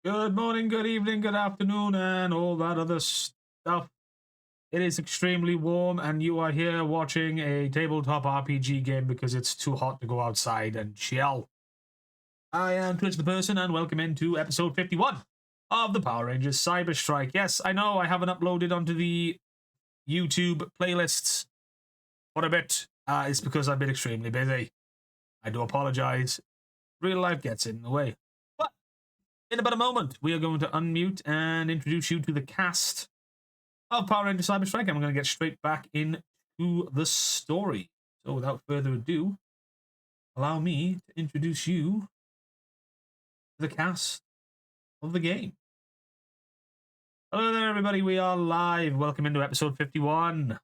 Good morning, good evening, good afternoon, and all that other stuff. It is extremely warm, and you are here watching a tabletop RPG game because it's too hot to go outside and chill. I am Twitch the Person, and welcome into episode 51 of the Power Rangers CyberStrike. Yes, I know I haven't uploaded onto the YouTube playlists for a bit. It's because I've been extremely busy. I do apologize. Real life gets in the way. But in about a moment, we are going to unmute and introduce you to the cast of Power Rangers CyberStrike. I'm going to get straight back into the story. So without further ado, allow me to introduce you to the cast of the game. Hello there, everybody. We are live. Welcome into episode 51.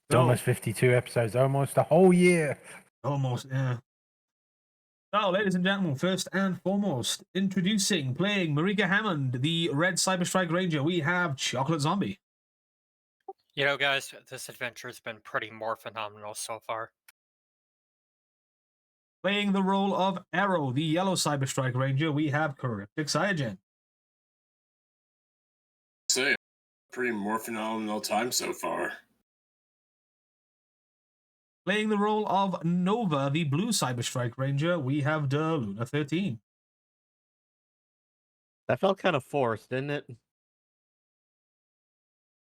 It's almost 52 episodes, almost a whole year. Almost, yeah. So, ladies and gentlemen, first and foremost, playing Marika Hammond, the Red CyberStrike Ranger, we have Chocolate Zombie. You know, guys, this adventure has been pretty more phenomenal so far. Playing the role of Arrow, the Yellow CyberStrike Ranger, we have Cryptic Cyanogen. Say, pretty more phenomenal time so far. Playing the role of Nova, the Blue CyberStrike Ranger, we have Luna 13. That felt kind of forced, didn't it?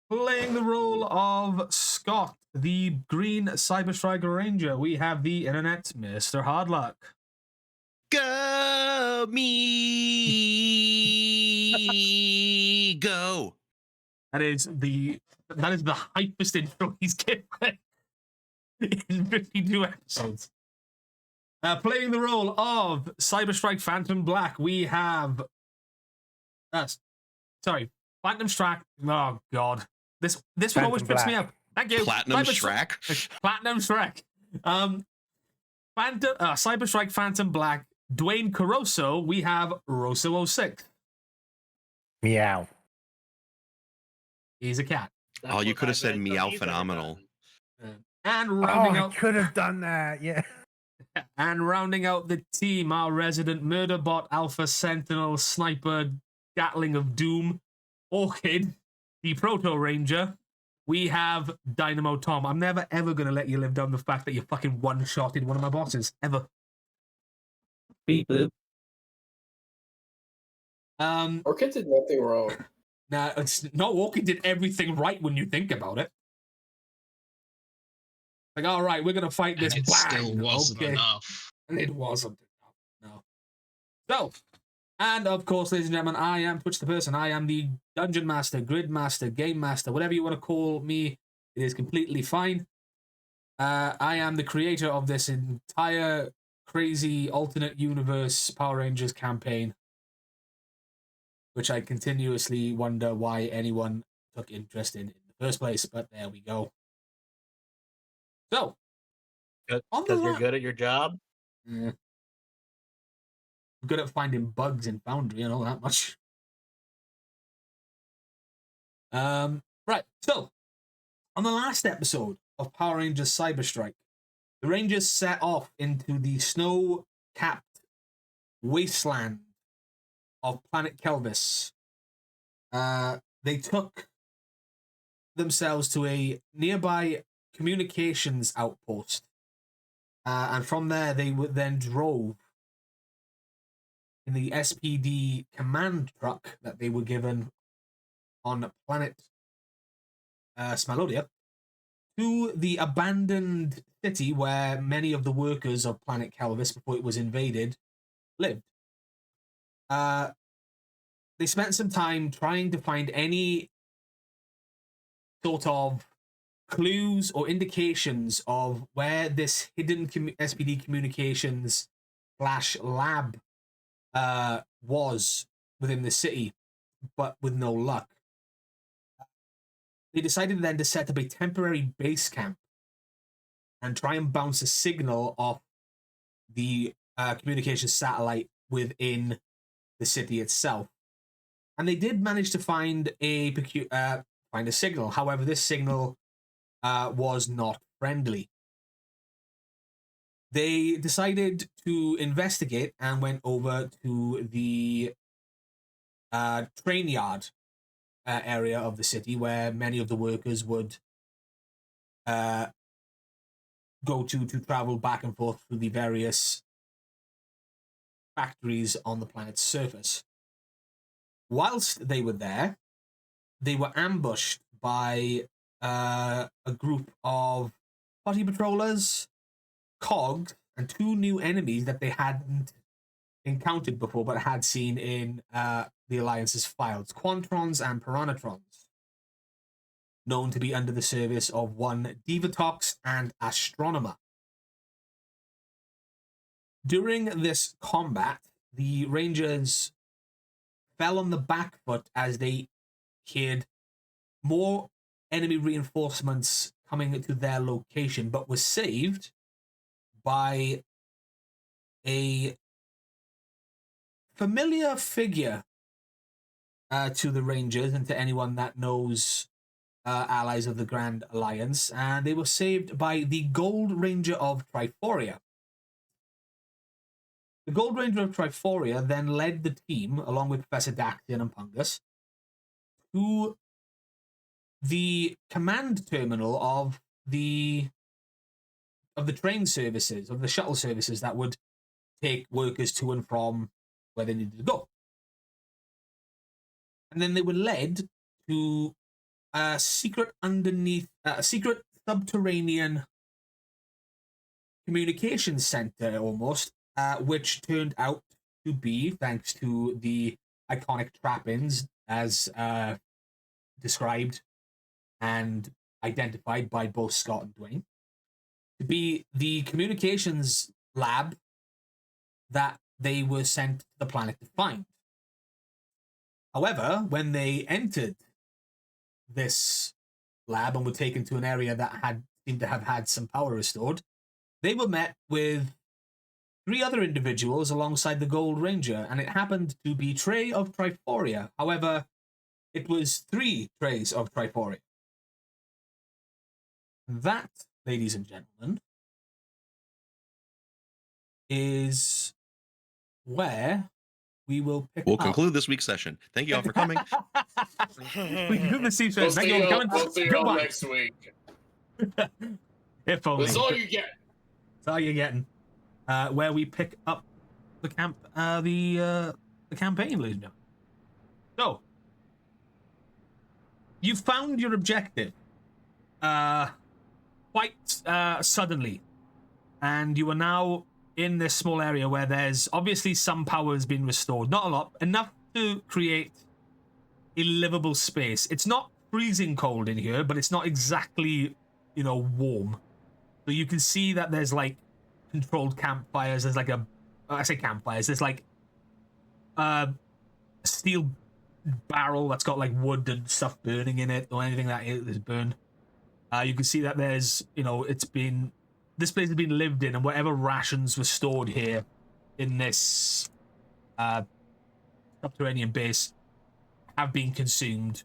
Playing the role of Scott, the Green CyberStrike Ranger, we have the Internet Mr. Hardluck. Go me go. That is the hypest intro he's given in 52 episodes. Playing the role of CyberStrike Phantom Black, we have Platinum Strike. Oh god. This one always trips me up. Thank you. Platinum Strike. Platinum Strike. CyberStrike Phantom Black, Dwayne Caruso, we have Rosso 06. Meow. He's a cat. Oh, you could have said meow phenomenal. And rounding I out could have done that, yeah. And rounding out the team, our resident Murderbot, Alpha Sentinel, Sniper, Gatling of Doom, Orchid, the Proto Ranger, we have Dynamo Tom. I'm never ever going to let you live down the fact that you fucking one-shotted one of my bosses. Ever. Beep boop. Orchid did nothing wrong. Nah, Orchid did everything right when you think about it. Like, all right, we're going to fight this. And it still wasn't enough. And it wasn't enough, no. So, and of course, ladies and gentlemen, I am Twitch the Person. I am the Dungeon Master, Grid Master, Game Master, whatever you want to call me. It is completely fine. I am the creator of this entire crazy alternate universe Power Rangers campaign, which I continuously wonder why anyone took interest in the first place, but there we go. So, Because you're good at your job? I'm good at finding bugs in Foundry, you know that much. Right, so, on the last episode of Power Rangers CyberStrike, the Rangers set off into the snow-capped wasteland of planet Kelvis. They took themselves to a nearby communications outpost, and from there they then drove in the SPD command truck that they were given on planet Smalodia to the abandoned city where many of the workers of planet Kelvis, before it was invaded, lived. They spent some time trying to find any sort of clues or indications of where this hidden SPD communications / lab was within the city, but with no luck. They decided then to set up a temporary base camp and try and bounce a signal off the communications satellite within the city itself. And they did manage to find a signal. However, this signal was not friendly. they decided to investigate and went over to the train yard area of the city where many of the workers would go to travel back and forth through the various factories on the planet's surface. Whilst they were there, they were ambushed by a group of party patrollers, cogs, and two new enemies that they hadn't encountered before but had seen in the Alliance's files, Quantrons and Piranatrons, known to be under the service of one Divatox and Astronomer. During this combat, the Rangers fell on the back foot as they heard more enemy reinforcements coming to their location, but was saved by a familiar figure to the Rangers and to anyone that knows allies of the Grand Alliance, and they were saved by the Gold Ranger of Triforia. The Gold Ranger of Triforia then led the team, along with Professor Daxian and Pungus, to the command terminal of the train services, of the shuttle services that would take workers to and from where they needed to go. And then they were led to a secret subterranean communications center, almost, which turned out to be, thanks to the iconic trappings as described and identified by both Scott and Dwayne, to be the communications lab that they were sent to the planet to find. However, when they entered this lab and were taken to an area that seemed to have had some power restored, they were met with 3 other individuals alongside the Gold Ranger, and it happened to be Trey of Triforia. However, it was 3 Treys of Triforia. That, ladies and gentlemen, is where we will pick We'll up. conclude this week's session. Thank you all for coming. We do the same thing. We'll Thank see you all for coming. we'll see you all Goodbye. next week. If only. That's all you get. That's all you're getting. Where we pick up the the campaign, ladies and gentlemen. So, you found your objective quite suddenly, and you are now in this small area where there's obviously some power has been restored. Not a lot, enough to create a livable space. It's not freezing cold in here, but it's not exactly, warm. So you can see that there's like controlled campfires. There's like I say campfires. There's like a steel barrel that's got like wood and stuff burning in it, or anything that is burned. You can see that there's, this place has been lived in, and whatever rations were stored here in this subterranean base have been consumed.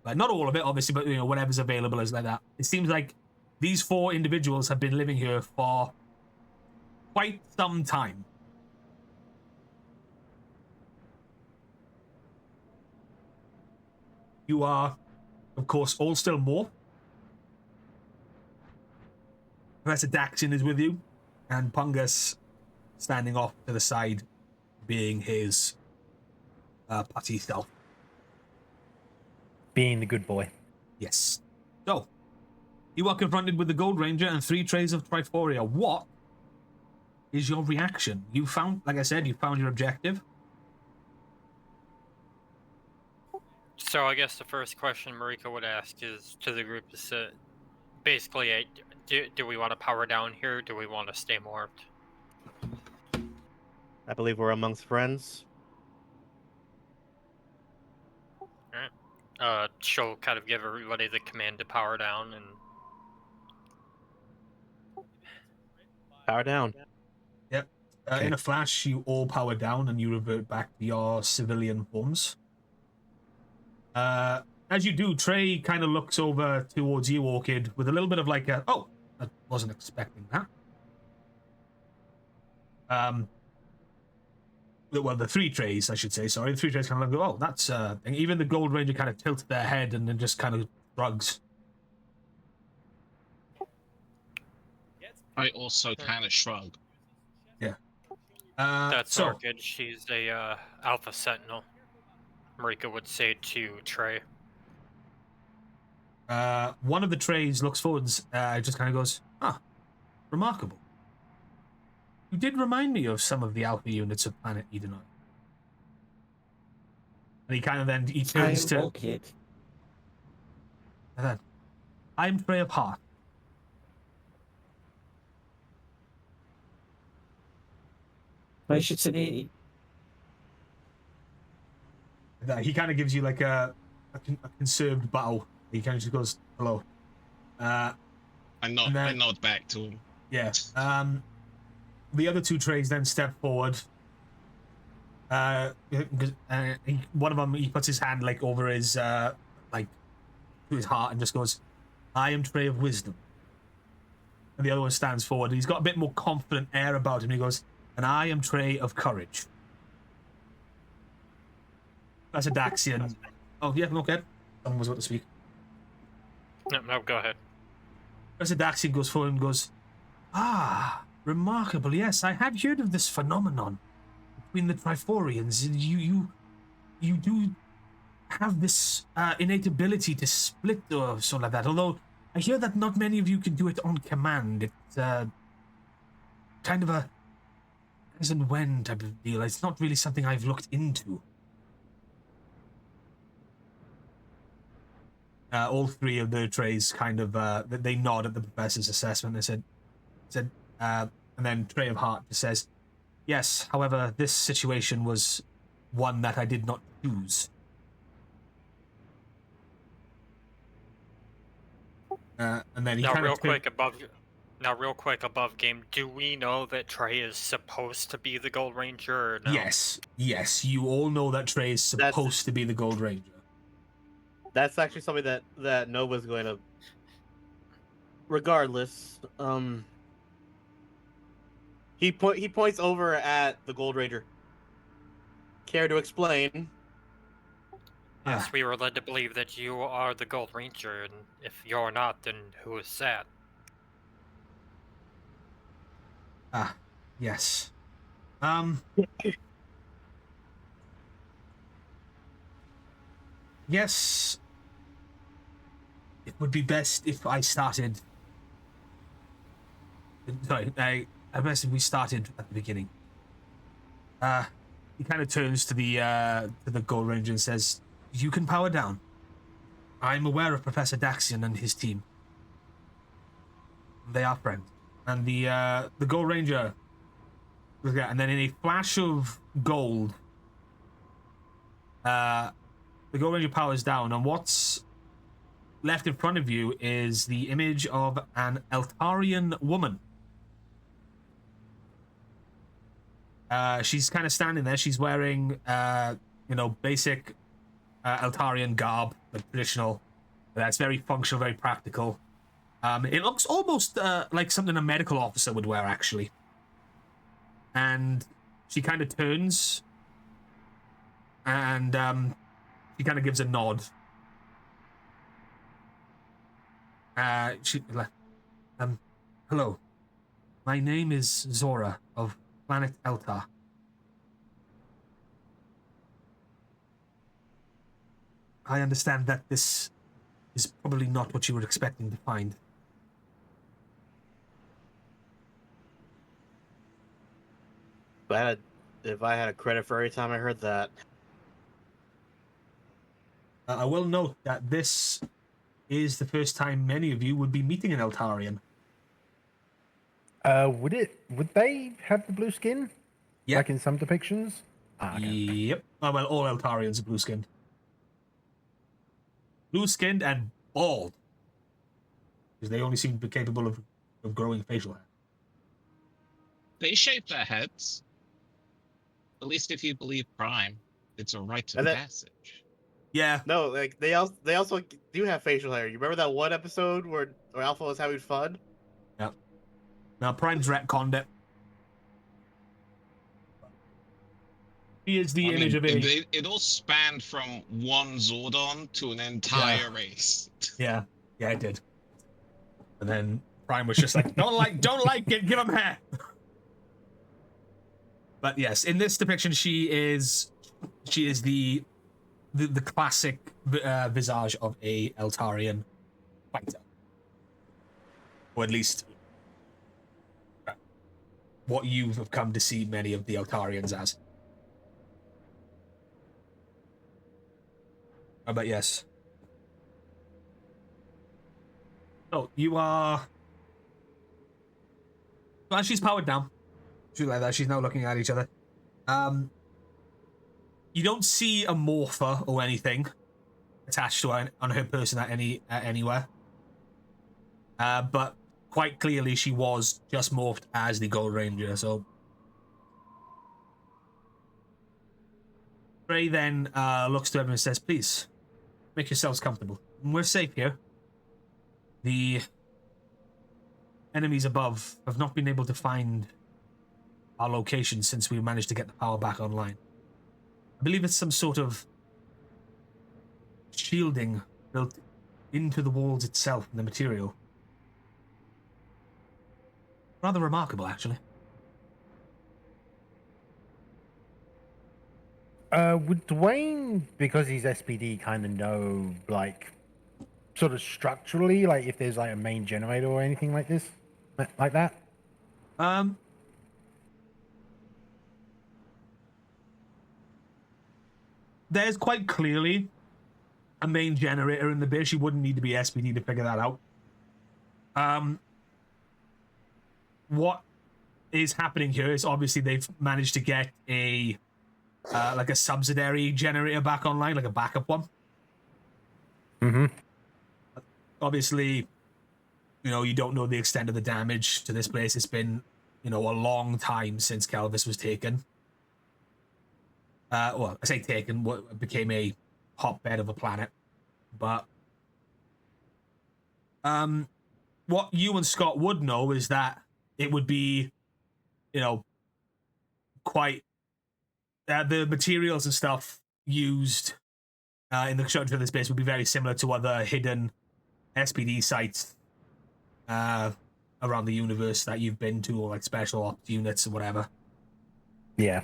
Like, not all of it, obviously, but whatever's available is like that. It seems like these 4 individuals have been living here for quite some time. You are, of course, all still more. Professor Daxian is with you, and Pungus standing off to the side, being his putty self. Being the good boy. Yes. So, you are confronted with the Gold Ranger and 3 Treys of Triforia. What is your reaction? You found, like I said, you found your objective. So I guess the first question Marika would ask is to the group is basically, do we want to power down here? Do we want to stay morphed? I believe we're amongst friends. Alright. She'll kind of give everybody the command to power down and... Power down. Yep. In a flash, you all power down and you revert back to your civilian forms. As you do, Trey kind of looks over towards you, Orchid, with a little bit of like a, oh, I wasn't expecting that. Well, the 3 trays, I should say. Sorry, the 3 trays kind of go, oh, that's. And even the Gold Ranger kind of tilts their head and then just kind of shrugs. I also kind of shrug. Yeah. That's so Orchid. She's a Alpha Sentinel. Marika would say to Trey. one of the trays looks forwards, just kind of goes, ah, remarkable. You did remind me of some of the Alpha units of planet Edenoi. And he kind of then he turns to. Orchid. I'm Trey of Heart. Pleasure to meet you. He kind of gives you like a conserved bow. He kind of just goes, hello. I nod back to him. Yeah. The other 2 trays then step forward. One of them, he puts his hand like over his like to his heart and just goes, I am Trey of Wisdom. And the other one stands forward. He's got a bit more confident air about him. He goes, and I am Trey of Courage. That's a Daxian. Oh, yeah, okay. Someone was about to speak. No, go ahead. As a Daxian goes forward and goes, ah, remarkable. Yes, I had heard of this phenomenon between the Triforians. You do have this innate ability to split or something like that. Although I hear that not many of you can do it on command. It's kind of a as and when type of deal. It's not really something I've looked into. All 3 of the trays kind of they nod at the professor's assessment. They said, and then Trey of Heart just says, yes. However, this situation was one that I did not choose. And then he Now, kind real of quick above game. Do we know that Trey is supposed to be the Gold Ranger? Or no? Yes. You all know that Trey is supposed to be the Gold Ranger. That's actually something that Nova's going to. Regardless, he points over at the Gold Ranger. Care to explain? Yes, we were led to believe that you are the Gold Ranger, and if you're not, then who is that? Yes. Yes. It would be best if I started. Sorry, I best if we started at the beginning. He kind of turns to the Gold Ranger and says, "You can power down. I'm aware of Professor Daxian and his team. They are friends." And the Gold Ranger, and then in a flash of gold, the Gold Ranger powers down, and what's left in front of you is the image of an Eltarian woman. She's kind of standing there. She's wearing, basic Eltarian garb, like traditional. That's very functional, very practical. It looks almost like something a medical officer would wear, actually. And she kind of turns, and she kind of gives a nod. Hello. My name is Zora of planet Eltar. I understand that this is probably not what you were expecting to find. If I had a credit for every time I heard that. I will note that this is the first time many of you would be meeting an Eltarian. Would they have the blue skin? Yep. Like in some depictions? Okay. Yep. Oh, well, all Eltarians are blue-skinned. Blue-skinned and bald. Because they only seem to be capable of growing facial hair. They shave their heads. At least if you believe Prime, it's a rite of And that- passage. Yeah. No, like they also do have facial hair. You remember that one episode where Alpha was having fun? Yep. Now, Prime's retconned it. She is the image of a... It all spanned from one Zordon to an entire race. Yeah, it did. And then Prime was just like, don't like it, give him hair. But yes, in this depiction, she is the classic visage of a Eltarian fighter, or at least what you have come to see many of the Eltarians as. But yes. So you are. Well, she's powered down. She's like that. She's now looking at each other. You don't see a morpher or anything attached to her on her person at anywhere. But quite clearly, she was just morphed as the Gold Ranger. So Trey then looks to everyone and says, "Please make yourselves comfortable. We're safe here. The enemies above have not been able to find our location since we managed to get the power back online. I believe it's some sort of shielding built into the walls itself and the material. Rather remarkable, actually." Would Dwayne, because he's SPD, kind of know, like, sort of structurally, like if there's like a main generator or anything like this, like that? There's quite clearly a main generator in the base. You wouldn't need to be SPD to figure that out. What is happening here is obviously they've managed to get a like a subsidiary generator back online, like a backup one. Mm-hmm. Obviously, you don't know the extent of the damage to this place. It's been, a long time since Kelvis was taken. Well, I say taken, what became a hotbed of a planet. But what you and Scott would know is that it would be, quite the materials and stuff used in the construction of this base would be very similar to other hidden SPD sites around the universe that you've been to, or like special ops units or whatever. Yeah.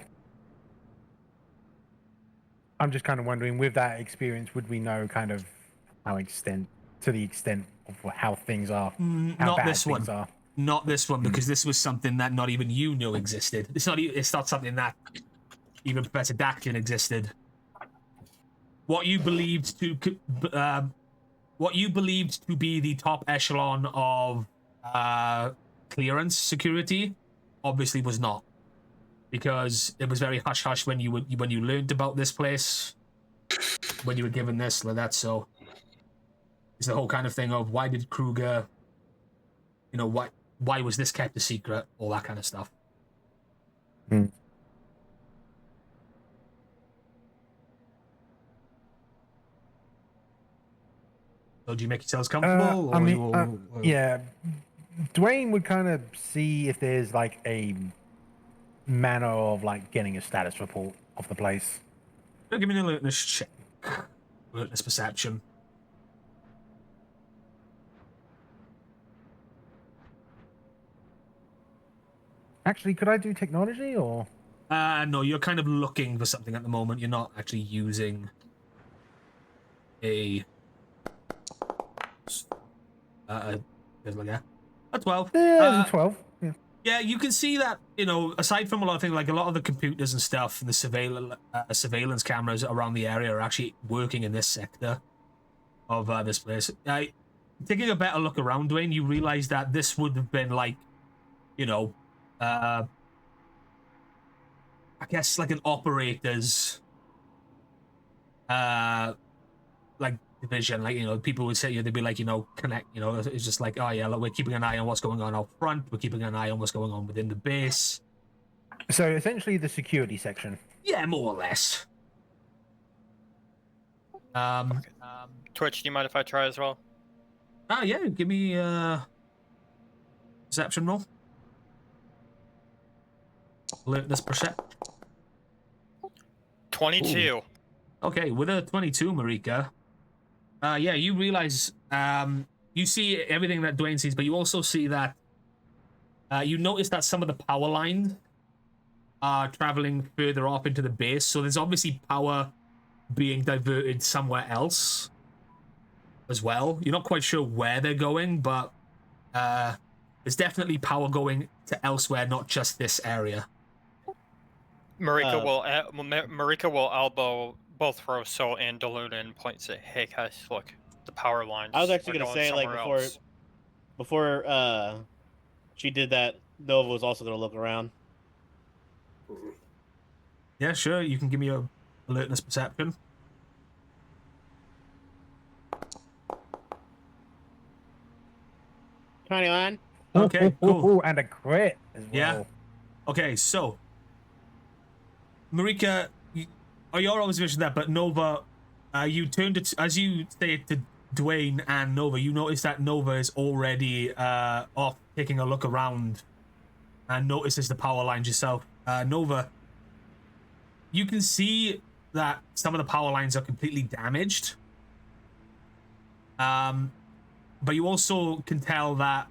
I'm just kind of wondering, with that experience, would we know kind of to the extent of how things are? How Not bad this one. things are? Not this one, because this was something that not even you knew existed. It's not something that even Professor Daction existed. What you believed to be the top echelon of clearance security obviously was not, because it was very hush hush when you learned about this place, when you were given this, like that. So it's the whole kind of thing of, why did Kruger, why was this kept a secret, all that kind of stuff. Hmm. So do you make yourselves comfortable? Yeah. Dwayne would kind of see if there's like a manner of like getting a status report of the place. Give me an alertness check. Alertness perception. Actually, could I do technology or? No, you're kind of looking for something at the moment. You're not actually using a 12. Yeah, 12. Yeah. Yeah, you can see that, aside from a lot of things, like a lot of the computers and stuff and the surveillance cameras around the area are actually working in this sector of this place. Taking a better look around, Dwayne, you realize that this would have been like, I guess like an operator's like division, like, people would say, they'd be like, connect, it's just like, oh yeah, look, we're keeping an eye on what's going on out front, we're keeping an eye on what's going on within the base. So essentially the security section. Yeah, more or less. Twitch, do you mind if I try as well? Yeah, give me perception roll. Alertness perception. 22. Okay, with a 22, Marika. Yeah, you realize you see everything that Dwayne sees, but you also see that you notice that some of the power lines are traveling further off into the base, so there's obviously power being diverted somewhere else as well. You're not quite sure where they're going, but there's definitely power going to elsewhere, not just this area. Marika will elbow both Rosso and Deluna and point and say, "Hey guys, look, the power lines." I was actually are gonna going say, like, somewhere before she did that, Nova was also gonna look around. Yeah, sure. You can give me a alertness perception. 21. Okay, cool. And a crit as well. Yeah. Okay, so Marika, your observation there, but Nova, you turned it as you say it to Dwayne and Nova. You notice that Nova is already off taking a look around and notices the power lines yourself. Nova, you can see that some of the power lines are completely damaged. But you also can tell that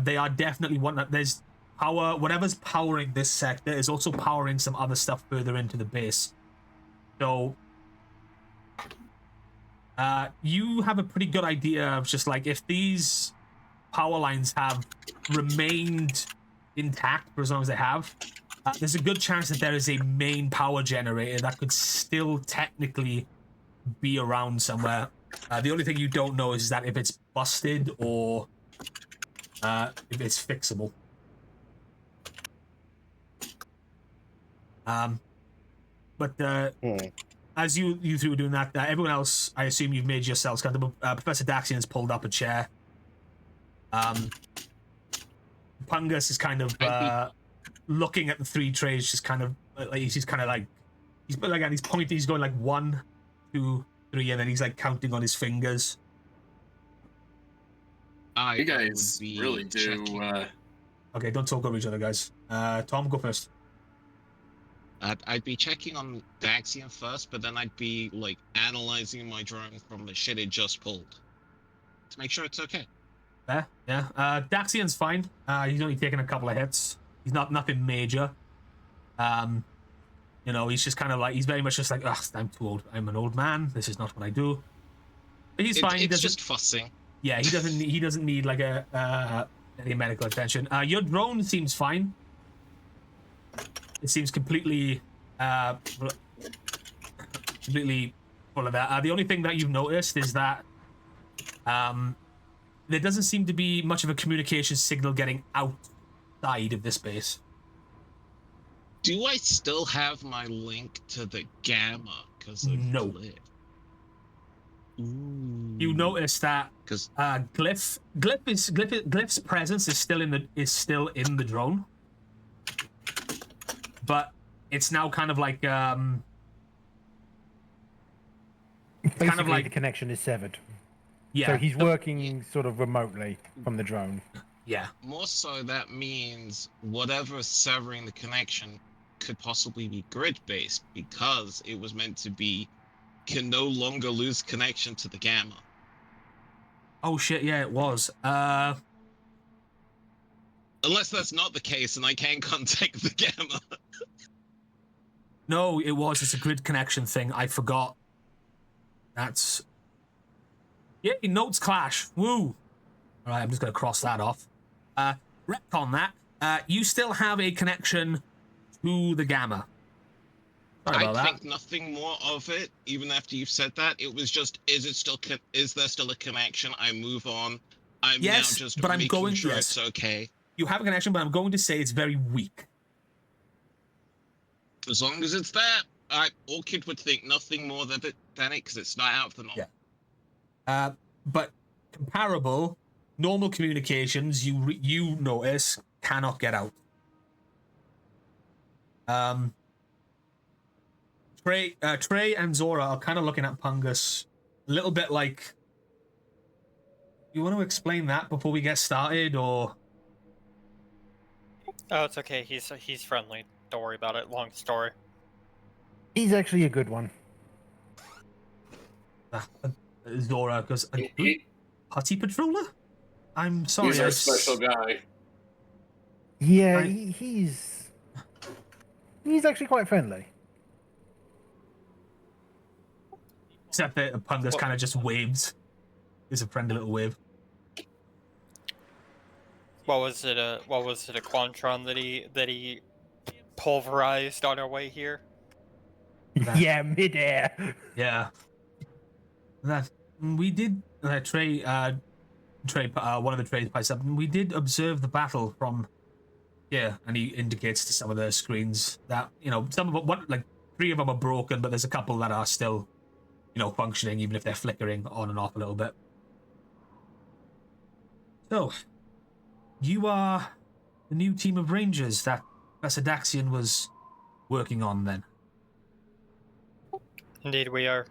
they are definitely one that there's power. Whatever's powering this sector is also powering some other stuff further into the base. So you have a pretty good idea of just like if these power lines have remained intact for as long as they have, there's a good chance that there is a main power generator that could still technically be around somewhere. The only thing you don't know is that if it's busted or if it's fixable. But as you three were doing that, everyone else, I assume you've made yourselves comfortable. Professor Daxian's pulled up a chair. Pungus is kind of looking at the 3 trays, just kind of like he's pointing. He's going like 1, 2, 3, and then he's like counting on his fingers. You guys really do. Okay, don't talk over each other, guys. Tom, go first. I'd be checking on Daxian first, but then I'd be like analyzing my drone from the shit it just pulled to make sure it's okay. Yeah. Daxian's fine. He's only taken a couple of hits. He's nothing major. He's just kind of like, he's very much just like, I'm too old. I'm an old man. This is not what I do. But he's fine. It's just fussing. Yeah, he doesn't need like any medical attention. Your drone seems fine. It seems completely full of that. The only thing that you've noticed is that there doesn't seem to be much of a communication signal getting outside of this base. Do I still have my link to the Gamma? Because no. Glyph. You notice that Glyph's presence is still in the drone, but it's now kind of like Basically, the connection is severed. Yeah. So he's working sort of remotely from the drone. Yeah. More so, that means whatever severing the connection could possibly be grid-based, because it was meant to be can no longer lose connection to the Gamma. Oh shit, yeah, it was. Unless that's not the case and I can't contact the Gamma. No, it was. It's a grid connection thing. I forgot. That's... Yeah, notes clash. Woo! Alright, I'm just going to cross that off. Retcon that. You still have a connection to the Gamma. Sorry about that. I think nothing more of it, even after you've said that. It was just, is there still a connection? I move on. I'm now just but I'm making going, sure it's okay. You have a connection, but I'm going to say it's very weak. As long as it's there, Orchid would think nothing more than it, because it's not out of the norm. Yeah. But comparable, normal communications, you notice, cannot get out. Trey and Zora are kind of looking at Pungus a little bit like, you want to explain that before we get started, or? Oh, it's okay. He's friendly. Don't worry about it. Long story. He's actually a good one. Zora goes, a good He- putty patroller? I'm sorry, He's our special guy. Yeah, I- he's actually quite friendly. Except that Pungus kind of just waves. It's a friendly little wave. What was it? A Quantron that he pulverized on our way here? Yeah, midair. Yeah. That we did Trey one of the Treys pipes up, and we did observe the battle from here, and he indicates to some of the screens that, some of them, like 3 of them are broken, but there's a couple that are still, functioning, even if they're flickering on and off a little bit. So, you are the new team of Rangers that Professor Daxian was working on then? Indeed, we are.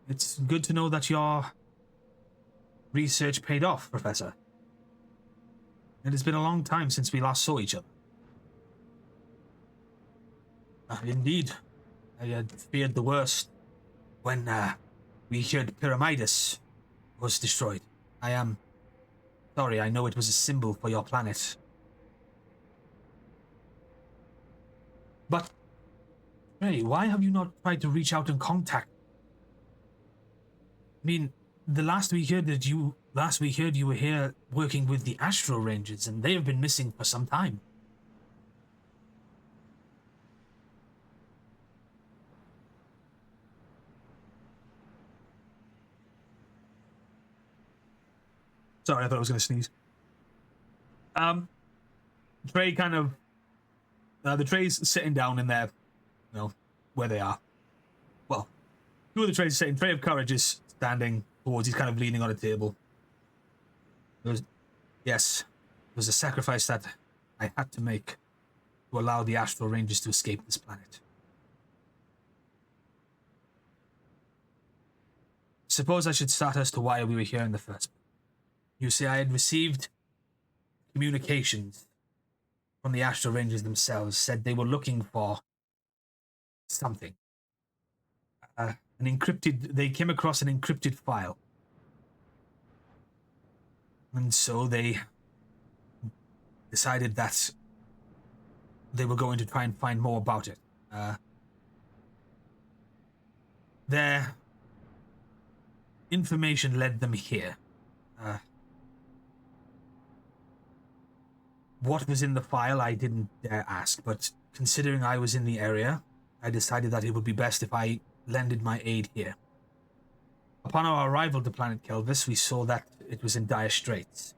It's good to know that your research paid off, Professor. It has been a long time since we last saw each other. Indeed. I had feared the worst when we heard Pyramidus was destroyed. I am sorry, I know it was a symbol for your planet. But, hey, why have you not tried to reach out and contact? I mean, last we heard you were here working with the Astro Rangers, and they have been missing for some time. Sorry, I thought I was going to sneeze. Trey kind of... the Trey's sitting down in there, where they are. Well, 2 of the Treys are sitting. Trey of Courage is standing towards, he's kind of leaning on a table. Yes, it was a sacrifice that I had to make to allow the Astral Rangers to escape this planet. Suppose I should start as to why we were here in the first place. You see, I had received communications from the Astral Rangers themselves, said they were looking for something. They came across an encrypted file. And so they decided that they were going to try and find more about it. Their information led them here. What was in the file, I didn't dare ask, but considering I was in the area, I decided that it would be best if I lended my aid here. Upon our arrival to planet Kelvis, we saw that it was in dire straits.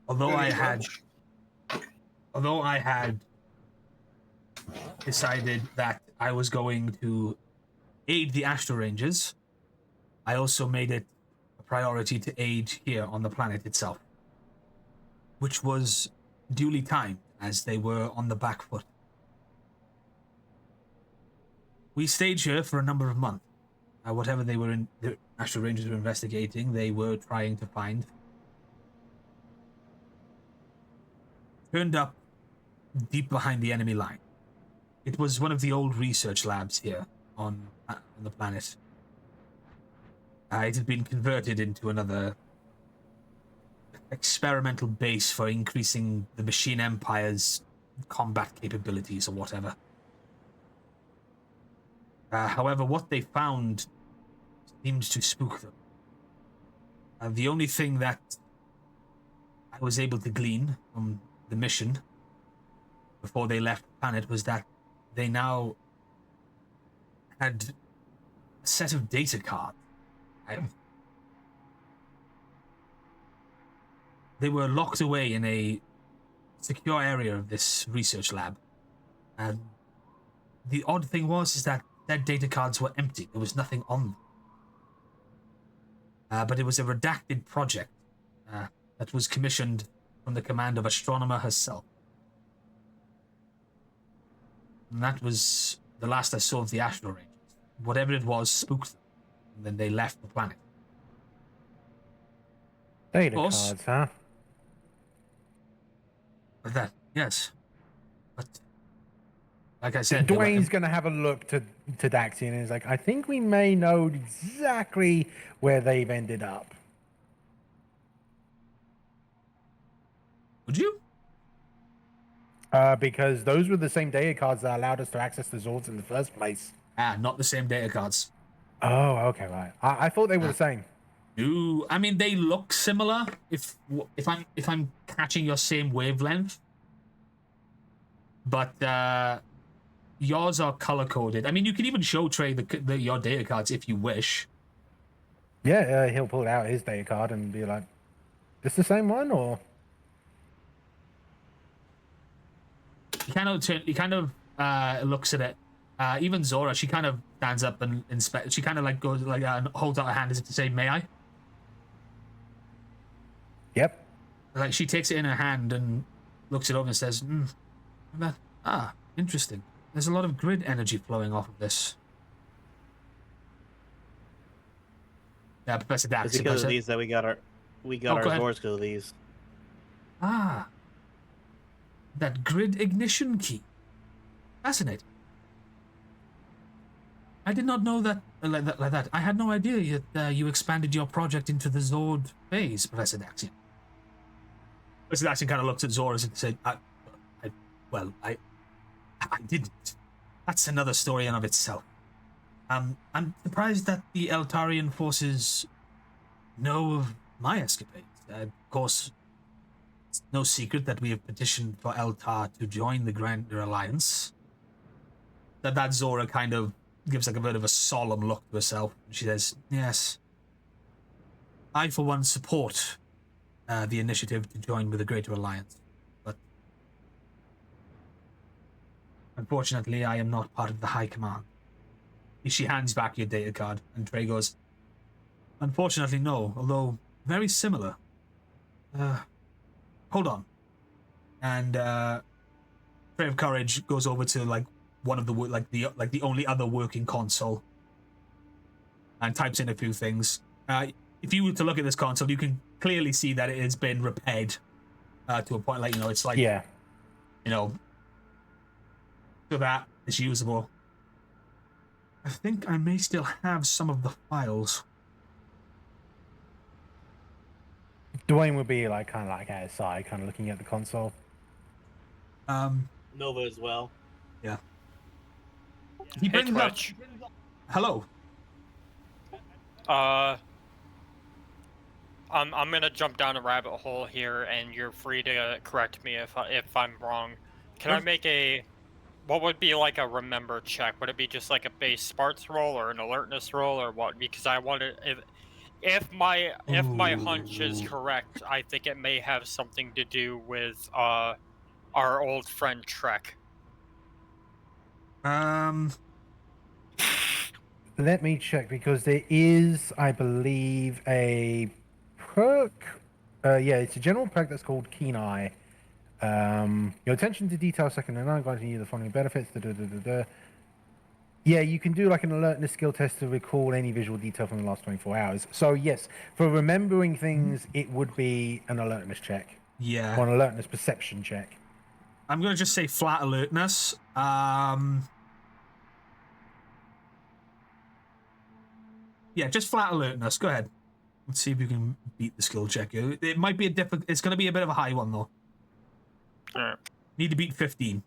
Although I had decided that I was going to aid the Astro Rangers, I also made it a priority to aid here on the planet itself, which was duly timed as they were on the back foot. We stayed here for a number of months. Whatever the Astro Rangers were investigating, they were trying to find. Turned up deep behind the enemy line. It was one of the old research labs here on the planet. It had been converted into another experimental base for increasing the Machine Empire's combat capabilities or whatever. However, what they found seemed to spook them. The only thing that I was able to glean from the mission before they left the planet was that they now had a set of data cards. They were locked away in a secure area of this research lab. And the odd thing is that their data cards were empty. There was nothing on them. But it was a redacted project that was commissioned from the command of Astronomer herself. And that was the last I saw of the Astro Rangers. Whatever it was spooked them, and then they left the planet. Data cards, huh? That, yes. But, like I said... Dwayne's going to have a look to Daxian and he's like, I think we may know exactly where they've ended up. Would you? Because those were the same data cards that allowed us to access the Zords in the first place. Not the same data cards. Oh, okay, right. I thought they were the same. No, I mean they look similar. If I'm catching your same wavelength, but yours are color coded. I mean, you can even show Trey your data cards if you wish. Yeah, he'll pull out his data card and be like, "This the same one, or?" He kind of looks at it. Even Zora, she kind of stands up and inspects. She kind of like goes like and holds out her hand as if to say, "May I?" Yep. Like she takes it in her hand and looks it over and says, interesting. There's a lot of grid energy flowing off of this." Yeah, Professor Dax. It's because of these that we got our Zords because of these. That grid ignition key. Fascinating. I did not know that like that. I had no idea that you expanded your project into the Zord phase, Professor Daxian. Professor Daxian kind of looked at Zora and said, I didn't. That's another story in of itself. I'm surprised that the Eltarian forces know of my escapades. Of course, it's no secret that we have petitioned for Eltar to join the Grander Alliance. That Zora kind of gives like a bit of a solemn look to herself. She says, yes, I for one support the initiative to join with the Greater Alliance, but unfortunately I am not part of the High Command. She hands back your data card, and Trey goes, unfortunately no, although very similar. Hold on. And Trey of Courage goes over to like one of the the only other working console and types in a few things. If you were to look at this console, you can clearly see that it has been repaired to a point it's like so that it's usable. I think I may still have some of the files. Dwayne would be like kind of like outside, kind of looking at the console. Nova as well. Yeah. He brings up. Hello. I'm gonna jump down a rabbit hole here, and you're free to correct me if I'm wrong. Can I make what would be like a remember check? Would it be just like a base smarts roll or an alertness roll or what? Because I want to, if my hunch is correct, I think it may have something to do with our old friend Trek. Let me check, because there is, I believe, a perk. It's a general perk that's called Keen Eye. Your attention to detail second to none, granting you the following benefits. Yeah, you can do like an alertness skill test to recall any visual detail from the last 24 hours. So yes, for remembering things, it would be an alertness check. Yeah. Or an alertness perception check. I'm going to just say flat alertness. Yeah, just flat alertness. Go ahead. Let's see if you can beat the skill check. It might be it's going to be a bit of a high one, though. Need to beat 15.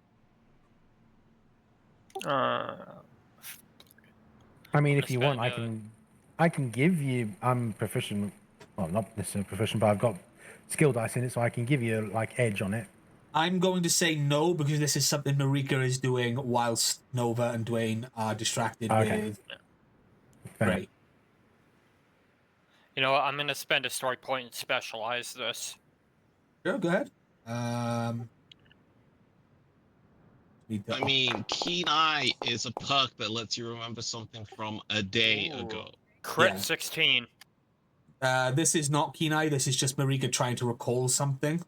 I mean, if you want, I can give you. I'm proficient. Well, not necessarily proficient, but I've got skill dice in it, so I can give you like edge on it. I'm going to say no, because this is something Marika is doing whilst Nova and Dwayne are distracted with Ray. You know what? I'm gonna spend a story point and specialize this. Sure, go ahead. I mean, Keen Eye is a perk that lets you remember something from a day ago. Crit 16. This is not Keen Eye. This is just Marika trying to recall something,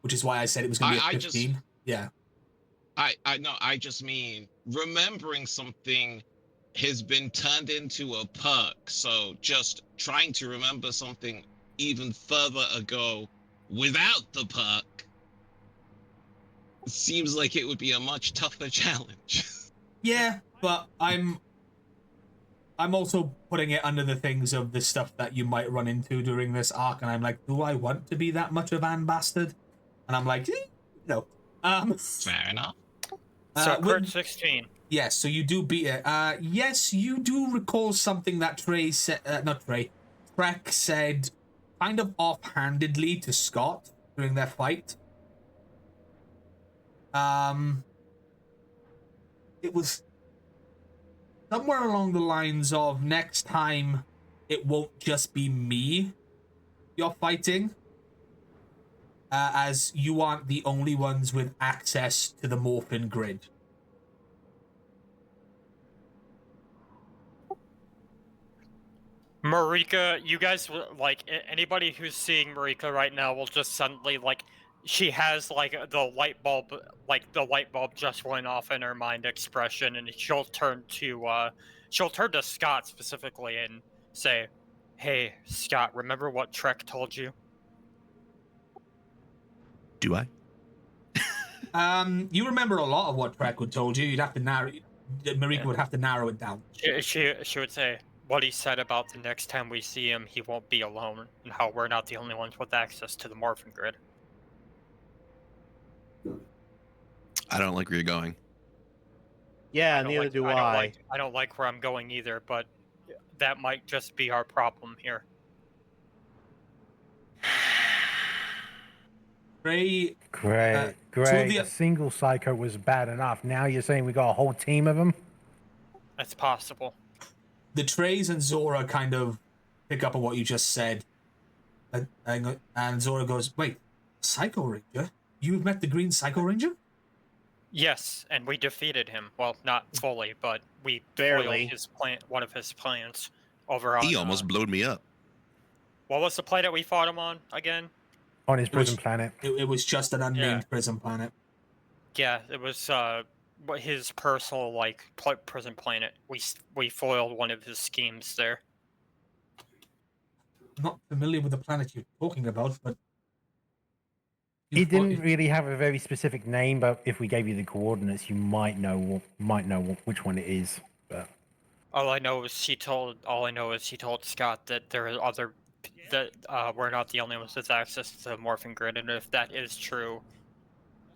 which is why I said it was going to be a 15. I just mean remembering something has been turned into a perk. So just trying to remember something even further ago without the perk seems like it would be a much tougher challenge. Yeah, but I'm also putting it under the things of the stuff that you might run into during this arc, and I'm like, do I want to be that much of an bastard? And I'm like, no. Fair enough. So crit with- 16. Yes, so you do beat it. Yes, you do recall something that Trey said, not Trey, Trek said kind of offhandedly to Scott during their fight. It was somewhere along the lines of, next time it won't just be me you're fighting, as you aren't the only ones with access to the morphin grid. Marika, you guys, like, anybody who's seeing Marika right now will just suddenly, like, she has, like, the light bulb just went off in her mind expression, and she'll turn to Scott specifically and say, "Hey, Scott, remember what Trek told you?" Do I? You remember a lot of what Trek would told you. You'd have to narrow. Marika would have to narrow it down. She would say, what he said about the next time we see him, he won't be alone, and how we're not the only ones with access to the morphin grid. I don't like where you're going. Yeah, neither do I. I don't like where I'm going either, but that might just be our problem here. Great. Great. A single psycho was bad enough. Now you're saying we got a whole team of them? That's possible. The Trays and Zora kind of pick up on what you just said. And Zora goes, wait, Psycho Ranger? You've met the Green Psycho Ranger? Yes, and we defeated him. Well, not fully, but we barely foiled one of his plans over on... He almost blowed me up. What was the planet we fought him on again? On his prison planet. It was just an unnamed prison planet. Yeah, it was his personal, like, prison planet. We foiled one of his schemes there. Not familiar with the planet you're talking about, but It didn't really have a very specific name, but if we gave you the coordinates, you might know which one it is. But All I know is he told Scott that there are we're not the only ones with access to the morphin grid, and if that is true,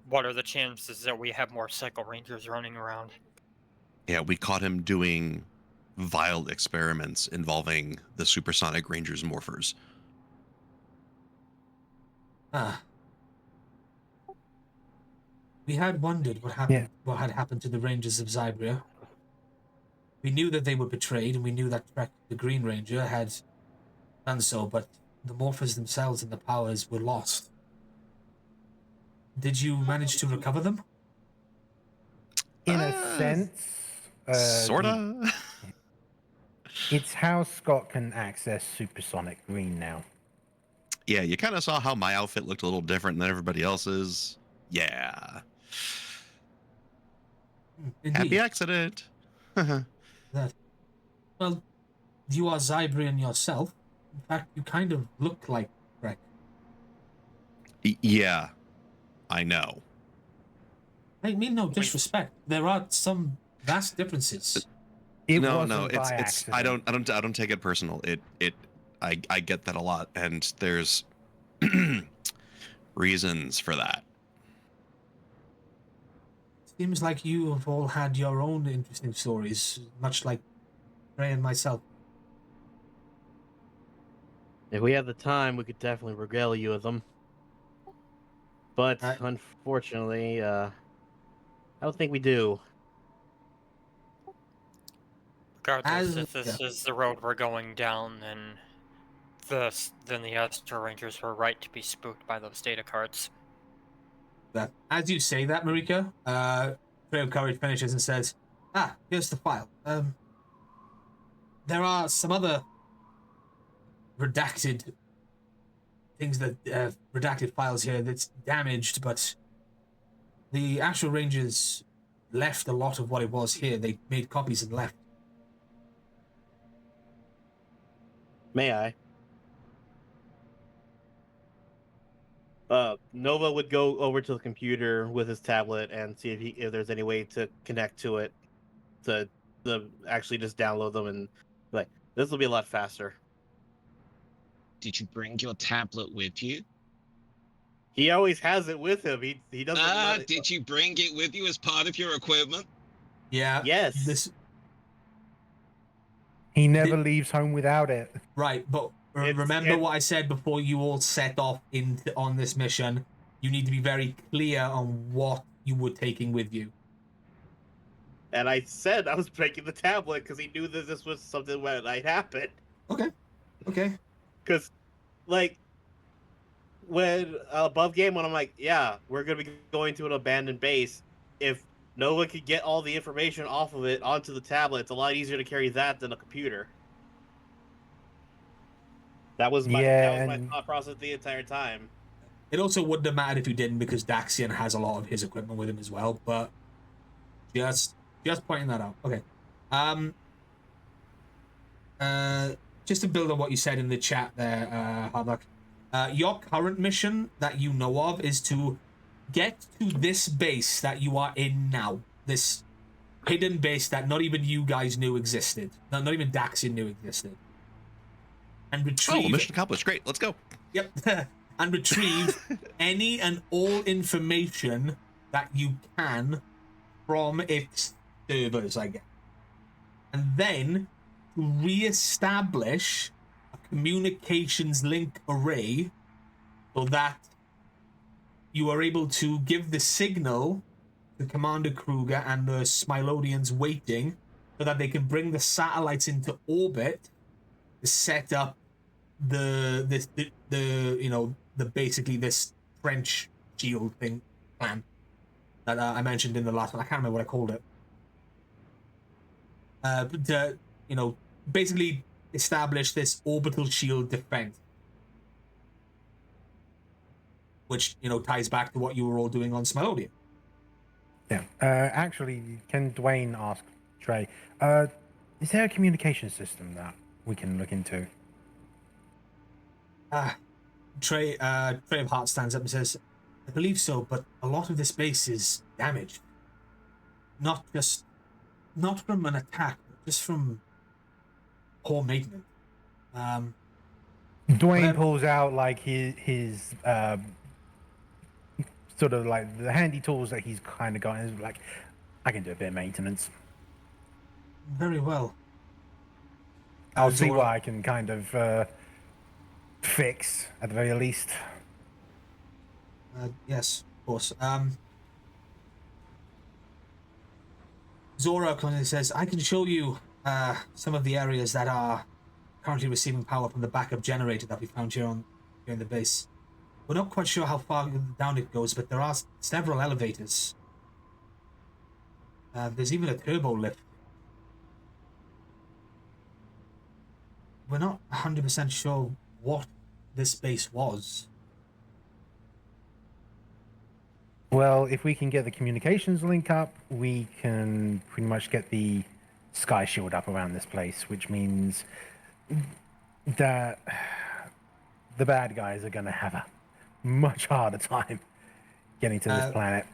what are the chances that we have more Psycho Rangers running around? Yeah, we caught him doing vile experiments involving the supersonic Rangers morphers. We had wondered what had happened to the Rangers of Zybria. We knew that they were betrayed, and we knew that Trek, the Green Ranger, had done so, but the morphers themselves and the powers were lost. Did you manage to recover them? in a sense, sorta. It's how Scott can access supersonic green now. Yeah, you kind of saw how my outfit looked a little different than everybody else's. Yeah. Indeed. Happy accident. Well, you are Zybrian yourself. In fact, you kind of look like Trek. Yeah, I know. I mean no disrespect. There are some vast differences. It's I don't take it personal. I get that a lot, and there's reasons for that. Seems like you have all had your own interesting stories, much like Ray and myself. If we had the time, we could definitely regale you with them. But unfortunately, I don't think we do. Regardless, if this is the road we're going down, then the Astro Rangers were right to be spooked by those data cards. That as you say that, Marika, Trail of Courage finishes and says, here's the file. There are some other redacted things that redacted files here that's damaged, but the Astro Rangers left a lot of what it was here. They made copies and left. May I? Nova would go over to the computer with his tablet and see if there's any way to connect to it to actually just download them, and like this will be a lot faster. Did you bring your tablet with you? He always has it with him. He doesn't let it. Did you bring it with you as part of your equipment? Yeah. Yes. He never leaves home without it. Right, but remember what I said before you all set off on this mission. You need to be very clear on what you were taking with you. And I said I was breaking the tablet because he knew that this was something that might happen. Okay. Because, like, when above game, when I'm like, yeah, we're gonna be going to an abandoned base. If Nova could get all the information off of it onto the tablet, it's a lot easier to carry that than a computer. That was my thought process the entire time. It also wouldn't have mattered if you didn't, because Daxian has a lot of his equipment with him as well. But just pointing that out. Okay. Just to build on what you said in the chat there, Hardlock. Your current mission that you know of is to get to this base that you are in now. This hidden base that not even you guys knew existed. Not even Daxian knew existed. And retrieve... Oh, mission accomplished. Great, let's go. Yep. And retrieve any and all information that you can from its servers, I guess. And then to re-establish a communications link array so that you are able to give the signal to Commander Kruger and the Smilodians waiting so that they can bring the satellites into orbit to set up basically this French shield thing plan that I mentioned in the last one. I can't remember what I called it. Basically establish this orbital shield defense, which ties back to what you were all doing on Smilodia. Yeah. Actually, can Dwayne ask Trey? Is there a communication system that we can look into? Trey of Heart stands up and says, I believe so, but a lot of this base is damaged. Not from an attack, but just from poor maintenance. Dwayne pulls out like his sort of like the handy tools that he's kind of got, and is like, I can do a bit of maintenance. Very well. I'll see what I can kind of fix at the very least. Yes, of course. Zora kind of says, I can show you some of the areas that are currently receiving power from the backup generator that we found here in the base. We're not quite sure how far down it goes, but there are several elevators. There's even a turbo lift. We're not 100% sure what this base was. Well, if we can get the communications link up, we can pretty much get the sky shield up around this place, which means that the bad guys are going to have a much harder time getting to this planet.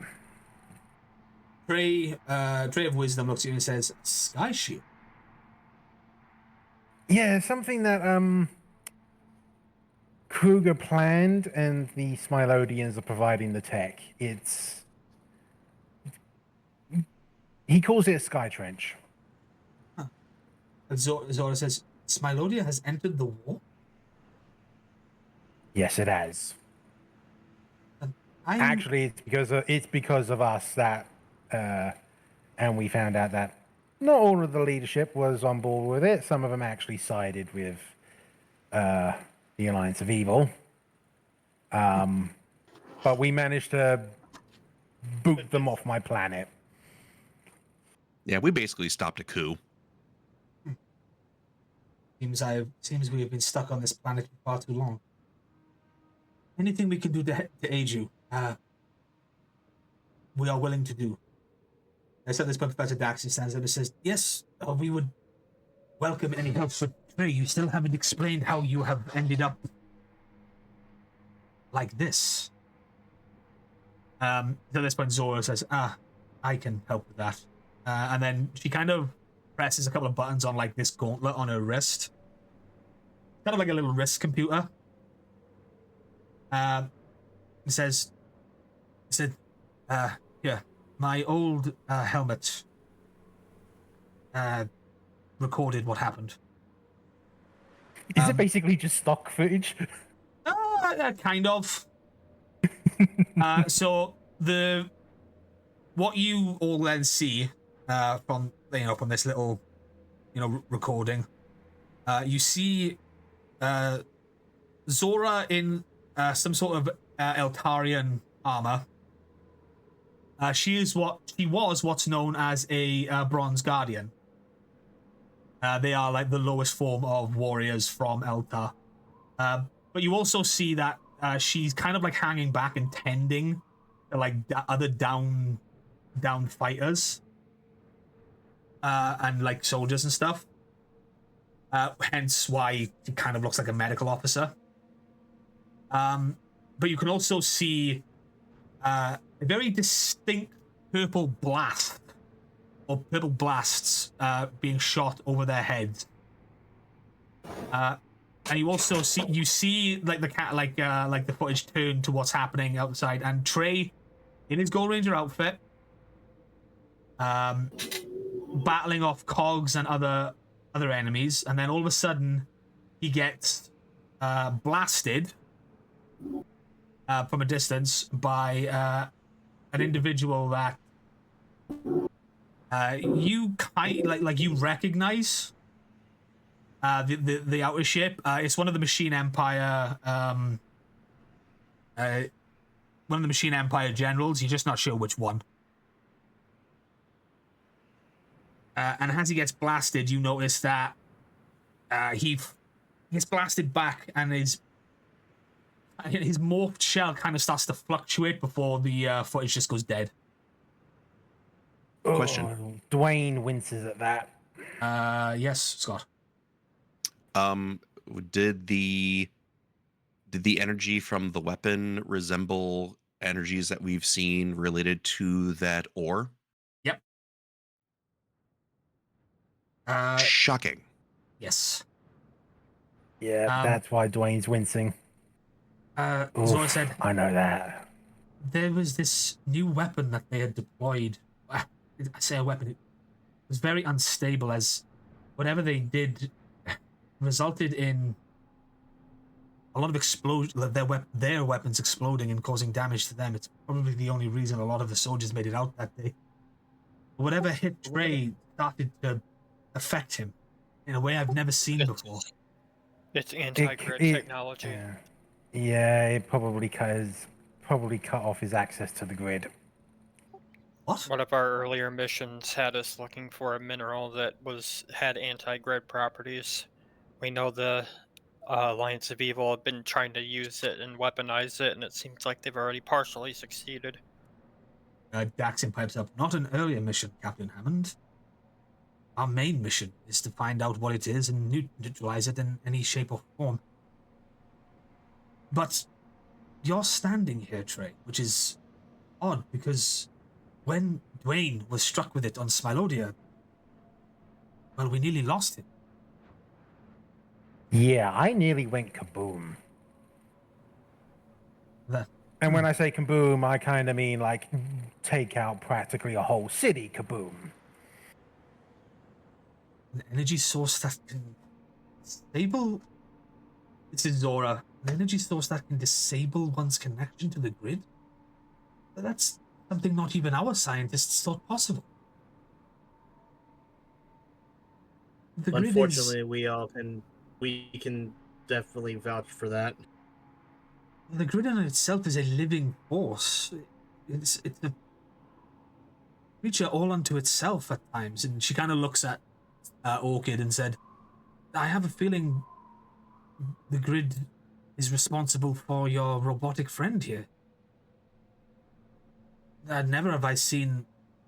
Trey of Wisdom looks at you and says, Sky shield? Yeah, something that Kruger planned, and the Smilodians are providing the tech. He calls it a sky trench. Huh. Zora says, Smilodia has entered the war? Yes, it has. Actually, it's because of us that, and we found out that not all of the leadership was on board with it. Some of them actually sided with the Alliance of Evil. But we managed to boot them off my planet. Yeah, we basically stopped a coup. Seems we have been stuck on this planet for far too long. Anything we can do to aid you, we are willing to do. I said this, but Professor Daxi stands up and says, yes, we would welcome any help, but Trey, you still haven't explained how you have ended up like this. So at this point, Zora says, I can help with that. And then she kind of presses a couple of buttons on like this gauntlet on her wrist. Kind of like a little wrist computer. It said, yeah, my old helmet recorded what happened. Is it basically just stock footage? Kind of. So what you all then see from from this little recording, you see Zora in some sort of Eltarian armor. She was what's known as a Bronze Guardian. They are like the lowest form of warriors from Eltar. But you also see that she's kind of like hanging back and tending to like other down fighters and like soldiers and stuff. Hence why she kind of looks like a medical officer. But you can also see a very distinct purple blast or purple blasts being shot over their heads. And you also see like the cat like the footage turn to what's happening outside, and Trey in his Gold Ranger outfit battling off cogs and other enemies, and then all of a sudden he gets blasted from a distance by an individual that you you recognize. The outer ship. It's one of the Machine Empire. One of the Machine Empire generals. You're just not sure which one. And as he gets blasted, you notice that he gets blasted back, and his morphed shell kind of starts to fluctuate before the footage just goes dead. Question. Dwayne winces at that. Yes, Scott. Did the energy from the weapon resemble energies that we've seen related to that ore? Yep. Shocking. Yes. Yeah, that's why Dwayne's wincing. Zora said, I know that. There was this new weapon that they had deployed. I say a weapon. It was very unstable, as whatever they did resulted in a lot of explosion. Their weapons exploding and causing damage to them. It's probably the only reason a lot of the soldiers made it out that day. But whatever hit Trey started to affect him in a way I've never seen before. It's anti-grid technology. Yeah, it probably cut off his access to the grid. What? One of our earlier missions had us looking for a mineral that had anti-grid properties. We know the Alliance of Evil have been trying to use it and weaponize it, and it seems like they've already partially succeeded. Daxon pipes up. Not an earlier mission, Captain Hammond. Our main mission is to find out what it is and neutralize it in any shape or form. But you're standing here, Trey, which is odd, because when Dwayne was struck with it on Smilodia, well, we nearly lost him. Yeah, I nearly went kaboom. And when I say kaboom, I kind of mean like take out practically a whole city kaboom. An energy source that can disable... This is Zora. An energy source that can disable one's connection to the grid? But that's something not even our scientists thought possible. The grid Unfortunately, we can definitely vouch for that. The grid in itself is a living force. It's a creature all unto itself at times. And she kind of looks at Orchid and said, I have a feeling the grid is responsible for your robotic friend here. Never have I seen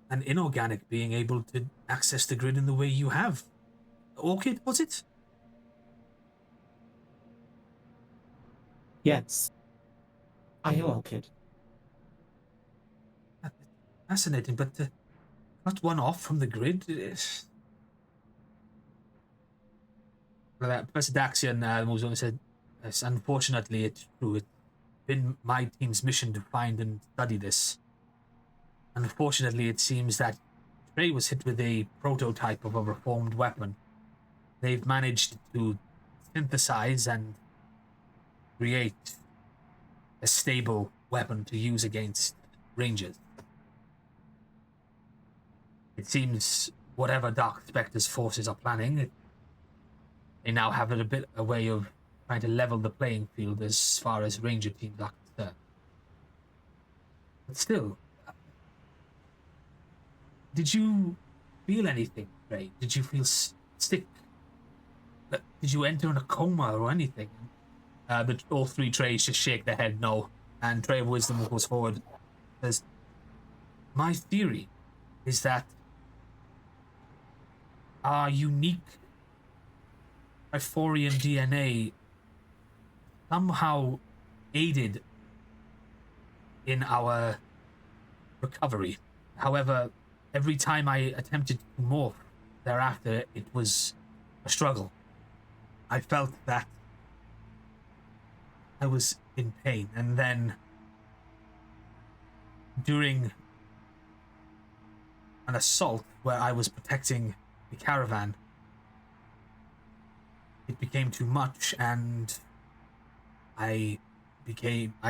an inorganic being able to access the grid in the way you have. Orchid, was it? Yes. I am Orchid. fascinating, but not one off from the grid. Professor Daxian moves on and said, yes, unfortunately, it's true. It's been my team's mission to find and study this. Unfortunately, it seems that Trey was hit with a prototype of a reformed weapon. They've managed to synthesize and create a stable weapon to use against Rangers. It seems whatever Dark Spectre's forces are planning, they now have a way of trying to level the playing field as far as Ranger teams are concerned. But still, did you feel anything, Trey? Did you feel sick? Did you enter in a coma or anything? All three Treys just shake their head no, and Trey of Wisdom goes forward. Says, my theory is that our unique Triforian DNA somehow aided in our recovery. However, every time I attempted to morph thereafter, it was a struggle. I felt that I was in pain, and then during an assault where I was protecting the caravan, it became too much, and I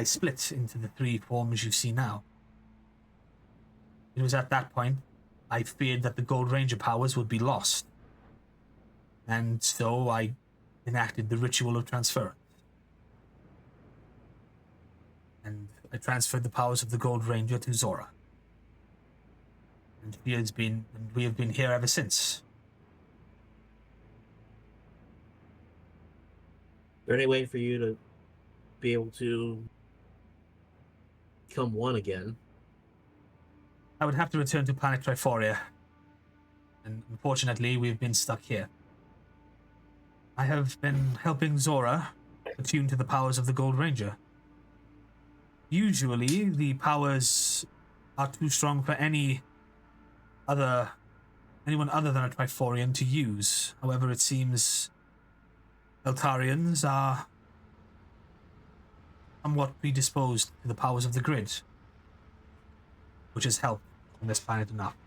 split into the three forms you see now. It was at that point I feared that the Gold Ranger powers would be lost, and so I enacted the ritual of transference. And I transferred the powers of the Gold Ranger to Zora. And we have been here ever since. Is there any way for you to be able to become one again? I would have to return to planet Triforia. And unfortunately, we've been stuck here. I have been helping Zora attune to the powers of the Gold Ranger. Usually, the powers are too strong for anyone other than a Triforian to use. However, it seems Eltarians are somewhat predisposed to the powers of the grid, which has helped on this planet enough.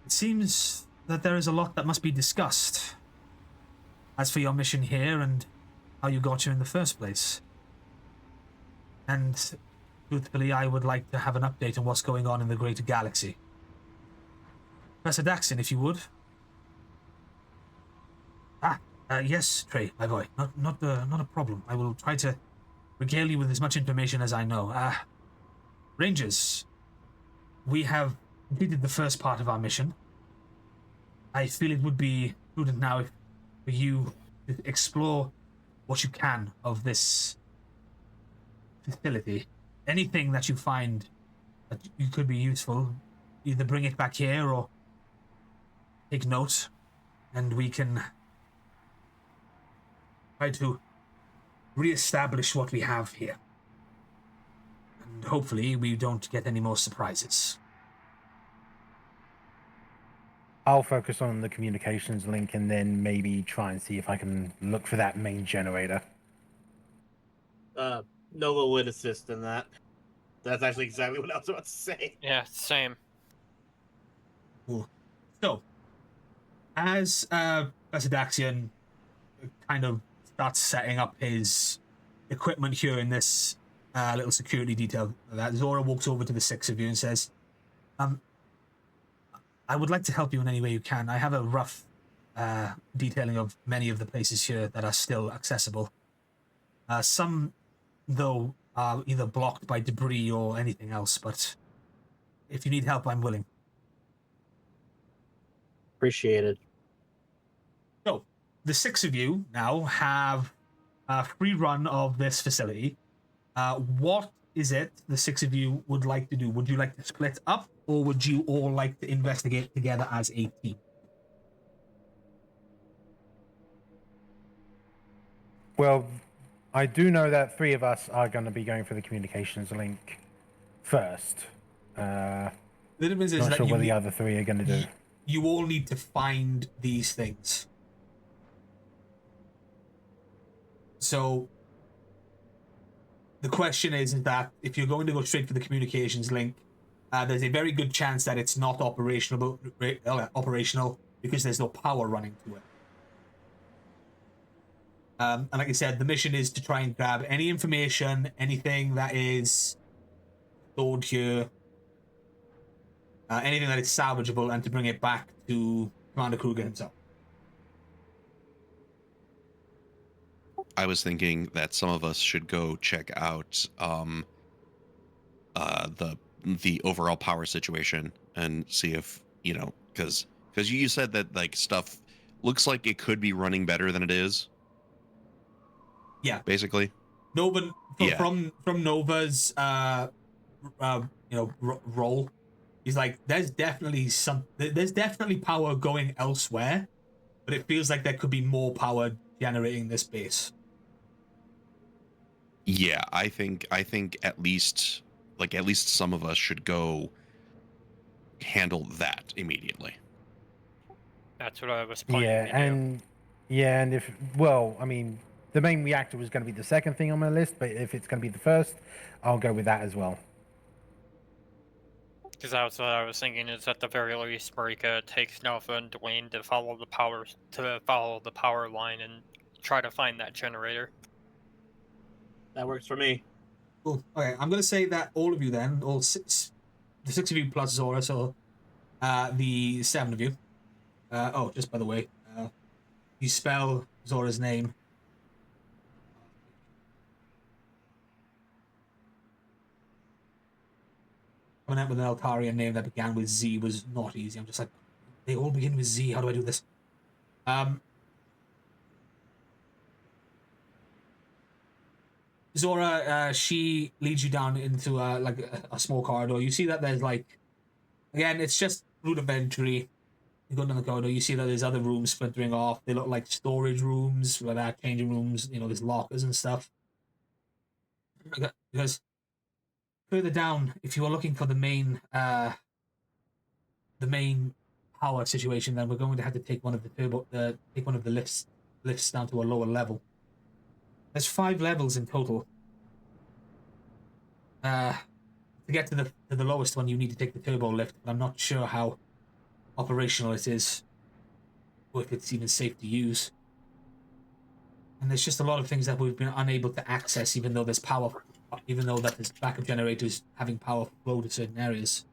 It seems that there is a lot that must be discussed. As for your mission here and how you got here in the first place. And truthfully, I would like to have an update on what's going on in the greater galaxy. Professor Daxon, if you would. Yes, Trey, my boy. Not a problem. I will try to regale you with as much information as I know. Rangers, we have completed the first part of our mission. I feel it would be prudent now for you to explore what you can of this facility. Anything that you find that you could be useful, either bring it back here or take note, and we can try to re-establish what we have here. And hopefully we don't get any more surprises. I'll focus on the communications link and then maybe try and see if I can look for that main generator. Nova would assist in that. That's actually exactly what I was about to say. Yeah, same. Cool. So, as Professor Daxian kind of starts setting up his equipment here in this little security detail, that Zora walks over to the six of you and says, I would like to help you in any way you can. I have a rough detailing of many of the places here that are still accessible. Some, though, are either blocked by debris or anything else, but if you need help, I'm willing. Appreciated. So, the six of you now have a free run of this facility. What is it the six of you would like to do? Would you like to split up, or would you all like to investigate together as a team? Well, I do know that 3 of us are going to be going for the communications link first. The difference is Not that sure what the other 3 are going to do. You all need to find these things. So the question is that if you're going to go straight for the communications link, there's a very good chance that it's not operational because there's no power running to it. And like I said, the mission is to try and grab any information, anything that is stored here, anything that is salvageable, and to bring it back to Commander Kruger himself. I was thinking that some of us should go check out the overall power situation and see if, you know, because you said that like stuff looks like it could be running better than it is. Yeah, basically. Nova from Nova's role, he's like, there's definitely power going elsewhere, but it feels like there could be more power generating this base. Yeah, I think at least some of us should go handle that immediately. That's what I was planning to do. And if, well, I mean, the main reactor was going to be the second thing on my list, but if it's going to be the first, I'll go with that as well. Because that's what I was thinking, is at the very least, Marika takes Nova and Dwayne to follow the power line and try to find that generator. That works for me. Cool. Okay, I'm gonna say that all of you then, the 6 of you plus Zora, so the 7 of you. Just by the way, you spell Zora's name. Coming out with an Altarian name that began with Z was not easy. I'm just like, they all begin with Z. How do I do this? Zora, she leads you down into a small corridor. You see that there's like, again, it's just rudimentary. You go down the corridor, you see that there's other rooms splintering off. They look like storage rooms, where they're changing rooms. You know, there's lockers and stuff. Because further down, if you are looking for the main power situation, then we're going to have to take one of the lifts down to a lower level. There's 5 levels in total. To get to the lowest one, you need to take the turbo lift, but I'm not sure how operational it is, or if it's even safe to use. And there's just a lot of things that we've been unable to access, even though there's backup generators having power flow to certain areas.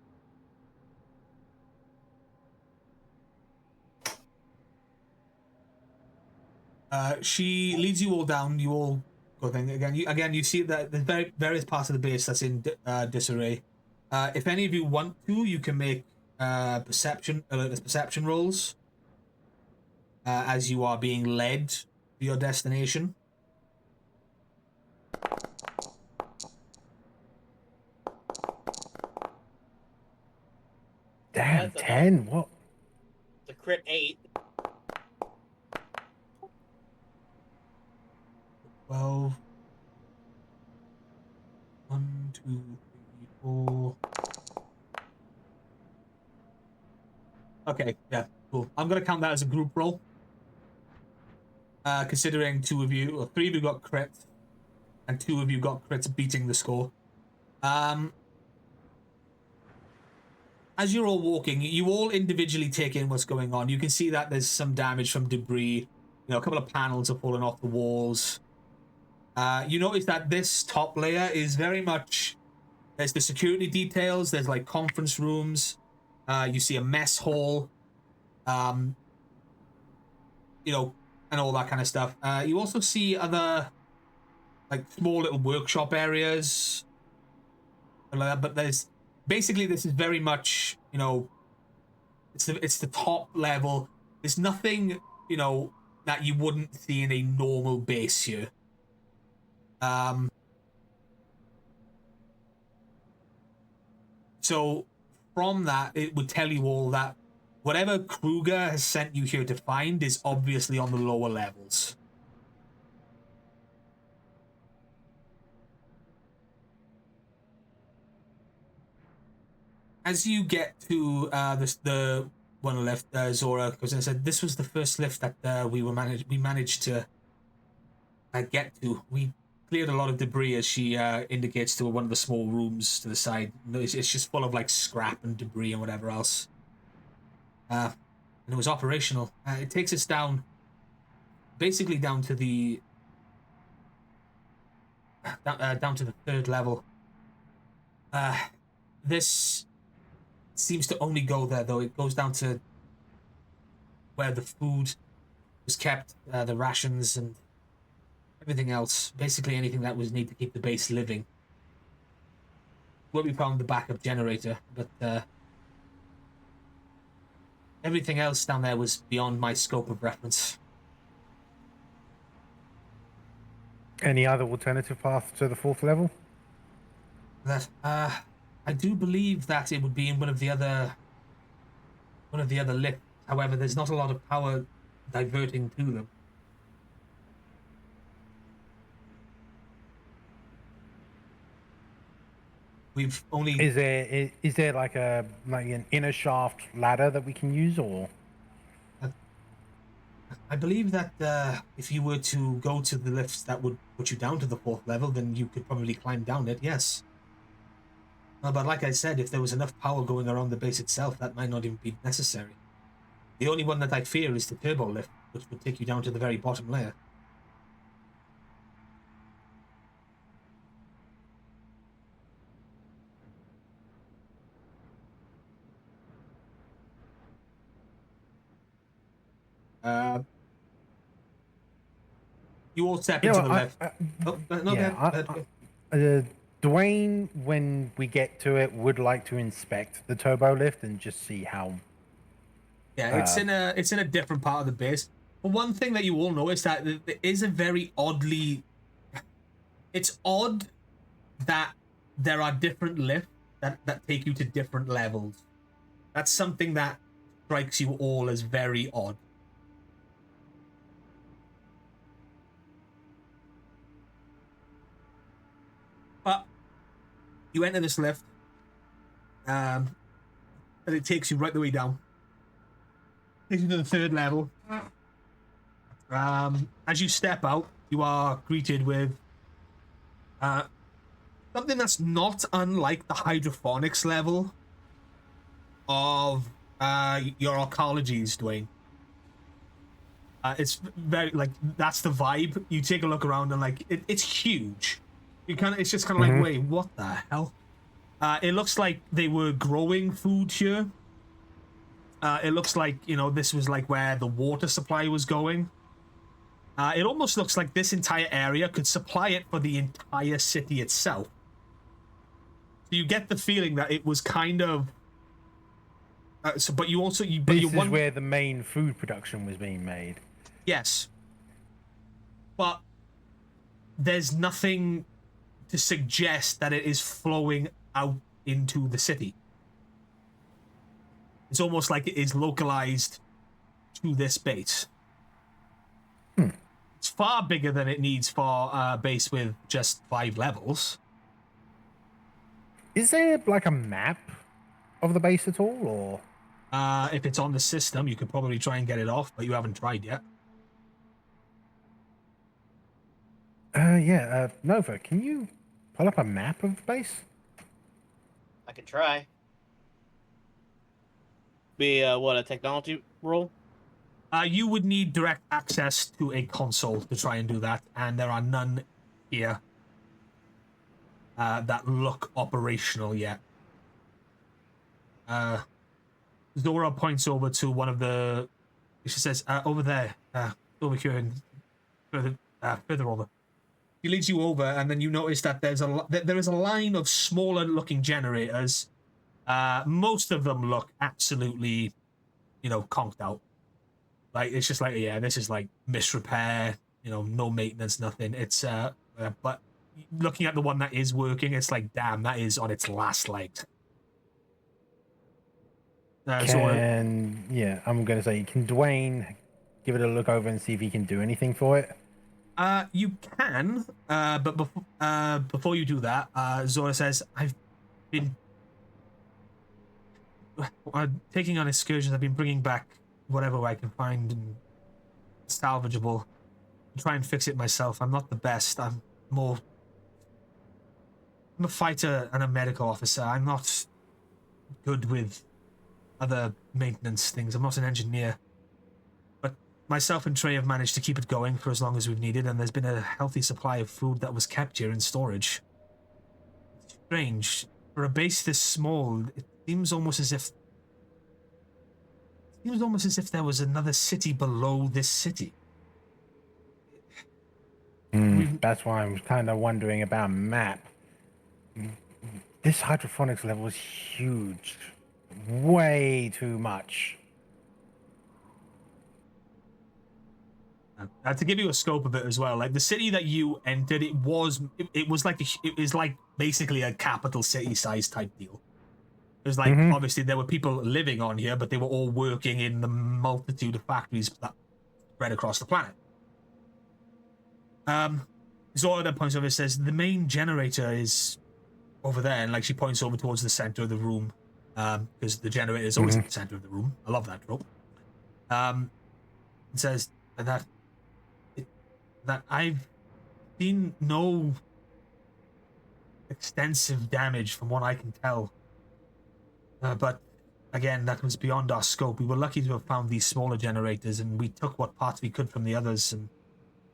She leads you all down. You all go thing again. You see that there's various parts of the base that's in disarray. If any of you want to, you can make perception rolls as you are being led to your destination. Damn, 10? What? The crit 8. 12. 1, 2, 3, 4. Okay, yeah, cool. I'm gonna count that as a group roll. Considering 3 of you got crits, and 2 of you got crits beating the score. As you're all walking, you all individually take in what's going on. You can see that there's some damage from debris. You know, a couple of panels have fallen off the walls. You notice that this top layer is very much... There's the security details. There's, like, conference rooms. You see a mess hall. You know, and all that kind of stuff. You also see other, like, small little workshop areas. But there's... Basically, this is very much, you know, it's the top level. There's nothing, you know, that you wouldn't see in a normal base here. So from that, it would tell you all that whatever Kruger has sent you here to find is obviously on the lower levels. as you get to the one left, Zora goes and said, "This was the first lift that we managed to get to. We cleared a lot of debris," as she indicates to one of the small rooms to the side. It's just full of like scrap and debris and whatever else. And it was operational. It takes us down, basically down to the down to the third level. This seems to only go there, though. It goes down to where the food was kept, the rations and everything else. Basically anything that was needed to keep the base living. Where we found the backup generator, but everything else down there was beyond my scope of reference. Any other alternative path to the 4th level? That I do believe that it would be in one of the other lifts. However, there's not a lot of power diverting to them. We've only... Is there like an inner shaft ladder that we can use, or? I believe that if you were to go to the lifts that would put you down to the 4th level, then you could probably climb down it, yes. But like I said, if there was enough power going around the base itself, that might not even be necessary. The only one that I fear is the turbo lift, which would take you down to the very bottom layer. You all step into the lift. Dwayne, when we get to it, would like to inspect the turbo lift and just see how. Yeah, it's in a different part of the base. But one thing that you all notice that there is a very oddly. It's odd that there are different lifts that take you to different levels. That's something that strikes you all as very odd. But you enter this lift, and it takes you right the way down. Takes you to the 3rd level. As you step out, you are greeted with something that's not unlike the hydroponics level of your arcologies, Dwayne. It's very like that's the vibe. You take a look around and like it's huge. It's just kind of like, wait, what the hell? It looks like they were growing food here. It looks like, this was like where the water supply was going. It almost looks like this entire area could supply it for the entire city itself. So you get the feeling that it was kind of. But you also this is where the main food production was being made. Yes. But there's nothing to suggest that it is flowing out into the city. It's almost like it is localized to this base. It's far bigger than it needs for a base with just 5 levels. Is there like a map of the base at all, or? If it's on the system, you could probably try and get it off, but you haven't tried yet. Nova, can you pull up a map of the base? I could try. Be a technology roll? You would need direct access to a console to try and do that, and there are none here that look operational yet. Zora points over to one of the. She says, "Over there, over here, and further over." He leads you over, and then you notice that there is a line of smaller-looking generators. Most of them look absolutely, conked out. Like it's just like, yeah, this is like misrepair. No maintenance, nothing. It's but looking at the one that is working, it's like, damn, that is on its last legs. I'm gonna say, can Dwayne give it a look over and see if he can do anything for it? You can, but before you do that, Zora says, taking on excursions. I've been bringing back whatever I can find and salvageable. Try and fix it myself. I'm not the best. I'm a fighter and a medical officer. I'm not good with other maintenance things. I'm not an engineer. But myself and Trey have managed to keep it going for as long as we've needed, and there's been a healthy supply of food that was kept here in storage. It's strange. For a base this small, it seems almost as if there was another city below this city. That's why I was kind of wondering about map. This hydroponics level is huge. Way too much. To give you a scope of it as well, like the city that you entered, it was like basically a capital city size type deal. It was like obviously there were people living on here, but they were all working in the multitude of factories that spread across the planet. Zora then points over, says the main generator is over there, and like she points over towards the center of the room, because the generator is always at the center of the room. I love that trope. It says that I've seen no extensive damage from what I can tell, but again, that was beyond our scope. We were lucky to have found these smaller generators, and we took what parts we could from the others and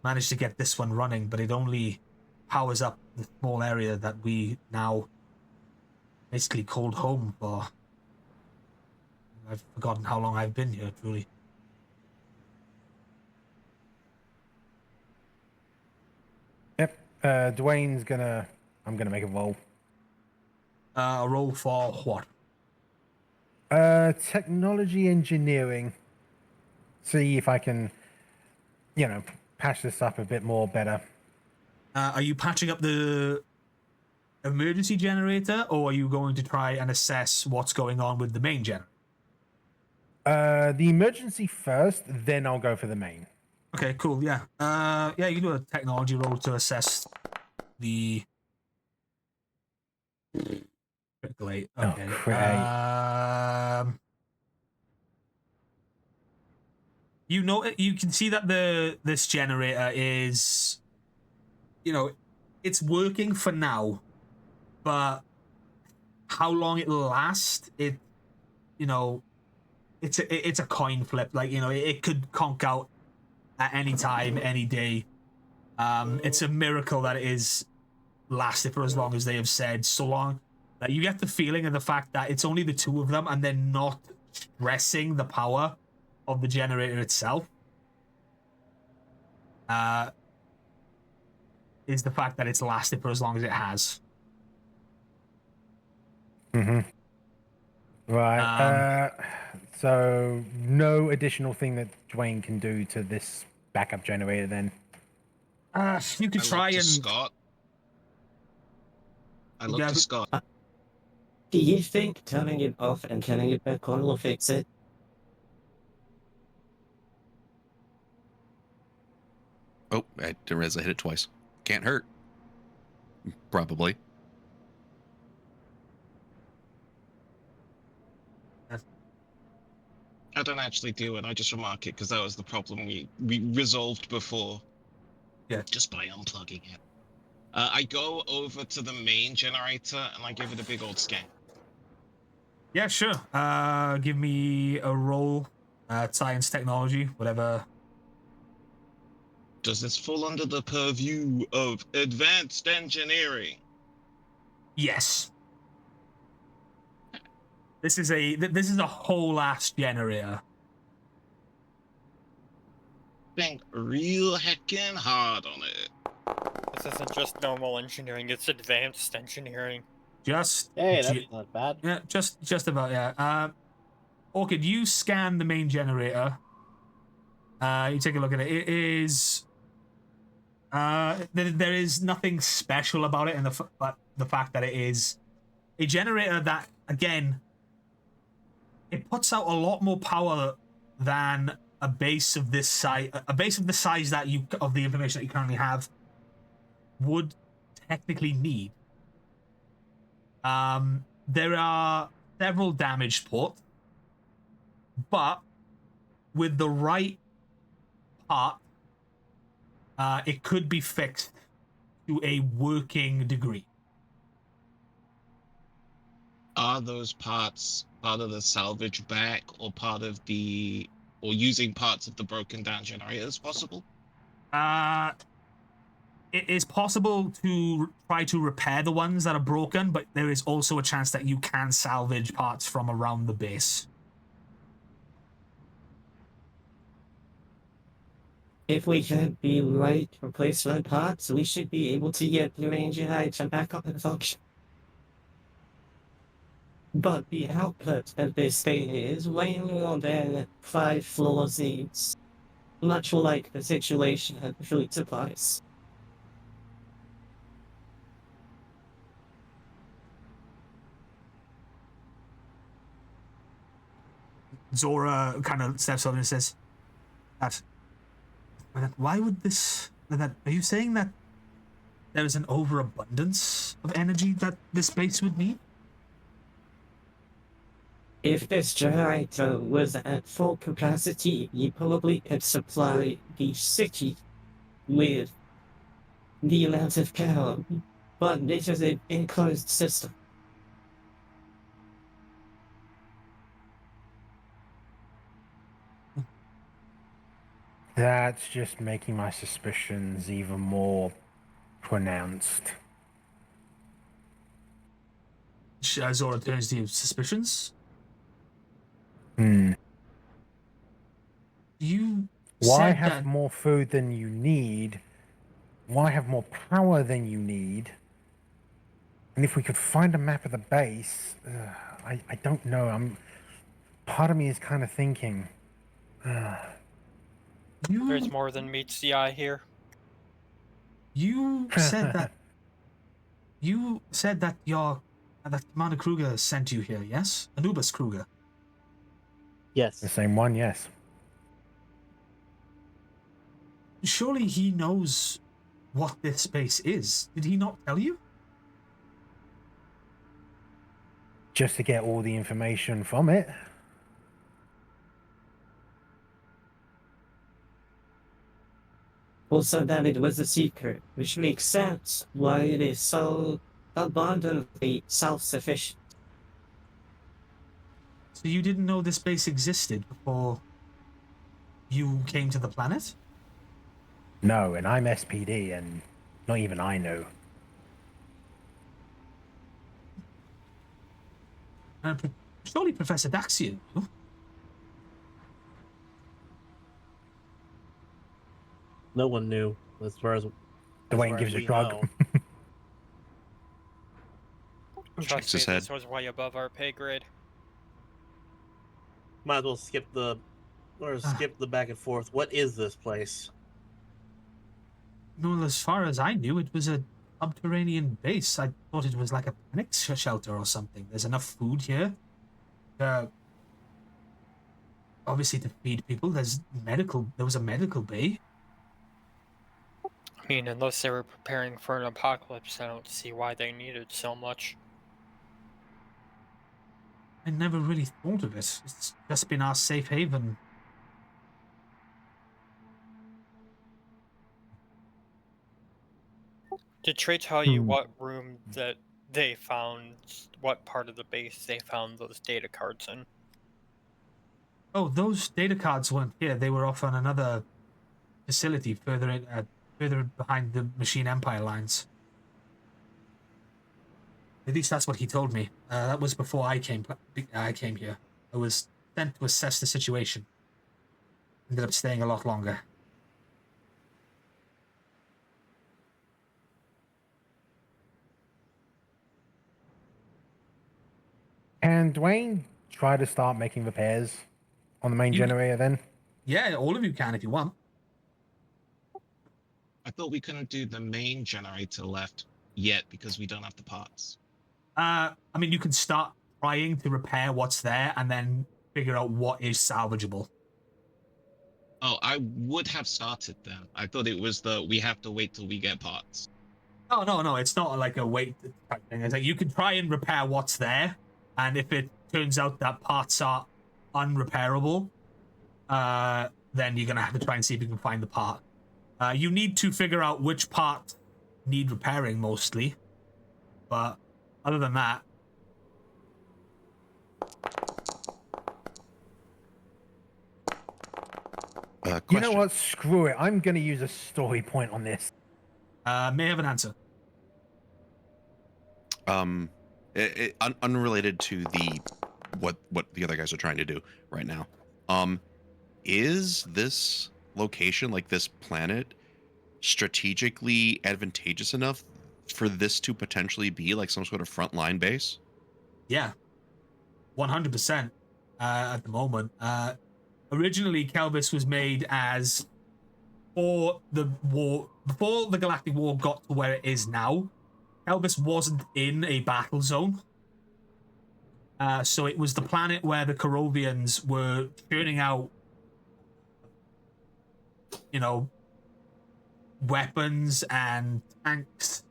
managed to get this one running, but it only powers up the small area that we now basically called home for. I've forgotten how long I've been here, truly. Yep. I'm gonna make a roll. A roll for what? Technology engineering. See if I can, patch this up a bit more better. Are you patching up the emergency generator, or are you going to try and assess what's going on with the main generator? The emergency first, then I'll go for the main. Okay, cool. Yeah. Yeah, you do a technology roll to assess the critical 8. Okay. You can see that this generator is, it's working for now, but how long it'll last, it's a coin flip. Like, it could conk out at any time, any day. It's a miracle that it is lasted for as long as they have said. So long that you get the feeling of the fact that it's only the two of them and they're not stressing the power of the generator itself. Is the fact that it's lasted for as long as it has. Right. So no additional thing that Dwayne can do to this backup generator then? You could try and... Scott. I look to Scott. Do you think turning it off and turning it back on will fix it? Oh, I didn't realize I hit it twice. Can't hurt. Probably. I don't actually do it. I just remark it because that was the problem we resolved before. Yeah. Just by unplugging it. I go over to the main generator and I give it a big old scan. Yeah, sure. Give me a roll. Science, technology, whatever. Does this fall under the purview of advanced engineering? Yes. This is a whole ass generator. Think real heckin' hard on it. This isn't just normal engineering, it's advanced engineering. Hey, that's not bad. Yeah, just about, yeah. Orchid, you scan the main generator. You take a look at it. It is... there is nothing special about it, but the fact that it is a generator that, again, it puts out a lot more power than a base of this size. A base of the size that of the information that you currently have would technically need. There are several damaged ports, but with the right part, it could be fixed to a working degree. Are those parts part of the salvage back or using parts of the broken down generators possible? It is possible to try to repair the ones that are broken, but there is also a chance that you can salvage parts from around the base. If we get the right replacement parts, we should be able to get the main generator back up and function. But the output of this thing is way more than 5 floors needs. Much like the situation at the food supplies. Zora kind of steps over and says, why would this... Are you saying that there is an overabundance of energy that this base would need? If this generator was at full capacity, you probably could supply the city with the amount of power, but this is an enclosed system. That's just making my suspicions even more pronounced. Zora turns to you. Suspicions? Why said have that... more food than you need? Why have more power than you need? And if we could find a map of the base, I don't know. Part of me is kind of thinking. There's more than meets the eye here. You said that. You said that that Commander Kruger sent you here, yes? Anubis Kruger. Yes. The same one, yes. Surely he knows what this space is. Did he not tell you? Just to get all the information from it. Also that it was a secret, which makes sense why it is so abundantly self-sufficient. So you didn't know this base existed before you came to the planet? No, and I'm SPD, and not even I know. Surely Professor Daxian knew. No one knew, as far as Dwayne gives a shrug. Trust me, this was way above our pay grade. Might as well skip the back and forth. What is this place? No, as far as I knew, it was a subterranean base. I thought it was like a panic shelter or something. There's enough food here. Obviously to feed people. There was a medical bay. I mean, unless they were preparing for an apocalypse, I don't see why they needed so much. I never really thought of it. It's just been our safe haven. Did Trey tell you what room that they found, what part of the base they found those data cards in? Oh, those data cards weren't here. They were off on another facility further behind the Machine Empire lines. At least that's what he told me. That was before I came here. I was sent to assess the situation. Ended up staying a lot longer. And Dwayne, try to start making repairs on the main generator then? Yeah, all of you can if you want. I thought we couldn't do the main generator left yet because we don't have the parts. I mean, you can start trying to repair what's there and then figure out what is salvageable. Oh, I would have started then. I thought it was we have to wait till we get parts. Oh, no, it's not like a wait type thing. It's like you can try and repair what's there, and if it turns out that parts are unrepairable, then you're gonna have to try and see if you can find the part. You need to figure out which part need repairing mostly, but other than that, you know what? Screw it. I'm going to use a story point on this. May have an answer. Unrelated to what the other guys are trying to do right now. Is this location, like this planet, strategically advantageous enough for this to potentially be like some sort of frontline base? Yeah, 100% at the moment. Originally, Kelvis was made as before the Galactic War got to where it is now. Kelvis wasn't in a battle zone. So it was the planet where the Korovians were churning out, weapons and tanks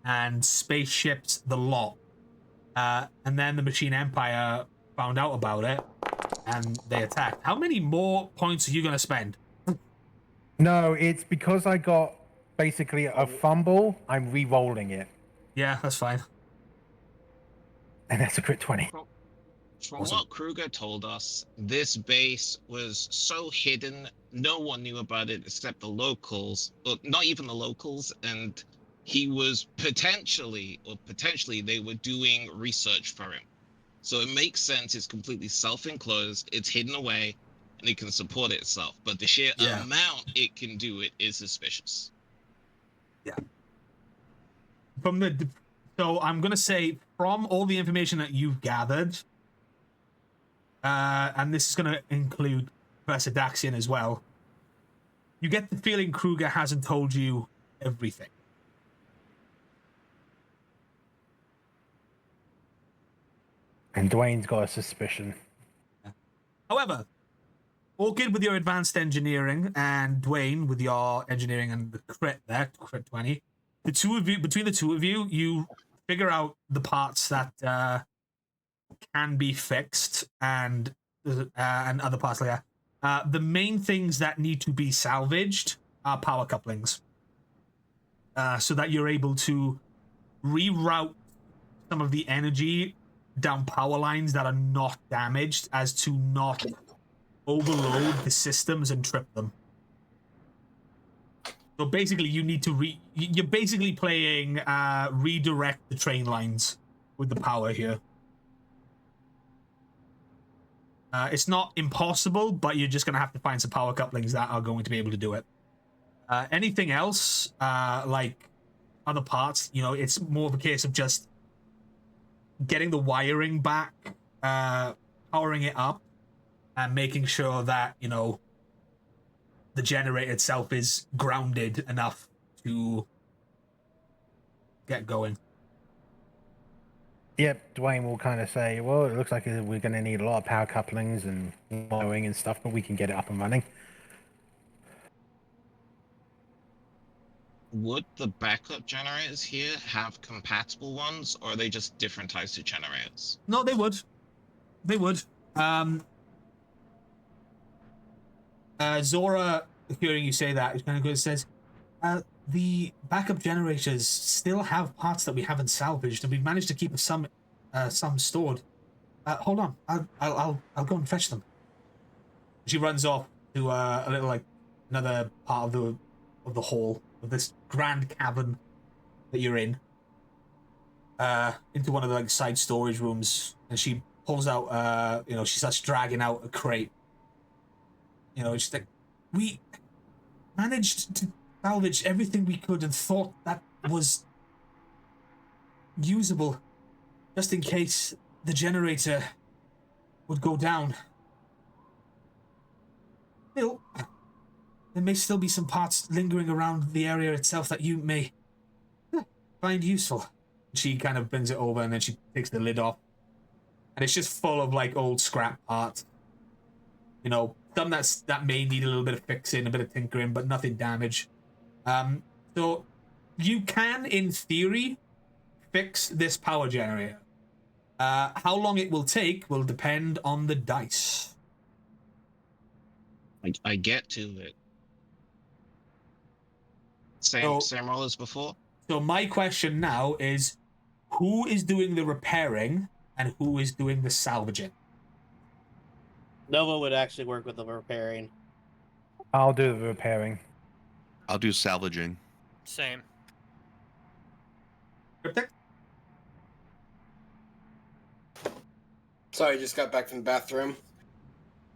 and spaceships, the lot. And then the Machine Empire found out about it and they attacked. How many more points are you going to spend? No, it's because I got basically a fumble. I'm re-rolling it. Yeah, that's fine. And that's a crit 20. From what Kruger told us, this base was so hidden, no one knew about it except the locals, or not even the locals, and he was potentially they were doing research for him. So it makes sense, it's completely self-enclosed, it's hidden away, and it can support itself. But the sheer amount it can do it is suspicious. Yeah. So I'm going to say, from all the information that you've gathered, and this is going to include Professor Daxian as well, you get the feeling Kruger hasn't told you everything. And Dwayne's got a suspicion. However, Orchid with your advanced engineering and Dwayne with your engineering and the crit 20, between the two of you, you figure out the parts that can be fixed and other parts like that. The main things that need to be salvaged are power couplings, so that you're able to reroute some of the energy down power lines that are not damaged, as to not overload the systems and trip them. So basically, you need to you're basically playing redirect the train lines with the power here. It's not impossible, but you're just going to have to find some power couplings that are going to be able to do it. Anything else, like other parts, it's more of a case of just getting the wiring back, powering it up, and making sure that, the generator itself is grounded enough to get going. Yep, Dwayne will kind of say, well, it looks like we're going to need a lot of power couplings and wiring and stuff, but we can get it up and running. Would the backup generators here have compatible ones, or are they just different types of generators? No, they would. They would. Zora, hearing you say that, is kind of good. Says, the backup generators still have parts that we haven't salvaged, and we've managed to keep some stored. Hold on, I'll go and fetch them. She runs off to a little another part of the hall of this grand cavern that you're in, into one of the side storage rooms, and she pulls out she starts dragging out a crate. She's like, we managed to salvage everything we could and thought that was usable, just in case the generator would go down. Still, there may still be some parts lingering around the area itself that you may find useful. She kind of brings it over and then she takes the lid off, and it's just full of old scrap parts. Some that may need a little bit of fixing, a bit of tinkering, but nothing damage. So you can, in theory, fix this power generator. How long it will take will depend on the dice. I get to it. So- Same roll as before. So my question now is, who is doing the repairing and who is doing the salvaging? Nova would actually work with the repairing. I'll do the repairing. I'll do salvaging. Same. Cryptic? Sorry, just got back from the bathroom.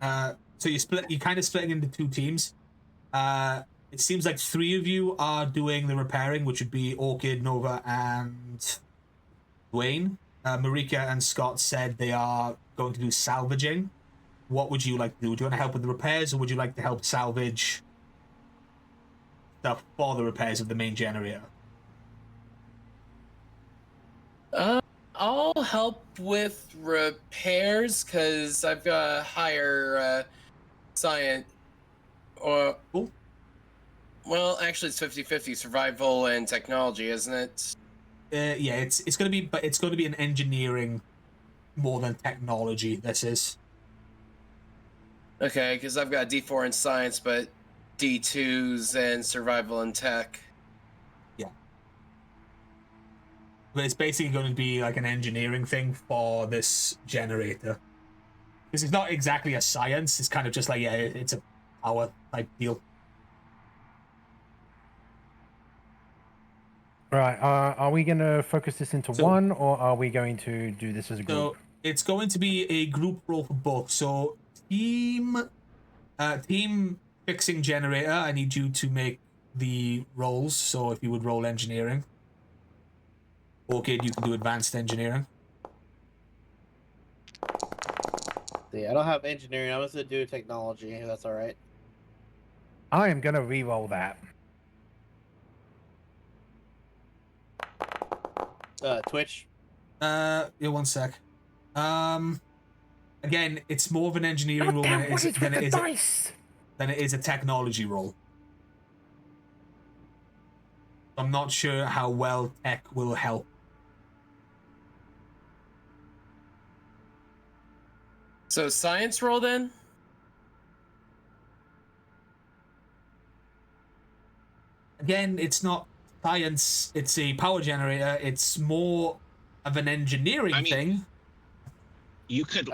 So you're kind of splitting into two teams. It seems like 3 of you are doing the repairing, which would be Orchid, Nova, and Dwayne. Marika and Scott said they are going to do salvaging. What would you like to do? Do you want to help with the repairs, or would you like to help salvage stuff for the repairs of the main generator? I'll help with repairs because I've got a higher science. Or Cool. Well, actually, it's 50-50 survival and technology, isn't it? Yeah, it's going to be an engineering more than technology. This is. Okay, because I've got D4 in science, but D2s and survival and tech. But it's basically going to be like an engineering thing for this generator. Because it's not exactly a science, it's kind of just like, yeah, it's a power type deal. Right. Are we going to focus this into one, or are we going to do this as a group? So it's going to be a group roll for both. So team fixing generator, I need you to make the rolls. So if you would roll engineering. Orchid, you can do advanced engineering. See, I don't have engineering. I'm just gonna do technology. If that's all right. I am going to re-roll that. Twitch. Yeah, one sec. Again, it's more of an engineering roll than it is a technology roll. I'm not sure how well tech will help. So science roll then? Again, it's not science, it's a power generator. It's more of an engineering thing. You could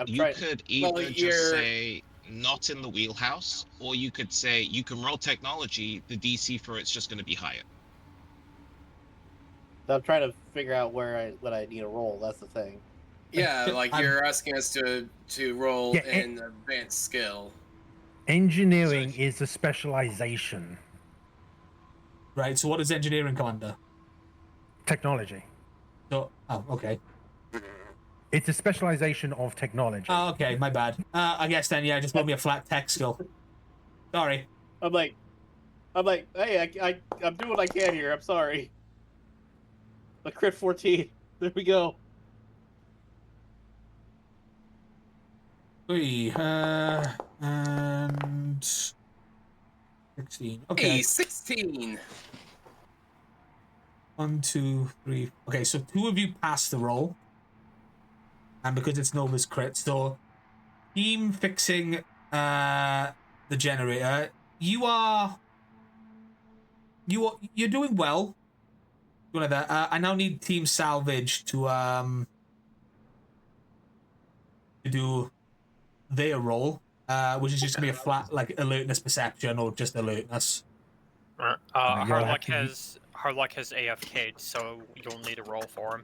either just say not in the wheelhouse, or you could say you can roll technology, the DC for it's just going to be higher. I'm trying to figure out what I need to roll. That's the thing. Yeah, like you're asking us to roll an advanced skill. Engineering is a specialization. Right, so what does engineering come under? Technology. So, okay. It's a specialization of technology. Oh, okay, my bad. I guess then, yeah, just roll me a flat tech skill. Sorry. I'm like, hey, I'm doing what I can here. I'm sorry. A crit 14. There we go. 3, and 16. Okay. Hey, 16. 1, 2, 3. Okay, so 2 of you passed the roll. And because it's Nova's crit, so team fixing the generator, you're doing well. One of that. I now need team salvage to do their role, which is just gonna be a flat like alertness perception or just alertness. Harlock has AFK'd, so you'll need a roll for him.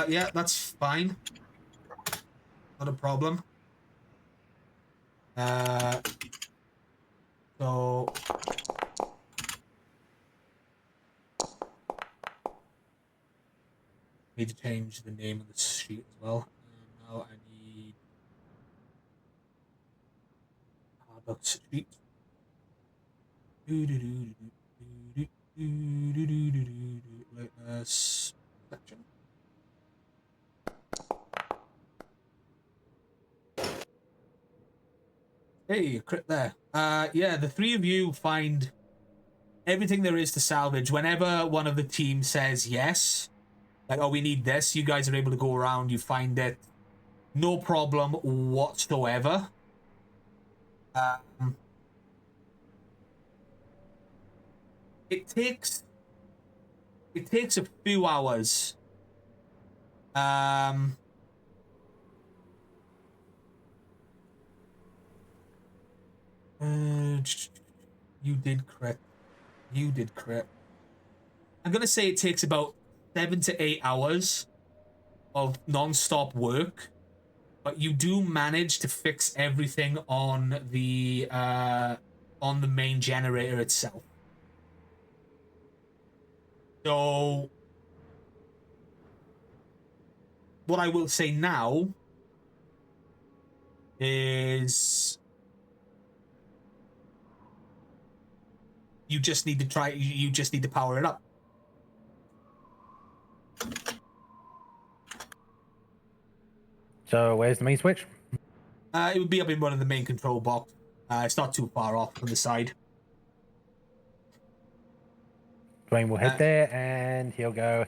Yeah, that's fine. Not a problem. So need to change the name of the sheet as well. Now I need Harlock's sheet. Alertness section. Hey, crit there. Yeah, the 3 of you find everything there is to salvage. Whenever one of the team says yes, like, oh, we need this, you guys are able to go around, you find it, no problem whatsoever. It takes a few hours. You did crit. You did crit. I'm gonna say it takes about 7 to 8 hours of non-stop work, but you do manage to fix everything on the main generator itself. So what I will say now is you just need to power it up. So where's the main switch? It would be up in one of the main control box. It's not too far off from the side. Dwayne will head there, and he'll go,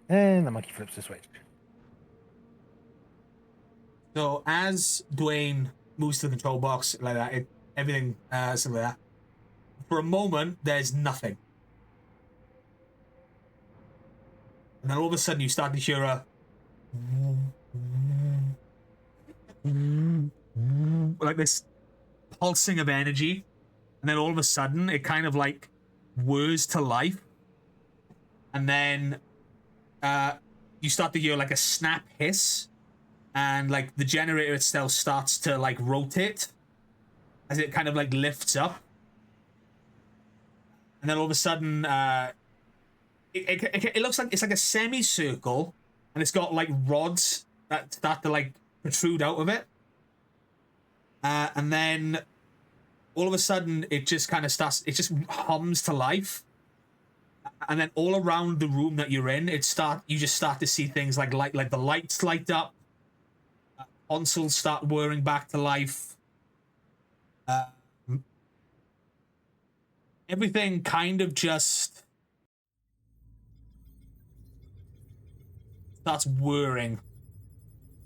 and the monkey flips the switch. So as Dwayne moves to the control box like that, everything something like that. For a moment, there's nothing, and then all of a sudden you start to hear a like this pulsing of energy, and then all of a sudden it kind of like whirs to life, and then you start to hear like a snap hiss, and like the generator itself starts to like rotate as it kind of like lifts up, and then all of a sudden it looks like it's like a semicircle, and it's got like rods that start to like protrude out of it, and then all of a sudden it just kind of starts, it just hums to life, and then all around the room that you're in, you just start to see things like the lights light up, consoles start whirring back to life, everything kind of just starts whirring,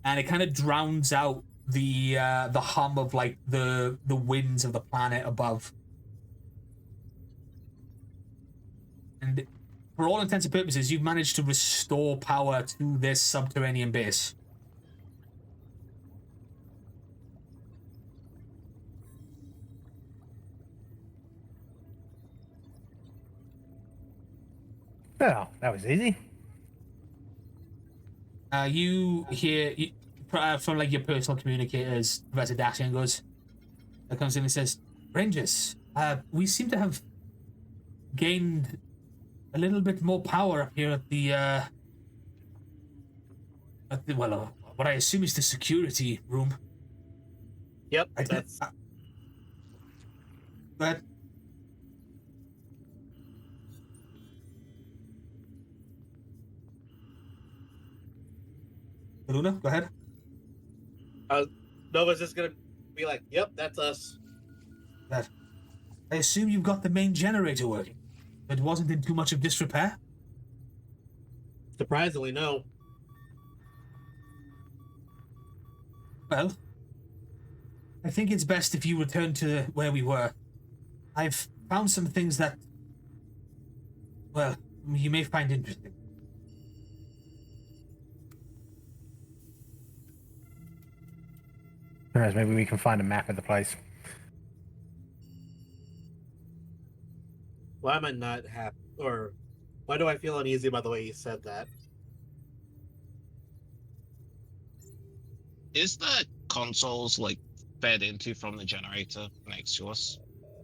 and it kind of drowns out the hum of like the winds of the planet above. And for all intents and purposes, you've managed to restore power to this subterranean base. Well, that was easy. You hear from like your personal communicators, Professor Dashian comes in and says, Rangers, we seem to have gained a little bit more power up here at the what I assume is the security room. Yep, that's... But Luna, go ahead. Nova's just gonna be like, yep, that's us. That I assume you've got the main generator working. It wasn't in too much of disrepair? Surprisingly, no. Well, I think it's best if you return to where we were. I've found some things that, well, you may find interesting. Who knows, maybe we can find a map of the place. Why am I not happy? Or why do I feel uneasy by the way you said that? Is the consoles like fed into from the generator next to us?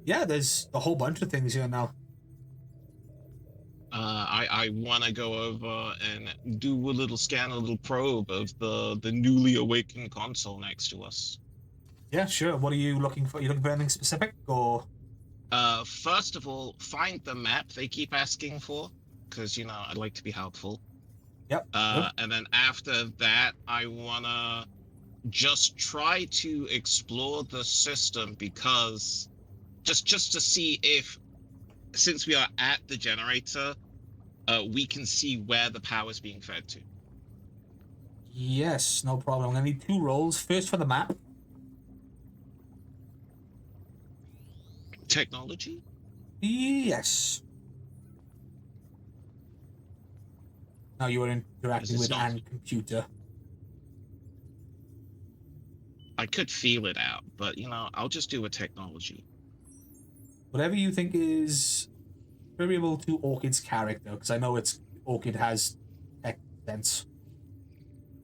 Yeah, there's a whole bunch of things here now. I want to go over and do a little scan, a little probe of the newly awakened console next to us. Yeah, sure. What are you looking for? Are you looking for anything specific, or? First of all, find the map they keep asking for, because, you know, I'd like to be helpful. Yep. And then after that, I want to just try to explore the system, because just to see if, since we are at the generator, we can see where the power is being fed to. Yes, no problem. I'm gonna need 2 rolls. First for the map. Technology? Yes. Now you are interacting it's with not- an computer. I could feel it out, but I'll just do a technology. Whatever you think is variable to Orchid's character, because I know Orchid has tech sense.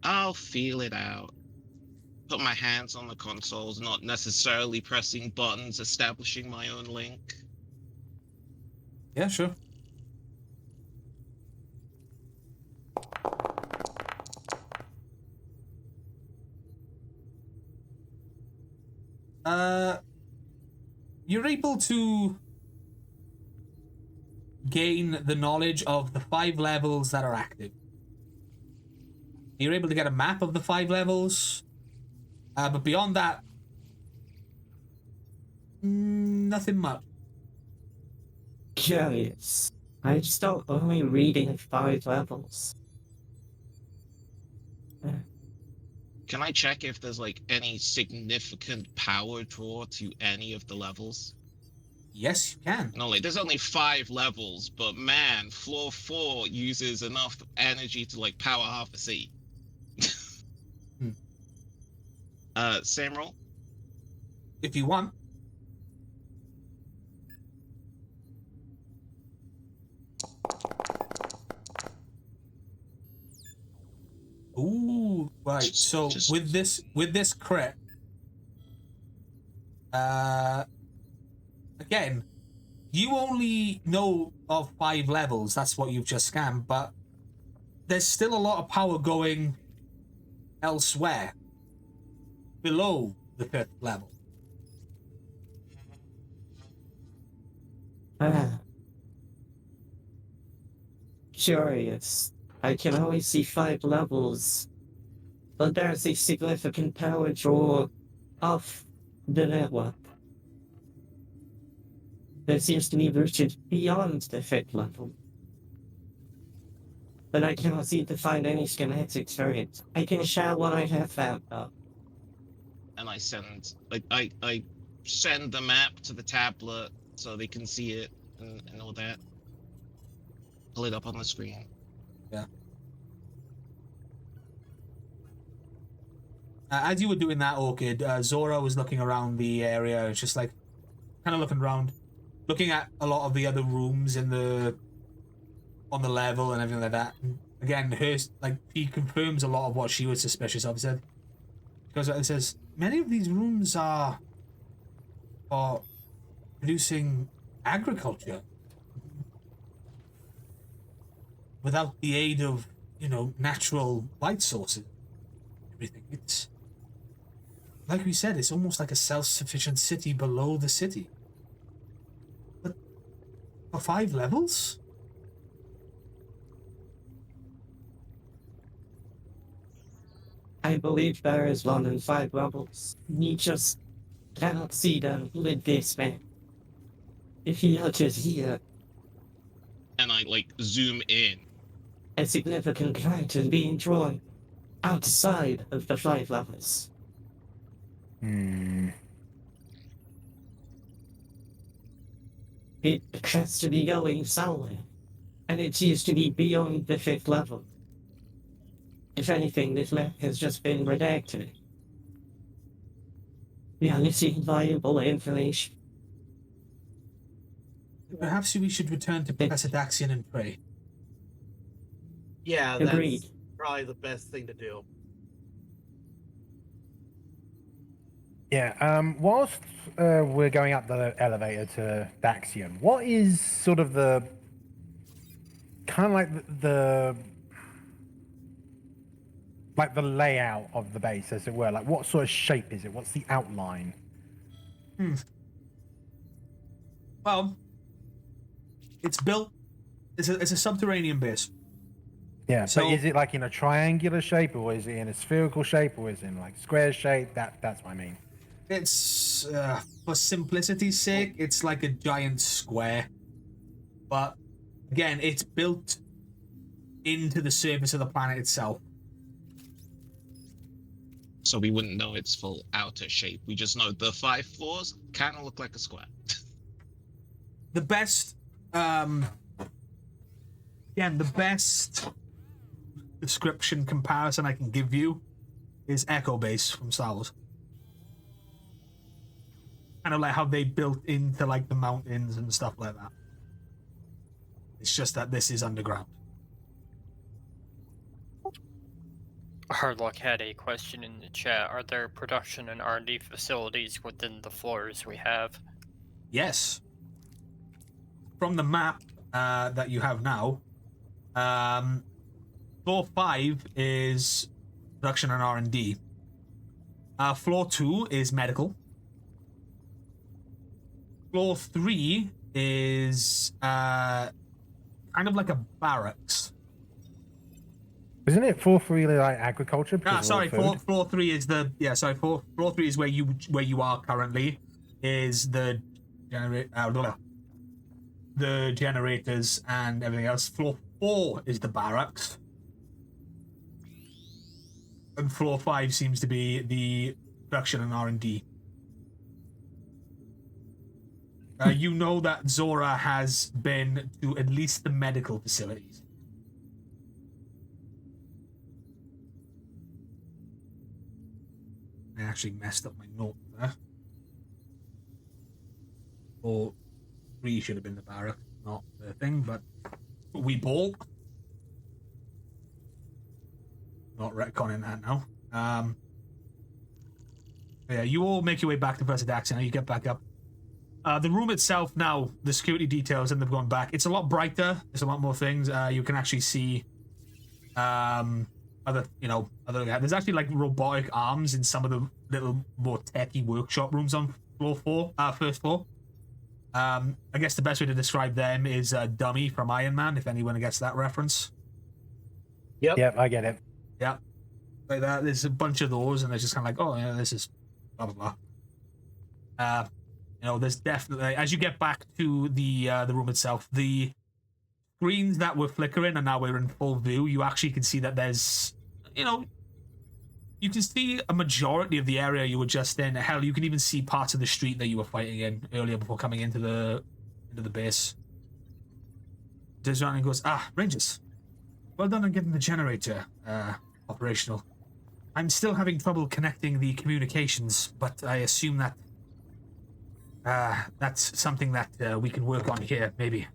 I'll feel it out. Put my hands on the consoles, not necessarily pressing buttons, establishing my own link. Yeah, sure. You're able to gain the knowledge of the 5 levels that are active. You're able to get a map of the 5 levels, but beyond that, nothing much. Curious. I start only reading 5 levels. Can I check if there's like any significant power draw to any of the levels? Yes, you can. No, like there's only 5 levels, but man, floor 4 uses enough energy to like power half a city. Same roll? If you want. Ooh, right. So with this crit, again, you only know of 5 levels. That's what you've just scanned, but there's still a lot of power going elsewhere below the 5th level. Curious. I can only see 5 levels, but there's a significant power draw off the network. There seems to be rooted beyond the 5th level. But I cannot seem to find any schematics for it. I can share what I have found up. And I send I send the map to the tablet so they can see it and all that. Pull it up on the screen. Yeah. As you were doing that, Orchid, Zora was looking around the area, just like kind of looking around, looking at a lot of the other rooms on the level and everything like that. And again, he confirms a lot of what she was suspicious of. He said, because it says many of these rooms are producing agriculture without the aid of natural light sources. Everything. It's like we said, it's almost like a self-sufficient city below the city. But for 5 levels? I believe there is one in 5 levels. We just cannot see them with this man. If you notice here, And I like zoom in. a significant character being drawn outside of the 5 levels. It has to be going somewhere, and it seems to be beyond the 5th level. If anything, this map has just been redacted. We are missing valuable information. Perhaps we should return to Professor Daxian and pray. Yeah, Agreed. that's probably the best thing to do. Yeah. Whilst we're going up the elevator to Daxian, what is sort of the kind of like the layout of the base, as it were? Like, what sort of shape is it? What's the outline? Well, it's built. It's a subterranean base. Yeah, So- but is it like in a triangular shape, or is it in a spherical shape, or is it in like square shape? That's what I mean. It's for simplicity's sake, it's like a giant square. But again, it's built into the surface of the planet itself. So we wouldn't know its full outer shape. We just know the 5 floors kind of look like a square. The best, again, the best description comparison I can give you is Echo Base from Star Wars. Kind of like how they built into like the mountains and stuff like that. It's just that this is underground. Hardlock had a question in the chat. Are there production and R&D facilities within the floors we have? Yes. From the map that you have now, floor 5 is production and R&D. Floor 2 is medical. Floor 3 is kind of like a barracks. Isn't it floor 3 like agriculture? Sorry, floor 3 is the floor 3 is where you are currently, is the the generators and everything else. Floor 4 is the barracks, and floor 5 seems to be the production and R&D. You know that Zora has been to at least the medical facilities. I actually messed up my note there. Or 3 should have been the barrack, not the thing, but we ball. Not retconning that now. Yeah, you all make your way back to Professor Dax, and you get back up. The room itself now, the security details, and they've gone back. It's a lot brighter. There's a lot more things. You can actually see other. There's actually like robotic arms in some of the little more techy workshop rooms on first floor. I guess the best way to describe them is Dummy from Iron Man, if anyone gets that reference. Yep, I get it. Yeah. Like that. There's a bunch of those, and they're just kind of like, oh, yeah, this is blah, blah, blah. There's definitely, as you get back to the room itself, the screens that were flickering and now we're in full view, you actually can see that there's, you can see a majority of the area you were just in. Hell, you can even see parts of the street that you were fighting in earlier before coming into the base. Turns around and goes, Rangers, well done on getting the generator operational. I'm still having trouble connecting the communications, but I assume that that's something that we can work on here, maybe.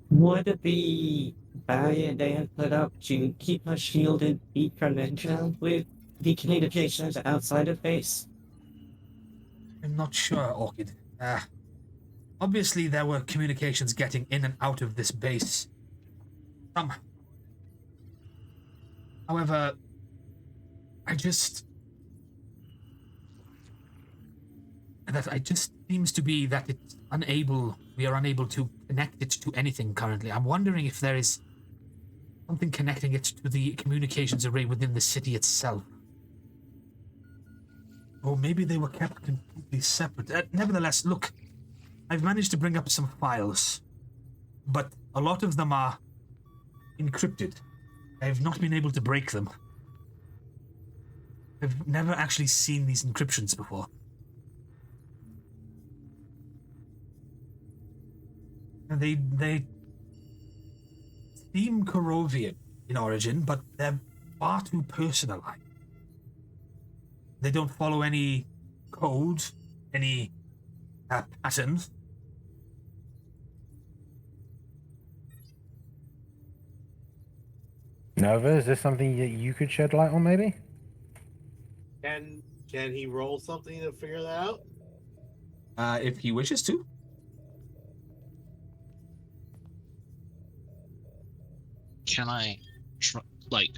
Would the barrier they have put up to keep us shielded be prevention with the communications outside of base? I'm not sure, Orchid. Obviously there were communications getting in and out of this base. However, it just seems to be that we are unable to connect it to anything currently. I'm wondering if there is something connecting it to the communications array within the city itself. Or maybe they were kept completely separate. Nevertheless, look, I've managed to bring up some files, but a lot of them are encrypted. I have not been able to break them. I've never actually seen these encryptions before. They seem Korovian in origin, but they're far too personalized. They don't follow any code, any patterns. Nova, is this something that you could shed light on, maybe? Can he roll something to figure that out? If he wishes to. Can I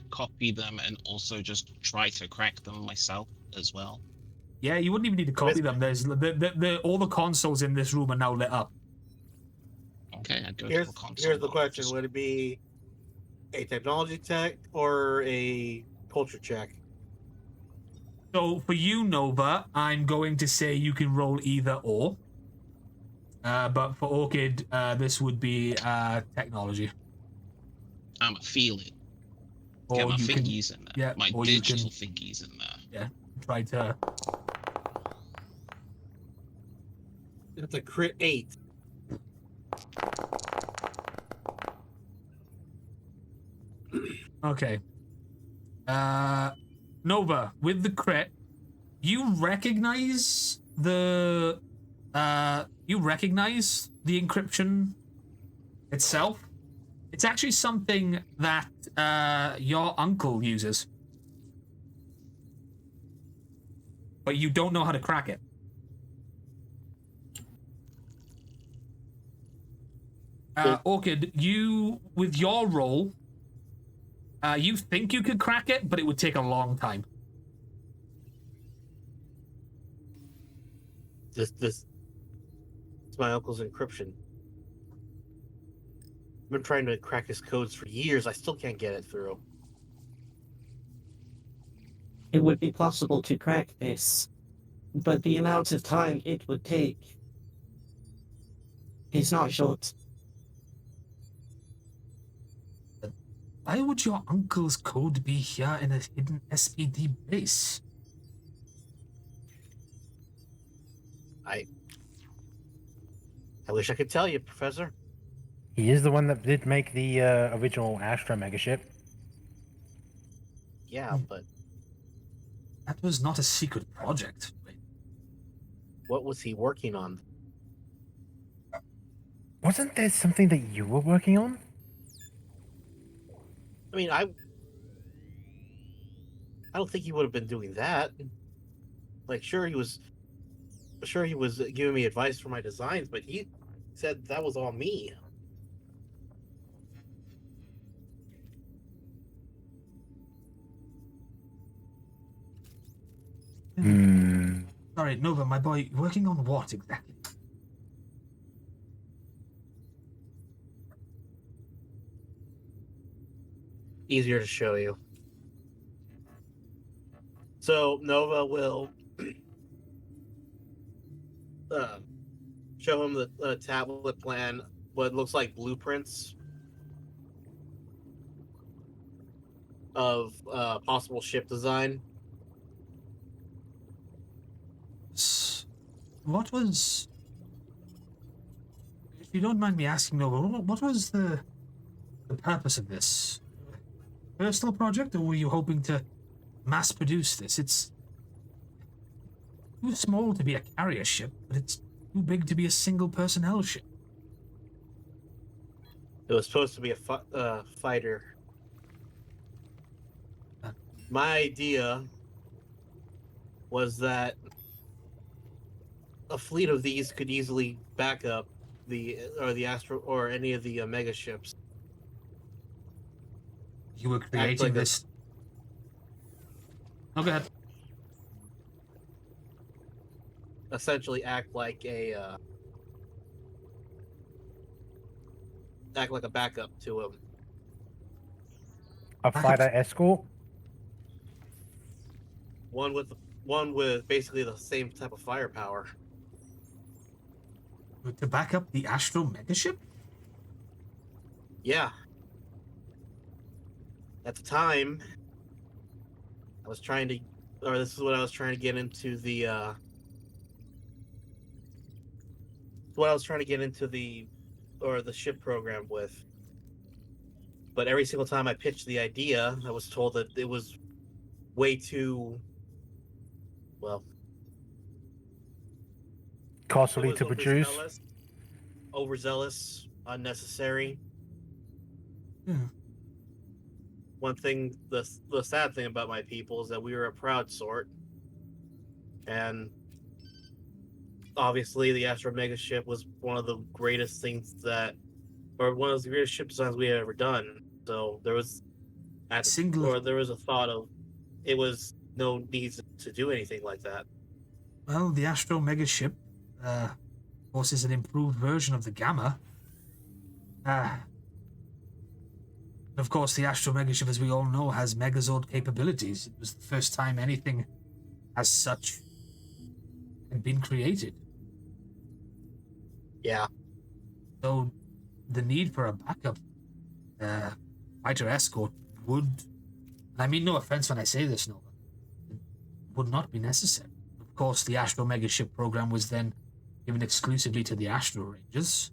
copy them and also just try to crack them myself as well? Yeah, you wouldn't even need to copy them. There's all the consoles in this room are now lit up. Okay, I'd go Here's to a console. here's the question: would it be a technology check or a culture check? So for you, Nova, I'm going to say you can roll either or. But for Orchid, this would be technology. I'm a feel it. Or Get my you can, fingies in there. yeah, My or you can, digital fingies in there. yeah, try to. It's a crit 8. Okay. Nova, with the crit, you recognize the encryption itself. It's actually something that your uncle uses, but you don't know how to crack it. Orchid, you, with your roll, you think you could crack it, but it would take a long time. This is my uncle's encryption. I've been trying to crack his codes for years. I still can't get it through. It would be possible to crack this, but the amount of time it would take is not short. Why would your uncle's code be here in a hidden SPD base? I wish I could tell you, Professor. He is the one that did make the original Astro megaship. Yeah, but That was not a secret project. Wait, what was he working on? Wasn't there something that you were working on? I mean, I don't think he would have been doing that. Like, sure he was giving me advice for my designs, but he said that was all me. Sorry, Nova, my boy, working on what exactly? Easier to show you. So Nova will show him the tablet plan, what looks like blueprints of possible ship design. What was... If you don't mind me asking, Nova, what was the purpose of this? Personal project, or were you hoping to mass produce this? It's too small to be a carrier ship, but it's too big to be a single personnel ship. It was supposed to be a fighter. My idea was that a fleet of these could easily back up the Astro or any of the mega ships. You were creating this. Oh, go ahead. Essentially, act like a backup to him. A fighter escort? One with basically the same type of firepower. To back up the Astro megaship? Yeah. At the time, this is what I was trying to get into the ship program with. But every single time I pitched the idea, I was told that it was way too, well, Costly to produce? Overzealous, unnecessary. Yeah. One thing, the sad thing about my people is that we were a proud sort, and obviously the Astro Mega ship was one of the greatest things one of the greatest ship designs we had ever done. So there was a thought of it was no need to do anything like that. Well, the Astro megaship, of course, is an improved version of the Gamma. Of course, the Astro megaship, as we all know, has Megazord capabilities. It was the first time anything as such had been created. Yeah. So the need for a backup fighter escort would, I mean no offense when I say this, Nova, it would not be necessary. Of course, the Astro Megaship program was then given exclusively to the Astro Rangers.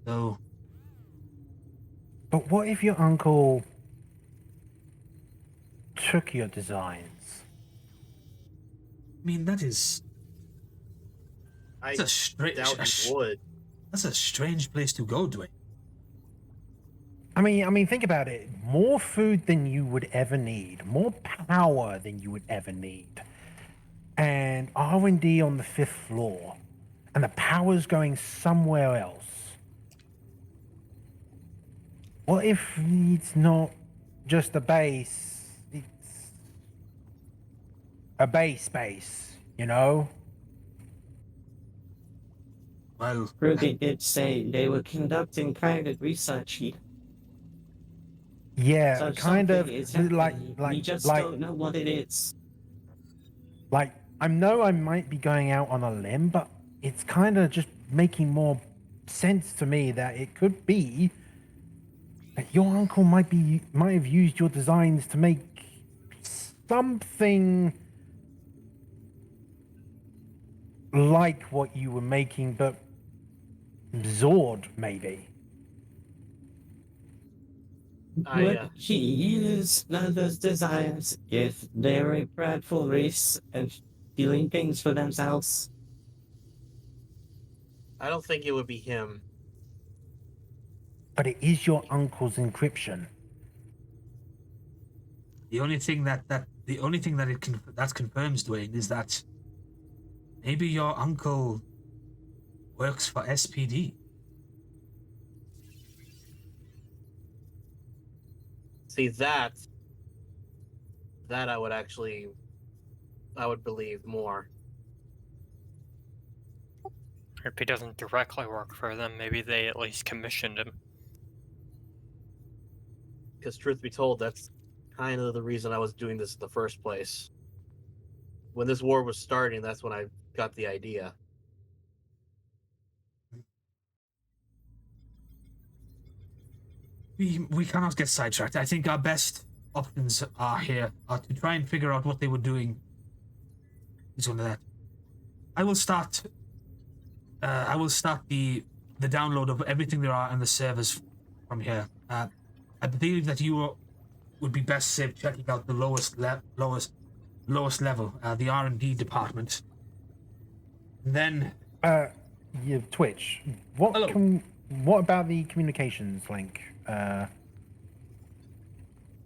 So, But what if your uncle took your designs? I mean, that's I a strange, doubt he would. that's a strange place to go, Dwayne. I mean, think about it. More food than you would ever need, more power than you would ever need, and R&D on the 5th floor, and the power's going somewhere else. What if it's not just a base? It's a base, you know? Well, Ruby did say they were conducting private research here. Yeah, So kind something of is like happening. We just don't know what it is. like I know I might be going out on a limb, but it's kind of just making more sense to me that it could be that your uncle might have used your designs to make something like what you were making, but Zord maybe. Would he use others' desires if they're a prideful race and doing things for themselves? I don't think it would be him. But it is your uncle's encryption. The only thing that confirms, Dwayne, is that maybe your uncle works for SPD. See, that I would believe more. If he doesn't directly work for them, maybe they at least commissioned him. Because truth be told, that's kind of the reason I was doing this in the first place. When this war was starting, that's when I got the idea. We cannot get sidetracked. I think our best options are to try and figure out what they were doing. Is one of that. I will start the download of everything there are on the servers from here. I believe that you would be best safe checking out the lowest level, the R&D department. And then, Twitch. What hello. what about the communications link? Yeah,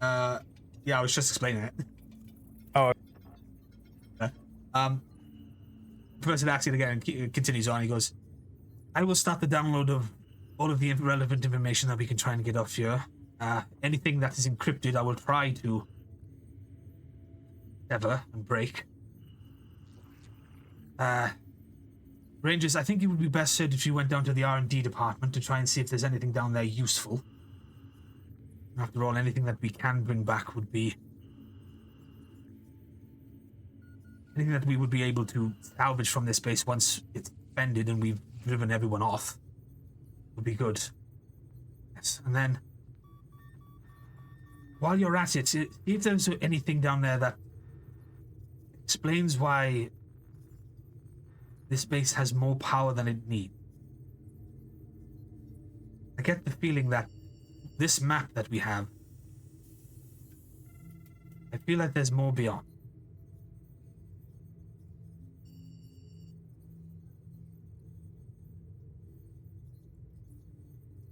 I was just explaining it. Oh. Professor asks it again and continues on. He goes, I will start the download of all of the relevant information that we can try and get off here. Anything that is encrypted, I will try to sever and break. Rangers, I think it would be best said if you went down to the R&D department to try and see if there's anything down there useful. After all, anything that we can bring back would be anything that we would be able to salvage from this base once it's defended and we've driven everyone off would be good. Yes, and then while you're at it, see if there's anything down there that explains why this base has more power than it needs. I get the feeling that this map that we have, I feel like there's more beyond.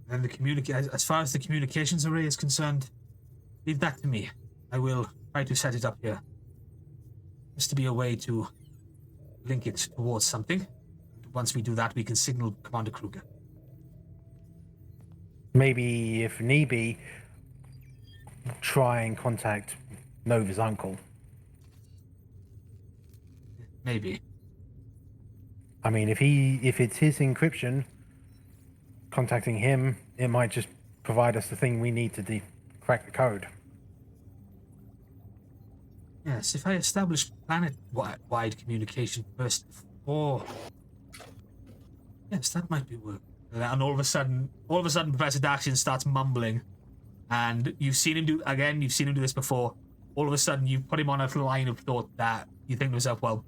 And as far as the communications array is concerned, leave that to me. I will try to set it up here. Just to be a way to link it towards something. Once we do that, we can signal Commander Kruger. Maybe, if need be, try and contact Nova's uncle. Maybe. I mean, if it's his encryption, contacting him, it might just provide us the thing we need to crack the code. Yes, if I establish planet-wide communication first before... Yes, that might be work. And all of a sudden, Professor Daxian starts mumbling, and you've seen him do this before. All of a sudden, you've put him on a line of thought that you think to yourself, well,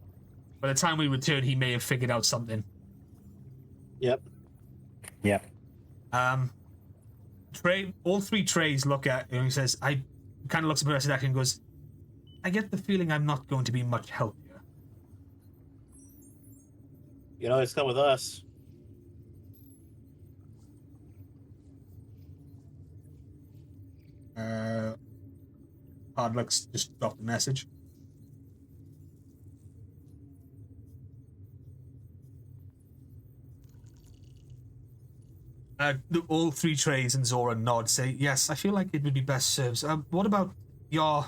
by the time we return, he may have figured out something. Yep. Trey, all three Treys look at him and he says, kind of looks at Professor Daxian and goes, I get the feeling I'm not going to be much help here. You know, it's come with us. Hardluck's just dropped a message. All three Treys and Zora nod, say, yes, I feel like it would be best served. What about your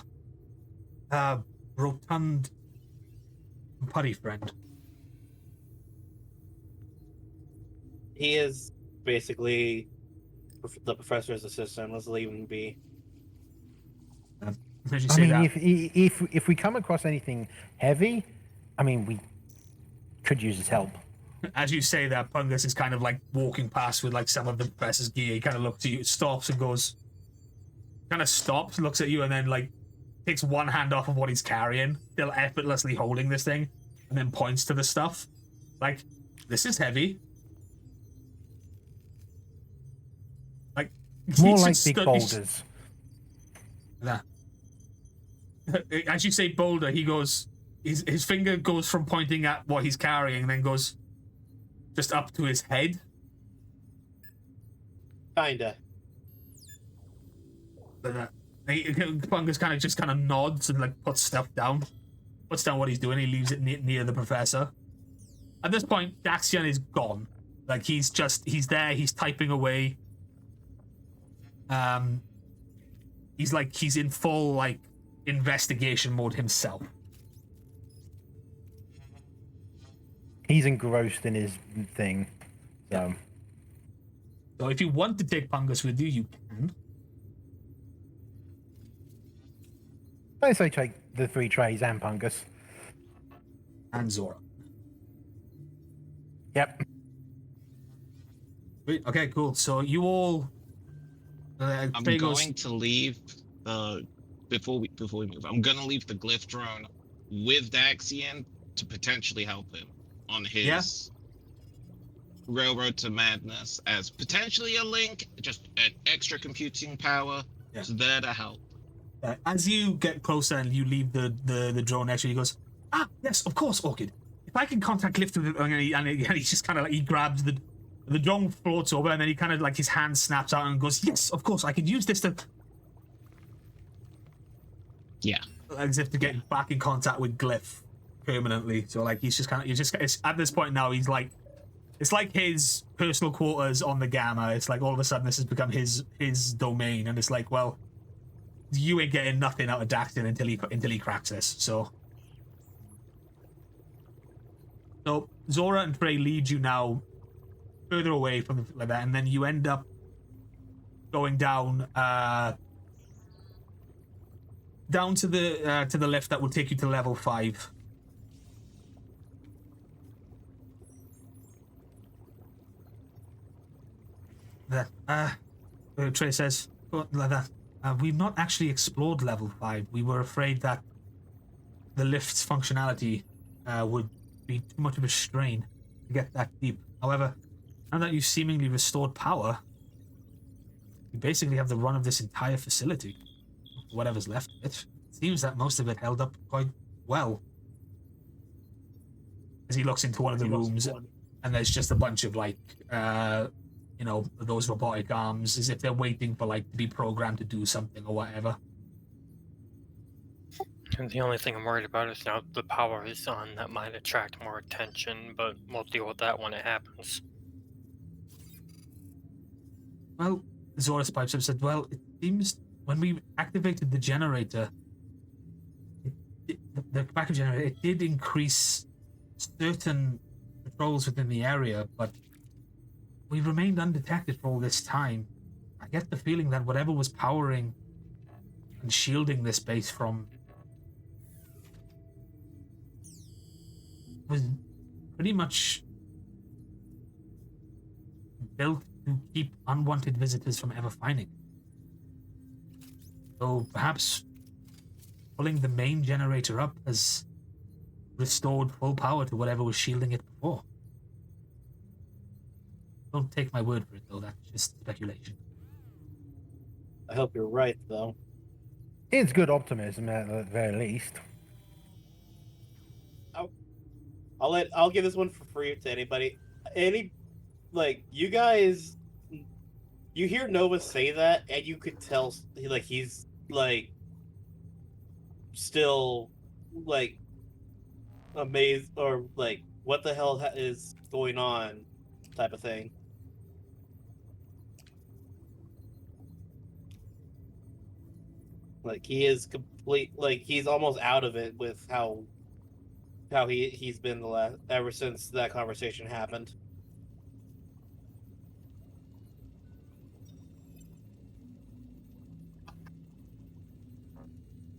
rotund putty friend? He is basically the professor's assistant. Let's leave him be. I mean, if we come across anything heavy, I mean, we could use his help. As you say that, Pungus is kind of like walking past with like some of the professor's gear. He kind of looks at you, stops and goes, kind of stops, looks at you, and then like takes one hand off of what he's carrying, still effortlessly holding this thing, and then points to the stuff. Like, this is heavy. Like, More like big boulders. As you say boulder, he goes, his finger goes from pointing at what he's carrying, and then goes just up to his head. Kinda. Pungus kind of nods and like puts stuff down. Puts down what he's doing. He leaves it near the professor. At this point, Daxian is gone. Like he's there. He's typing away. He's in full like investigation mode himself. He's engrossed in his thing. So if you want to take Pungus with you, you can. I say take the three Treys and Pungus. And Zora. Yep. Okay, cool. So you all. I'm going to leave before we move. I'm gonna leave the glyph drone with Daxian to potentially help him on his railroad to madness as potentially a link, just an extra computing power. It's there to help. As you get closer and you leave the drone next to you, he goes, yes, of course, Orchid. If I can contact Glyph with it, and he just kind of like, he grabs the drone floats over, and then he kind of like his hand snaps out and goes, yes, of course, I could use this to. Yeah. As if to get back in contact with Glyph permanently. So like he's just it's, at this point now he's like, it's like his personal quarters on the Gamma. It's like all of a sudden this has become his domain, and it's like, well, you ain't getting nothing out of Daxton until he cracks this. So Zora and Trey lead you now further away from that, and then you end up going down to the lift that will take you to level 5. Trey says, we've not actually explored level 5. We were afraid that the lift's functionality would be too much of a strain to get that deep. However, now that you've seemingly restored power, you basically have the run of this entire facility. Whatever's left of it. It seems that most of it held up quite well. As he looks into one of the rooms, and there's just a bunch of like, those robotic arms, as if they're waiting for like to be programmed to do something or whatever. And the only thing I'm worried about is now the power is on. That might attract more attention, but we'll deal with that when it happens. Well, Zora's pipes up said, well, it seems when we activated the generator, the backup generator, it did increase certain patrols within the area, but we remained undetected for all this time. I get the feeling that whatever was powering and shielding this base from was pretty much built to keep unwanted visitors from ever finding it. So perhaps pulling the main generator up has restored full power to whatever was shielding it before. Don't take my word for it, though. That's just speculation. I hope you're right, though. It's good optimism at the very least. I'll give this one for free to anybody. You guys, you hear Nova say that, and you could tell he's still amazed, or what the hell is going on, type of thing. He is complete. He's almost out of it with how he's been ever since that conversation happened.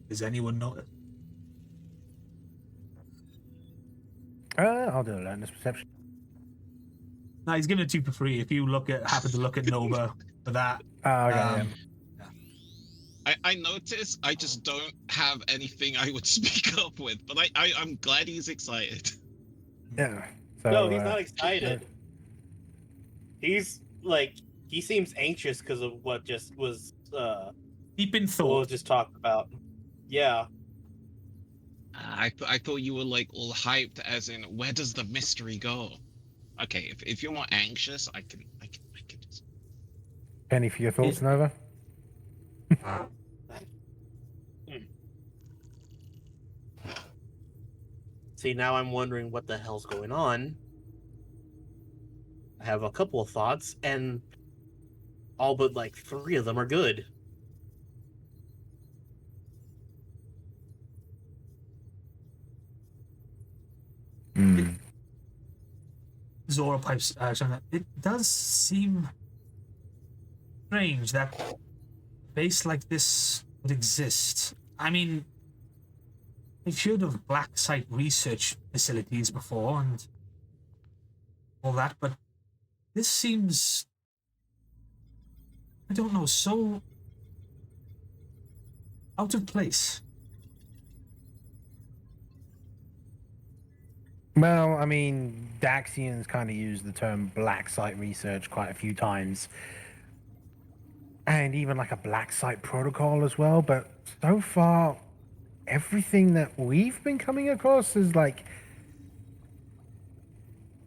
Does anyone notice? I'll do a learner's perception. No, he's giving it to you for free. If you happen to look at Nova for that. Okay. I notice I just don't have anything I would speak up with, but I'm glad he's excited. Yeah. So, No, he's not excited. He's he seems anxious because of what just was deep in what thought. was just talked about. Yeah. I thought you were all hyped, as in, where does the mystery go? Okay, if you're more anxious, I can just... Penny for your thoughts, Nova. See, now I'm wondering what the hell's going on. I have a couple of thoughts, and all but 3 of them are good. Zora pipes action. It does seem strange that a base like this would exist. I mean, I've heard of black site research facilities before and all that, but this seems, I don't know, so out of place. Well, I mean, Daxians kind of use the term black site research quite a few times. And even a black site protocol as well. But so far, everything that we've been coming across is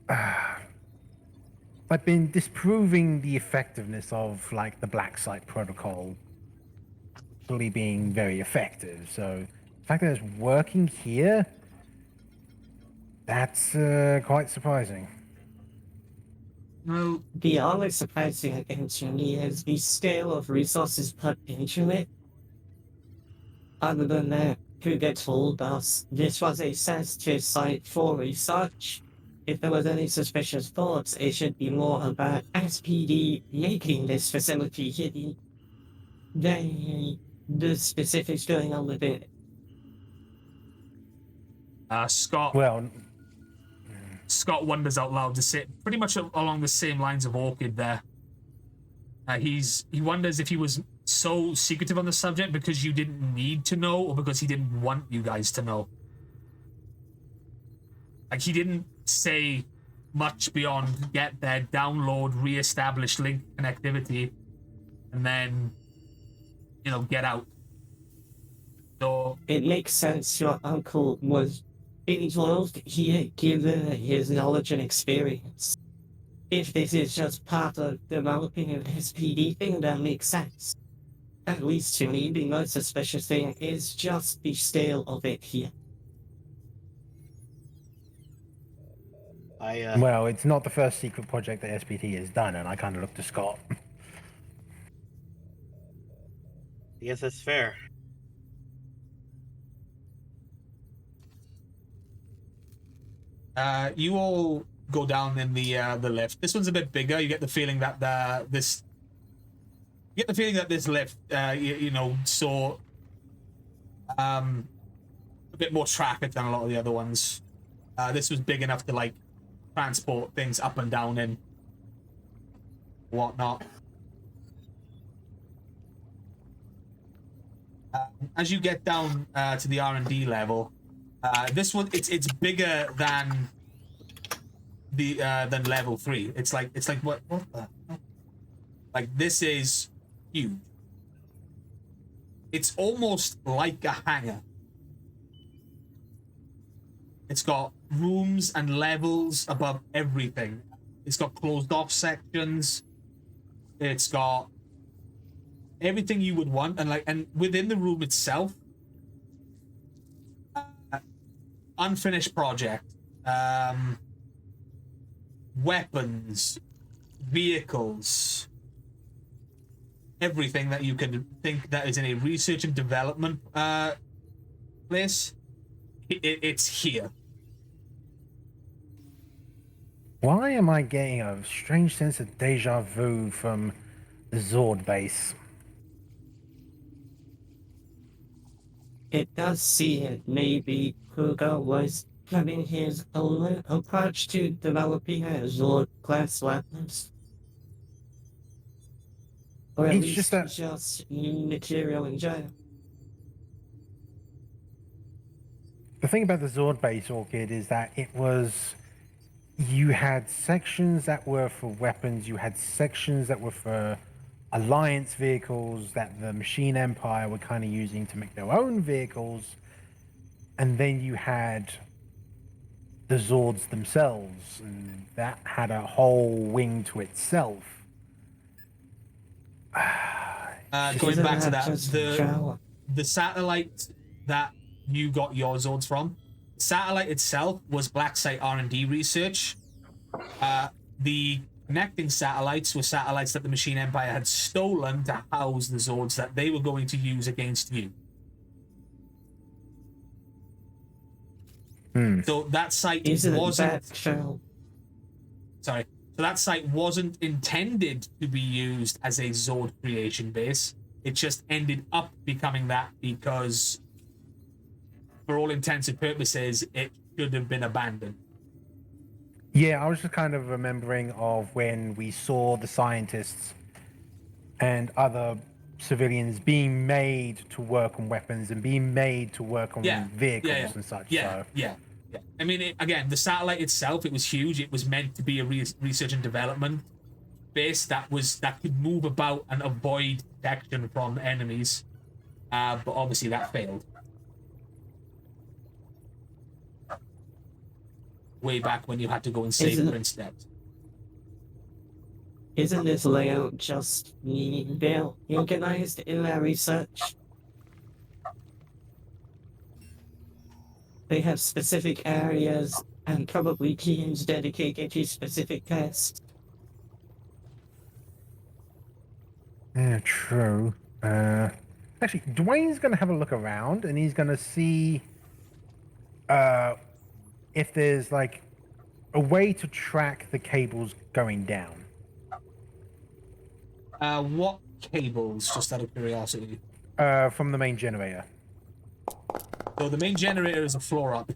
I've been disproving the effectiveness of the black site protocol really being very effective. So the fact that it's working here, that's quite surprising. Well, the only surprising thing to me is the scale of resources put into it. Other than that, Cougar told us this was a sensitive site for research. If there was any suspicious thoughts, it should be more about SPD making this facility hidden than the specifics going on with it. Scott wonders out loud to say pretty much along the same lines of Orchid there. He wonders if he was so secretive on the subject because you didn't need to know, or because he didn't want you guys to know. He didn't say much beyond get there, download, re-establish link connectivity, and then get out. So it makes sense your uncle was involved here given his knowledge and experience. If this is just part of developing an SPD thing, that makes sense. At least to me, the most suspicious thing is just the scale of it here. Well, it's not the first secret project that SPT has done, and I kind of look to Scott. I guess that's fair. You all go down in the lift. This one's a bit bigger. You get the feeling that this lift, saw a bit more traffic than a lot of the other ones. This was big enough to transport things up and down in. whatnot. As you get down to the R&D level, this one it's bigger than the than level 3. It's like what the hell? Like this is huge. It's almost like a hangar. It's got rooms and levels above everything. It's got closed off sections. It's got everything you would want, and within the room itself, unfinished project, weapons, vehicles, everything that you can think that is in a research and development place. It's here. Why am I getting a strange sense of deja vu from the Zord base? It does seem maybe Kruger was having his own approach to developing a Zord class weapons. Or at It's least just that- just new material in general. The thing about the Zord base, Orchid, is that you had sections that were for weapons, you had sections that were for Alliance vehicles that the Machine Empire were kind of using to make their own vehicles, and then you had the Zords themselves, and that had a whole wing to itself. Going back to that, Just travel. the satellite that you got your Zords from, the satellite itself was Black Site R&D research. The connecting satellites were satellites that the Machine Empire had stolen to house the Zords that they were going to use against you. So that site wasn't... So that site wasn't intended to be used as a Zord creation base. It just ended up becoming that because, for all intents and purposes, it should have been abandoned. Yeah, I was just kind of remembering of when we saw the scientists and other civilians being made to work on weapons and being made to work on vehicles and such. Yeah. I mean, again, the satellite itself, it was huge. It was meant to be a research and development base that could move about and avoid detection from enemies. But obviously that failed. Way back when you had to go and save her instead. Isn't this layout just being built, organized in their research? They have specific areas and probably teams dedicated to specific tests. Yeah, true. Actually, Dwayne's going to have a look around and he's going to see if there's like a way to track the cables going down. What cables, just out of curiosity? From the main generator. So the main generator is a floor up.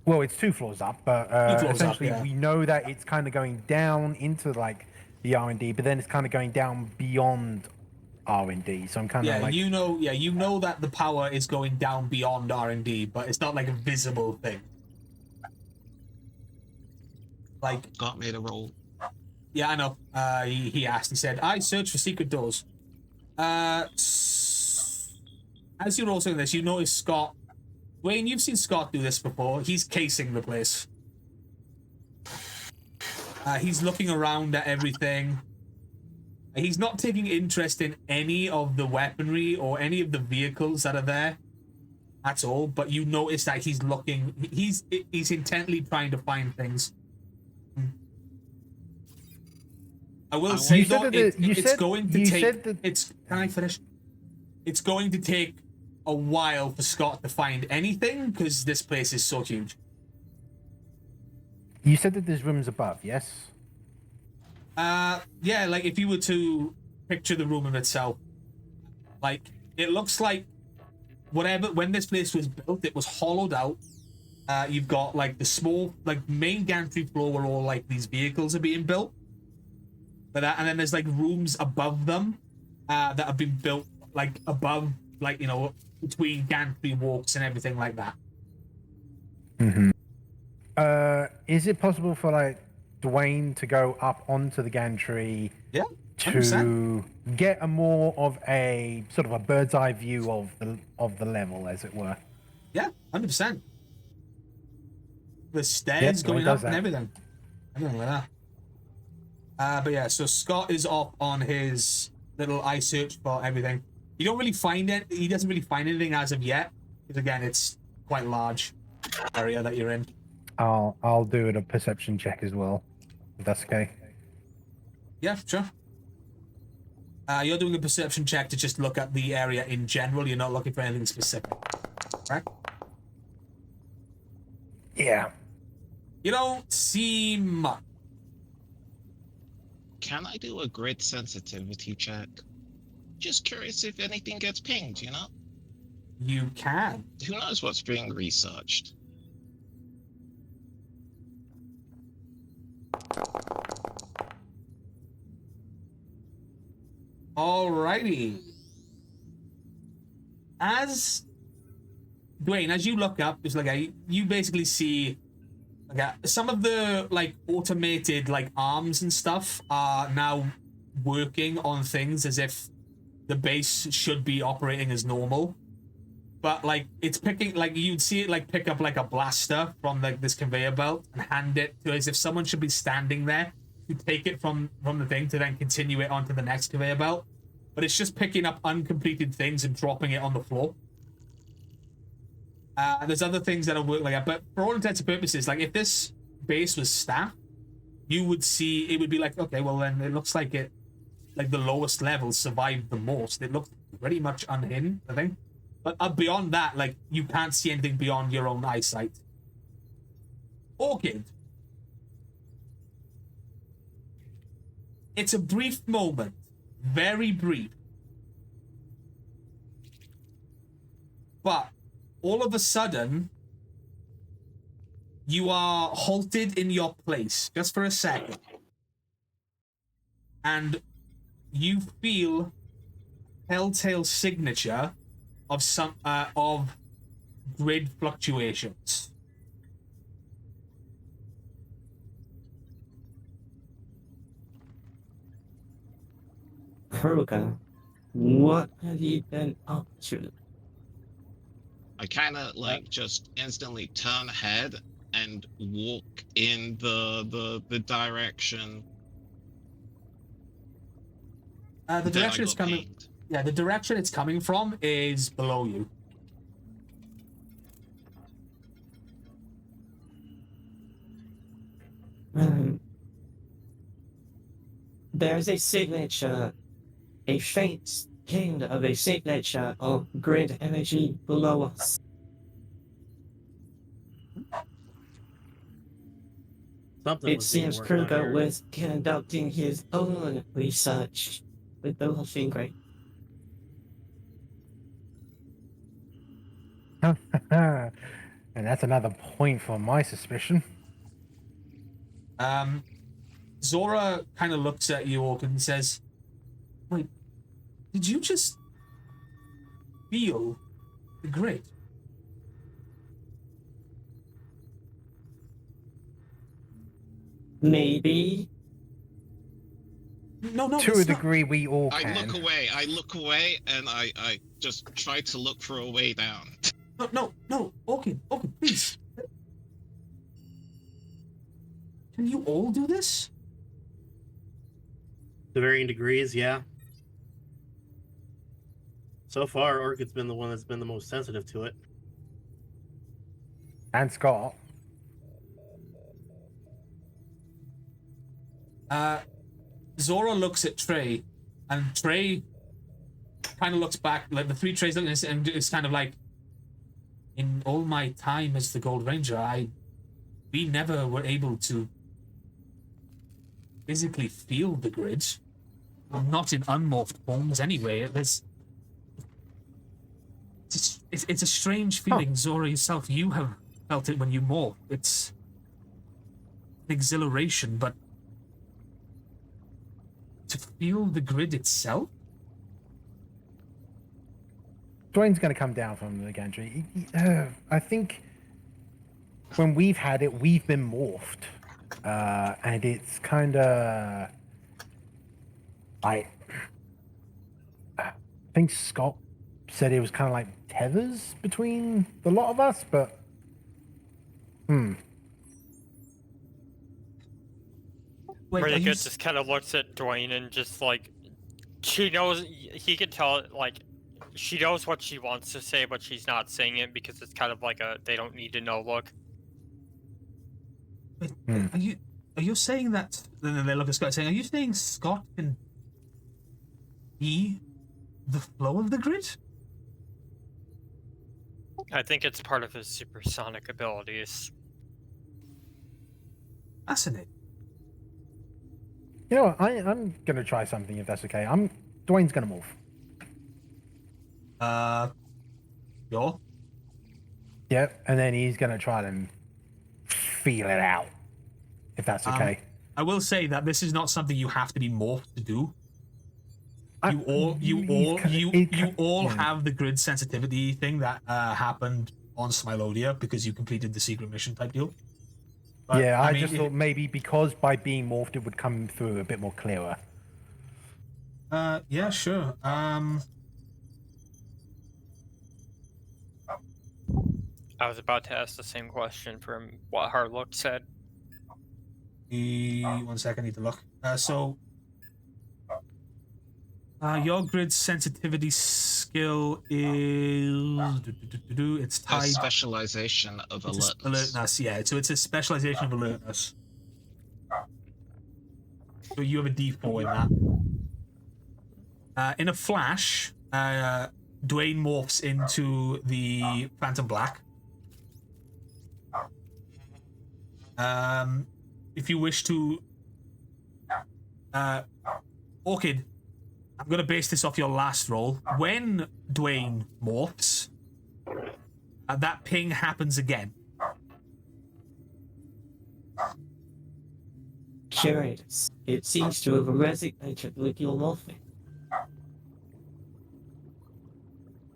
Well, it's 2 floors up, but essentially we know that it's kind of going down into like the R&D, but then it's kind of going down beyond R&D. So I'm kind of like, you know that the power is going down beyond R&D, but it's not like a visible thing. Like, Got me to roll. Yeah, I know. He asked. He said, "I search for secret doors." As you're also in this, you notice Scott. Wayne, you've seen Scott do this before. He's casing the place. He's looking around at everything. He's not taking interest in any of the weaponry or any of the vehicles that are there at all, but you notice that he's looking. He's intently trying to find things. I will say though, it's going to take. Can I finish? It's going to take a while for Scott to find anything because this place is so huge. You said that there's rooms above, yes? Yeah, like if you were to picture the room in itself, like it looks like when this place was built, it was hollowed out. You've got like the small, like main gantry floor where all like these vehicles are being built. like that, and then there's like rooms above them that have been built like above, like, you know, between gantry walks and everything like that. Mm-hmm. Is it possible for like Dwayne to go up onto the gantry? Yeah, 100%. To get a more of a sort of a bird's eye view of the level, as it were. Yeah, 100%. The stairs going up and everything like that. But yeah, so Scott is off on his little eye search for everything. You don't really find it. He doesn't really find anything as of yet, because again, it's quite large area that you're in. I'll do a perception check as well, if that's okay. Yeah, sure. You're doing a perception check to just look at the area in general. You're not looking for anything specific, right? Yeah. You don't see much. Can I do a grid sensitivity check? Just curious if anything gets pinged, you know? You can. Who knows what's being researched? Alrighty. As Dwayne, as you look up, it's like you basically see some of the like automated like arms and stuff are now working on things as if the base should be operating as normal. But like it's picking, like you'd see it like pick up like a blaster from like this conveyor belt and hand it to, as if someone should be standing there to take it from the thing to then continue it onto the next conveyor belt. But it's just picking up uncompleted things and dropping it on the floor. There's other things that are working like that, but for all intents and purposes, like if this base was staffed, you would see it would be like, okay, well then it looks like it, like the lowest levels survived the most. It looked pretty much unhinged, I think. But beyond that, like you can't see anything beyond your own eyesight. Orchid. It's a brief moment, very brief. But all of a sudden, you are halted in your place just for a second. And you feel telltale signature of some of grid fluctuations. Kruger, what have you been up to? I kind of like just instantly turn ahead and walk in the direction. The direction it's coming. Pinged. Yeah, the direction it's coming from is below you. There's a signature, a faint hint of a signature of grid energy below us. It seems Kruger was conducting his own research with the Huffing Grey. And that's another point for my suspicion. Zora kind of looks at you, Orchid, and says, "Wait, did you just feel the grid?" Maybe. No, to a degree, we all can. I look away, and I just try to look for a way down. No, Orchid, please. Can you all do this? To varying degrees, yeah. So far, Orchid's been the one that's been the most sensitive to it. And Scott. Zora looks at Trey, and Trey kind of looks back, like the three Treys look at this, and it's kind of like, in all my time as the Gold Ranger, we never were able to physically feel the grid. Well, not in unmorphed forms anyway. It's a strange feeling. Zora, yourself, you have felt it when you morph. It's an exhilaration, but to feel the grid itself? Dwayne's going to come down from the gantry. I think when we've had it, we've been morphed. And it's kind of... I think Scott said it was kind of like tethers between the lot of us, but... Wait, Really are you good just kind of looks at Dwayne and just like, she knows, he can tell, like, she knows what she wants to say, but she's not saying it because it's kind of like a they don't need to know look. wait, are you saying that? And then they look at Scott saying, "Are you saying Scott can be the flow of the grid?" I think it's part of his supersonic abilities. Fascinating. You know what? I'm going to try something if that's okay. Dwayne's going to morph. Sure. Yep, and then he's going to try and feel it out, if that's okay. I will say that this is not something you have to be morphed to do. You all have the grid sensitivity thing that happened on Smilodia because you completed the secret mission type deal. But, yeah, I mean, just thought maybe because by being morphed, it would come through a bit more clearer. Yeah, sure. I was about to ask the same question from what Harlook said. 1 second, I need to look. Your grid sensitivity skill is it's A tied specialization of alertness. Yeah, so it's a specialization of alertness. So you have a D4 in that. In a flash, Dwayne morphs into the Phantom Black. If you wish to, Orchid, I'm going to base this off your last roll. When Dwayne morphs, that ping happens again. Curious. It seems to have resonated with your morphing.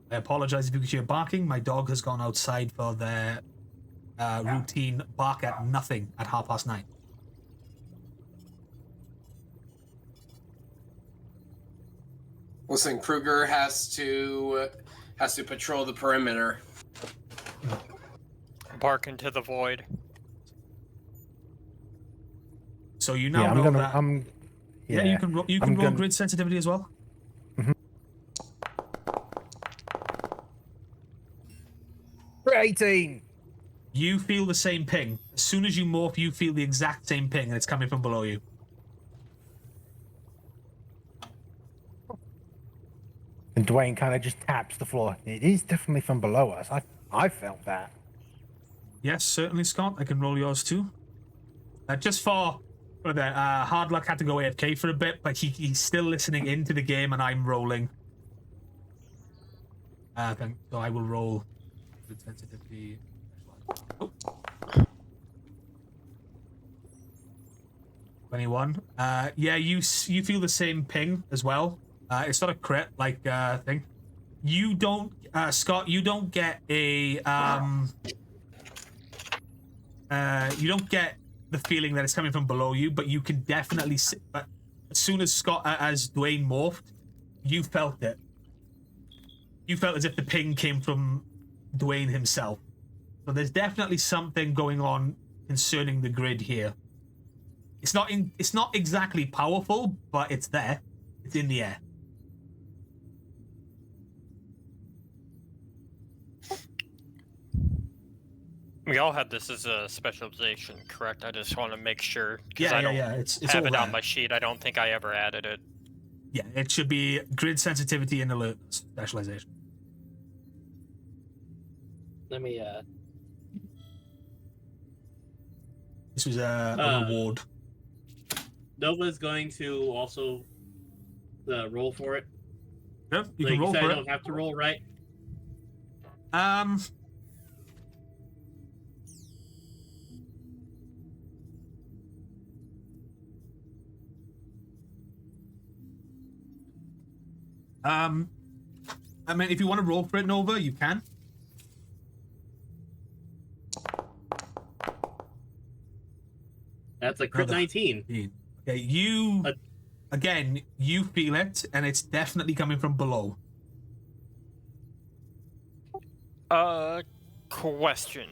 I apologize if you could hear barking. My dog has gone outside for their routine bark at nothing at 9:30. Listen, Kruger has to patrol the perimeter. Bark into the void. So you now know that. Yeah, you can roll grid sensitivity as well. Mm-hmm. 18. You feel the same ping. As soon as you morph, you feel the exact same ping, and it's coming from below you. And Dwayne kind of just taps the floor. It is definitely from below us. I felt that. Yes, certainly, Scott. I can roll yours too. Just for the hard luck had to go AFK for a bit, but he's still listening into the game, and I'm rolling. So I will roll grid sensitivity. Oh. 21. Yeah, you feel the same ping as well. It's not a crit like thing. You don't, Scott. You don't get a you don't get the feeling that it's coming from below you, but you can definitely see. But as soon as as Dwayne morphed, you felt it. You felt as if the ping came from Dwayne himself. So there's definitely something going on concerning the grid here. It's not exactly powerful, but it's there. It's in the air. We all had this as a specialization, correct? I just want to make sure because Yeah, I don't It's have all it there. on my sheet. I don't think I ever added it. Yeah, it should be grid sensitivity and alertness specialization. Let me This was a reward. Nova's going to also roll for it. Yep, you Like can roll you said, for I it. don't have to roll, right? I mean, if you want to roll for it, Nova, you can. That's a crit Another 19. 15. Okay, you again, you feel it, and it's definitely coming from below. Question.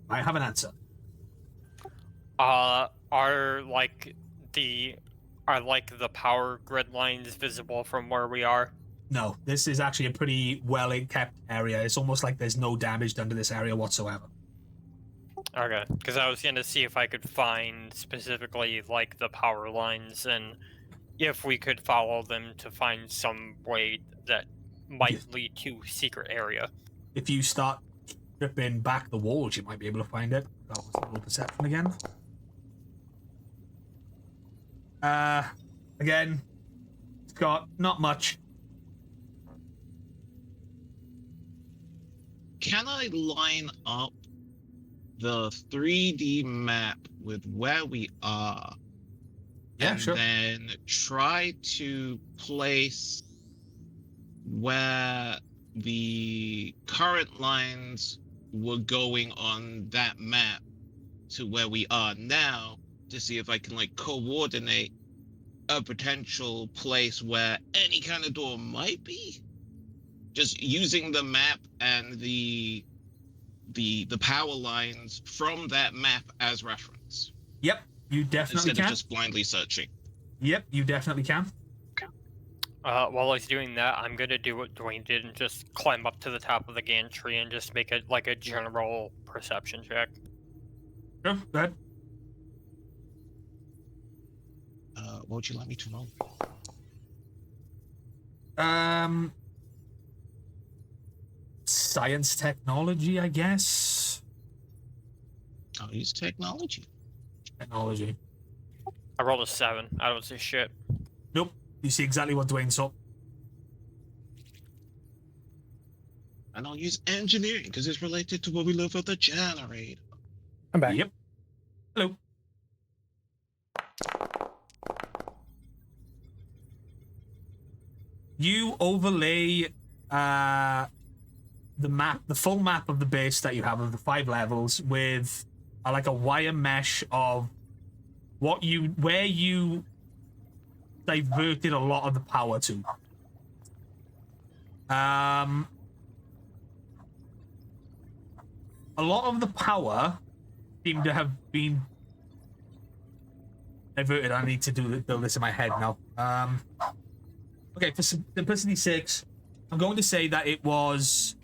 I have an answer. Are the power grid lines visible from where we are? No, this is actually a pretty well kept area. It's almost like there's no damage done to this area whatsoever. Okay, because I was gonna see if I could find specifically like the power lines and if we could follow them to find some way that might lead to secret area. If you start stripping back the walls, you might be able to find it. That was a little perception again. Again, Scott, not much. Can I line up the 3D map with where we are? Yeah, and sure. then try to place where the current lines were going on that map to where we are now to see if I can like coordinate a potential place where any kind of door might be. Just using the map and the power lines from that map as reference. Yep, you definitely instead can. of just blindly searching. Yep, you definitely can. While he's doing that, I'm gonna do what Dwayne did and just climb up to the top of the gantry and just make it like a general perception check. Sure, go ahead. What would you like me to roll? Science technology, I guess. I'll use technology. Technology. I rolled a 7. I don't see shit. Nope. You see exactly what Dwayne saw. And I'll use engineering because it's related to what we live with the generator. I'm back. Yep. Hello. You overlay the map, the full map of the base that you have of the 5 levels with like a wire mesh of where you diverted a lot of the power to. A lot of the power seem to have been diverted. I need to build this in my head now. Okay, for simplicity's sake, I'm going to say that it was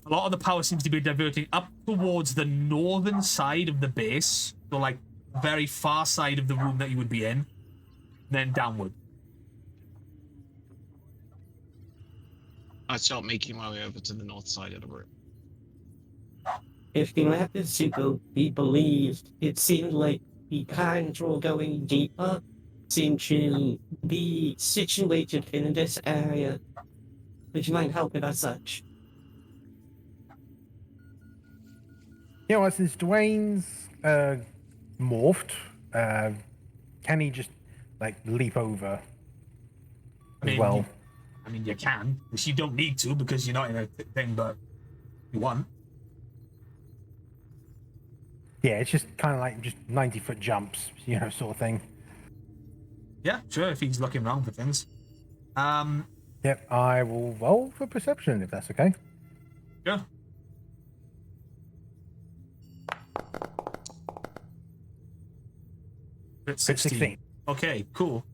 a lot of the power seems to be diverting up towards the northern side of the base, so like very far side of the room that you would be in, then downward. I start making my way over to the north side of the room. If the map is to be believed, it seemed like the control going deeper seemed to be situated in this area, which might help it as such. You know what, since Dwayne's morphed, can he just like leap over as well? You can. You don't need to because you're not in a thing, but you want. Yeah, it's just kind of like just 90-foot jumps, sort of thing. Yeah, sure, if he's looking around for things. Yep, I will roll for perception if that's okay. Sure. It's 16. Okay, cool.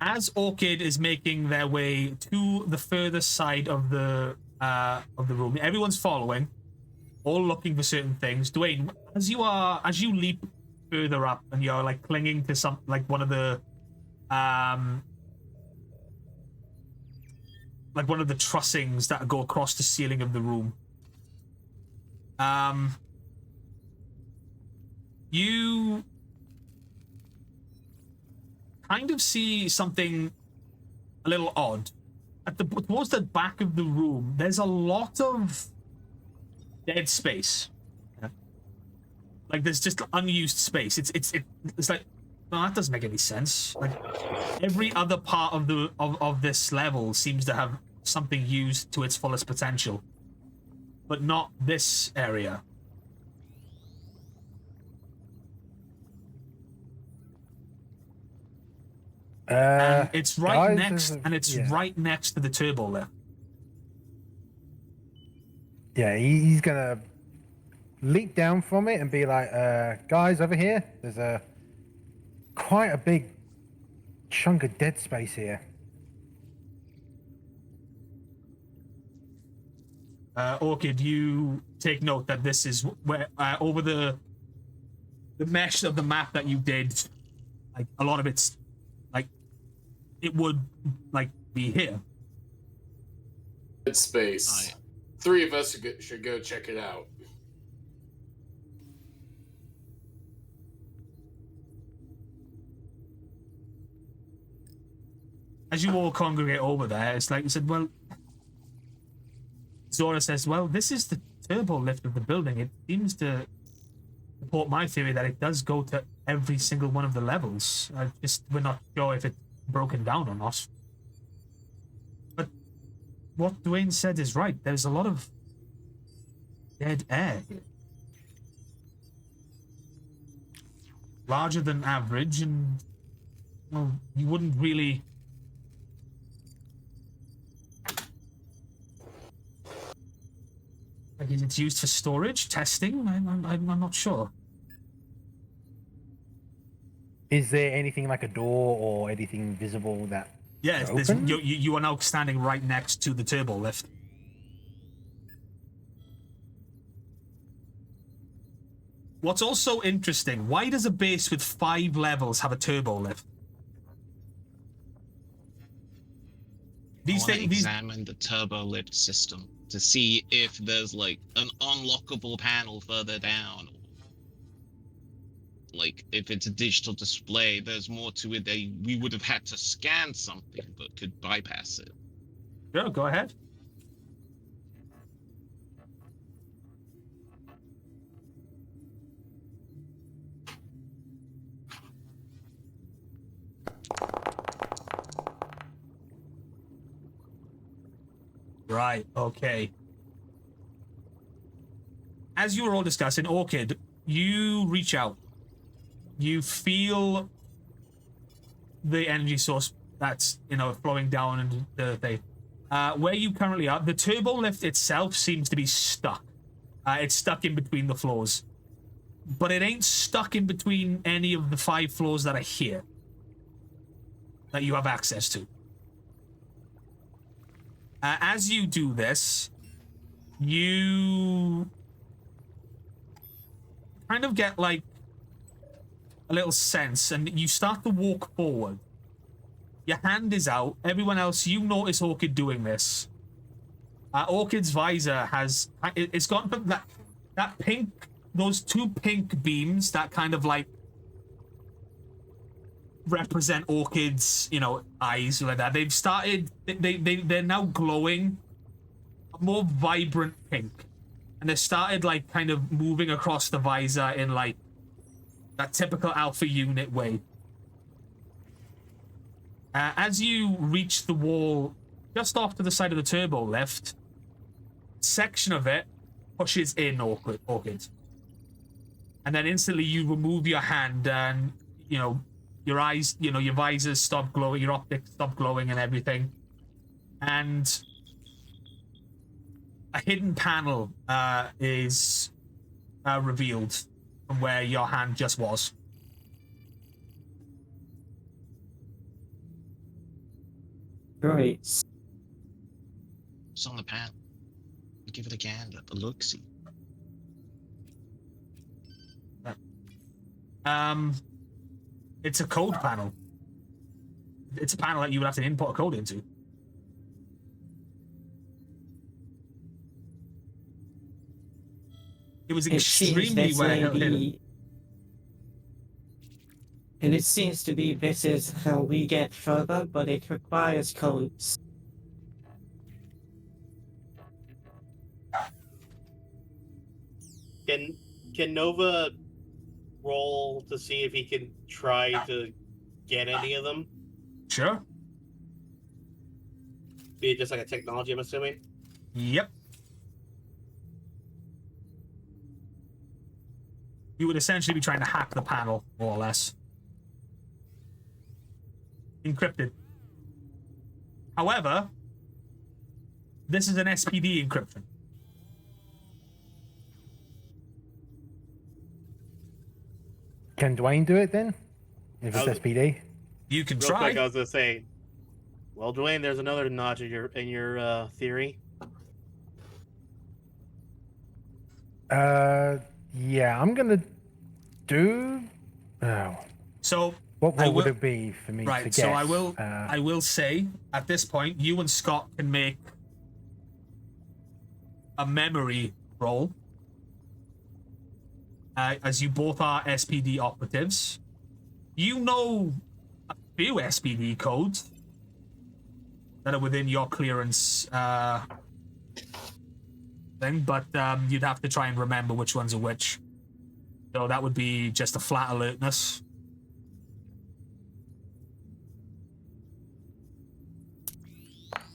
As Orchid is making their way to the further side of the room, everyone's following, all looking for certain things. Dwayne, as you leap further up and you're like clinging to some like one of the trussings that go across the ceiling of the room. You kind of see something a little odd. Towards the back of the room, there's a lot of dead space. Like there's just unused space. It's like No, that doesn't make any sense. Like, every other part of the of this level seems to have something used to its fullest potential, but not this area. And it's right guys, next, and it's yeah. right next to the turbo lift. Yeah, he's gonna leap down from it and be like, guys, over here, there's quite a big chunk of dead space here. Orchid, you take note that this is where over the mesh of the map that you did, like a lot of it's like it would like be here. Dead space. Aye. 3 of us should go check it out. As you all congregate over there, it's like you said, well, Zora says, well, this is the turbo lift of the building. It seems to support my theory that it does go to every single one of the levels. We're not sure if it's broken down or not. But what Dwayne said is right. There's a lot of dead air here. Larger than average, and well, you wouldn't really. Like, is it used for storage, testing? I'm not sure. Is there anything like a door or anything visible that? Yes, you are now standing right next to the turbo lift. What's also interesting, why does a base with 5 levels have a turbo lift? I want to examine the turbo lift system to see if there's like an unlockable panel further down. Like if it's a digital display, there's more to it. We would have had to scan something, but could bypass it. Sure, go ahead. Right, okay. As you were all discussing, Orchid, you reach out. You feel the energy source that's, flowing down into the thing. Where you currently are, the turbo lift itself seems to be stuck. It's stuck in between the floors. But it ain't stuck in between any of the 5 floors that are here that you have access to. As you do this, you kind of get like a little sense, and you start to walk forward. Your hand is out. Everyone else, you notice Orchid doing this. Orchid's visor it's got that pink, those 2 pink beams that kind of like represent Orchid's, eyes like that. They've started, they're now glowing a more vibrant pink, and they started like kind of moving across the visor in like that typical alpha unit way. As you reach the wall just off to the side of the turbo lift, section of it pushes in Orchid. And then instantly you remove your hand, and your eyes, your visors stop glowing, your optics stop glowing and everything. And a hidden panel is revealed from where your hand just was. Right. It's on the panel. Give it a gander, a look-see. It's a code panel. It's a panel that you would have to input a code into. It was extremely well hidden. And it seems to be this is how we get further, but it requires codes. Can Nova roll to see if he can try to get any of them? Sure. Be it just like a technology, I'm assuming? Yep. You would essentially be trying to hack the panel, more or less. Encrypted. However, this is an SPD encryption. Can Dwayne do it then? If it's How's- SPD? You can Real try. quick, I was gonna say, well, Dwayne, there's another notch in your theory. Yeah, I'm gonna do. Oh, So what I would will- it be for me to right. guess? So I will say at this point, you and Scott can make a memory roll, as you both are SPD operatives. You know a few SPD codes that are within your clearance thing, but you'd have to try and remember which ones are which. So that would be just a flat alertness.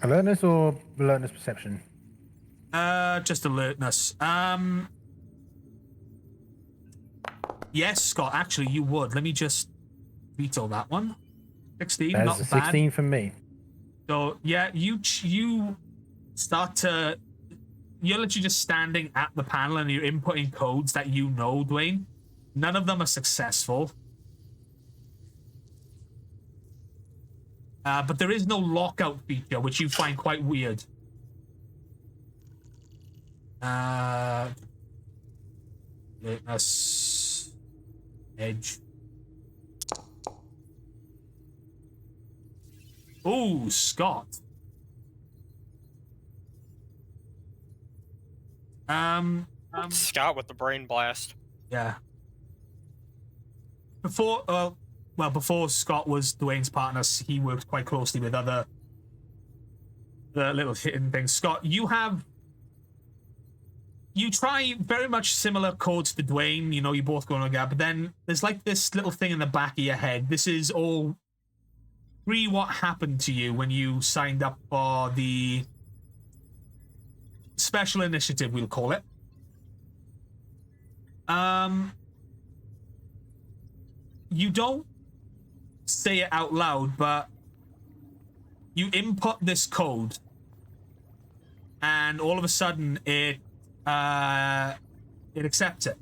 Alertness or alertness perception? Just alertness. Yes, Scott, actually you would. Let me just veto that one. 16, That's not a bad. 16 from me. So yeah, you start to, you're literally just standing at the panel and you're inputting codes that you know, Dwayne. None of them are successful. But there is no lockout feature, which you find quite weird. Alertness. Edge. Ooh, Scott. Scott with the brain blast. Yeah. Before Scott was Dwayne's partner, he worked quite closely with other little hidden things. Scott, you try very much similar codes to Dwayne, you know, you both going together, but then there's like this little thing in the back of your head. This is all what happened to you when you signed up for the special initiative, we'll call it. You don't say it out loud, but you input this code and all of a sudden it accepts it.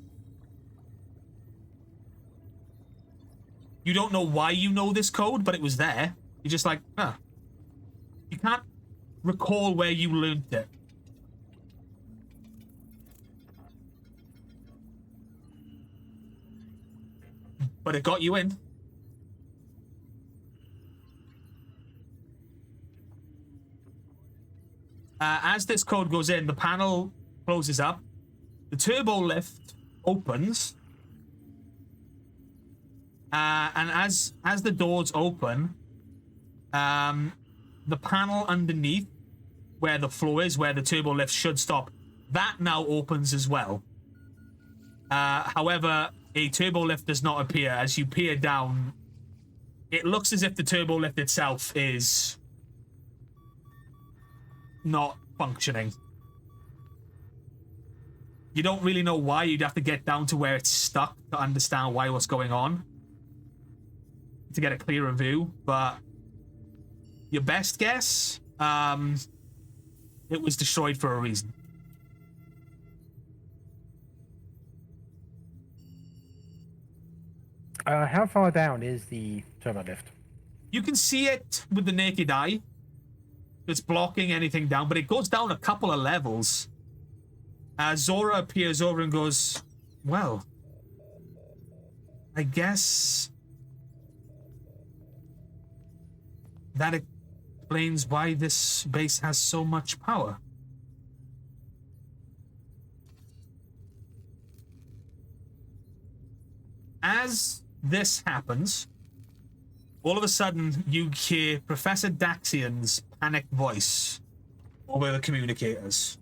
You don't know why you know this code, but it was there. You're just like, huh. You can't recall where you learned it. But it got you in. As this code goes in, the panel closes up. The turbo lift opens. And as the doors open, the panel underneath where the floor is, where the turbo lift should stop, that now opens as well. However, a turbo lift does not appear. As you peer down, it looks as if the turbo lift itself is not functioning. You don't really know why. You'd have to get down to where it's stuck to understand what's going on, to get a clearer view, but your best guess, it was destroyed for a reason. How far down is the turbo lift? You can see it with the naked eye. It's blocking anything down, but it goes down a couple of levels. Zora appears over and goes, well, I guess that explains why this base has so much power. As this happens, all of a sudden you hear Professor Daxian's panicked voice over the communicators.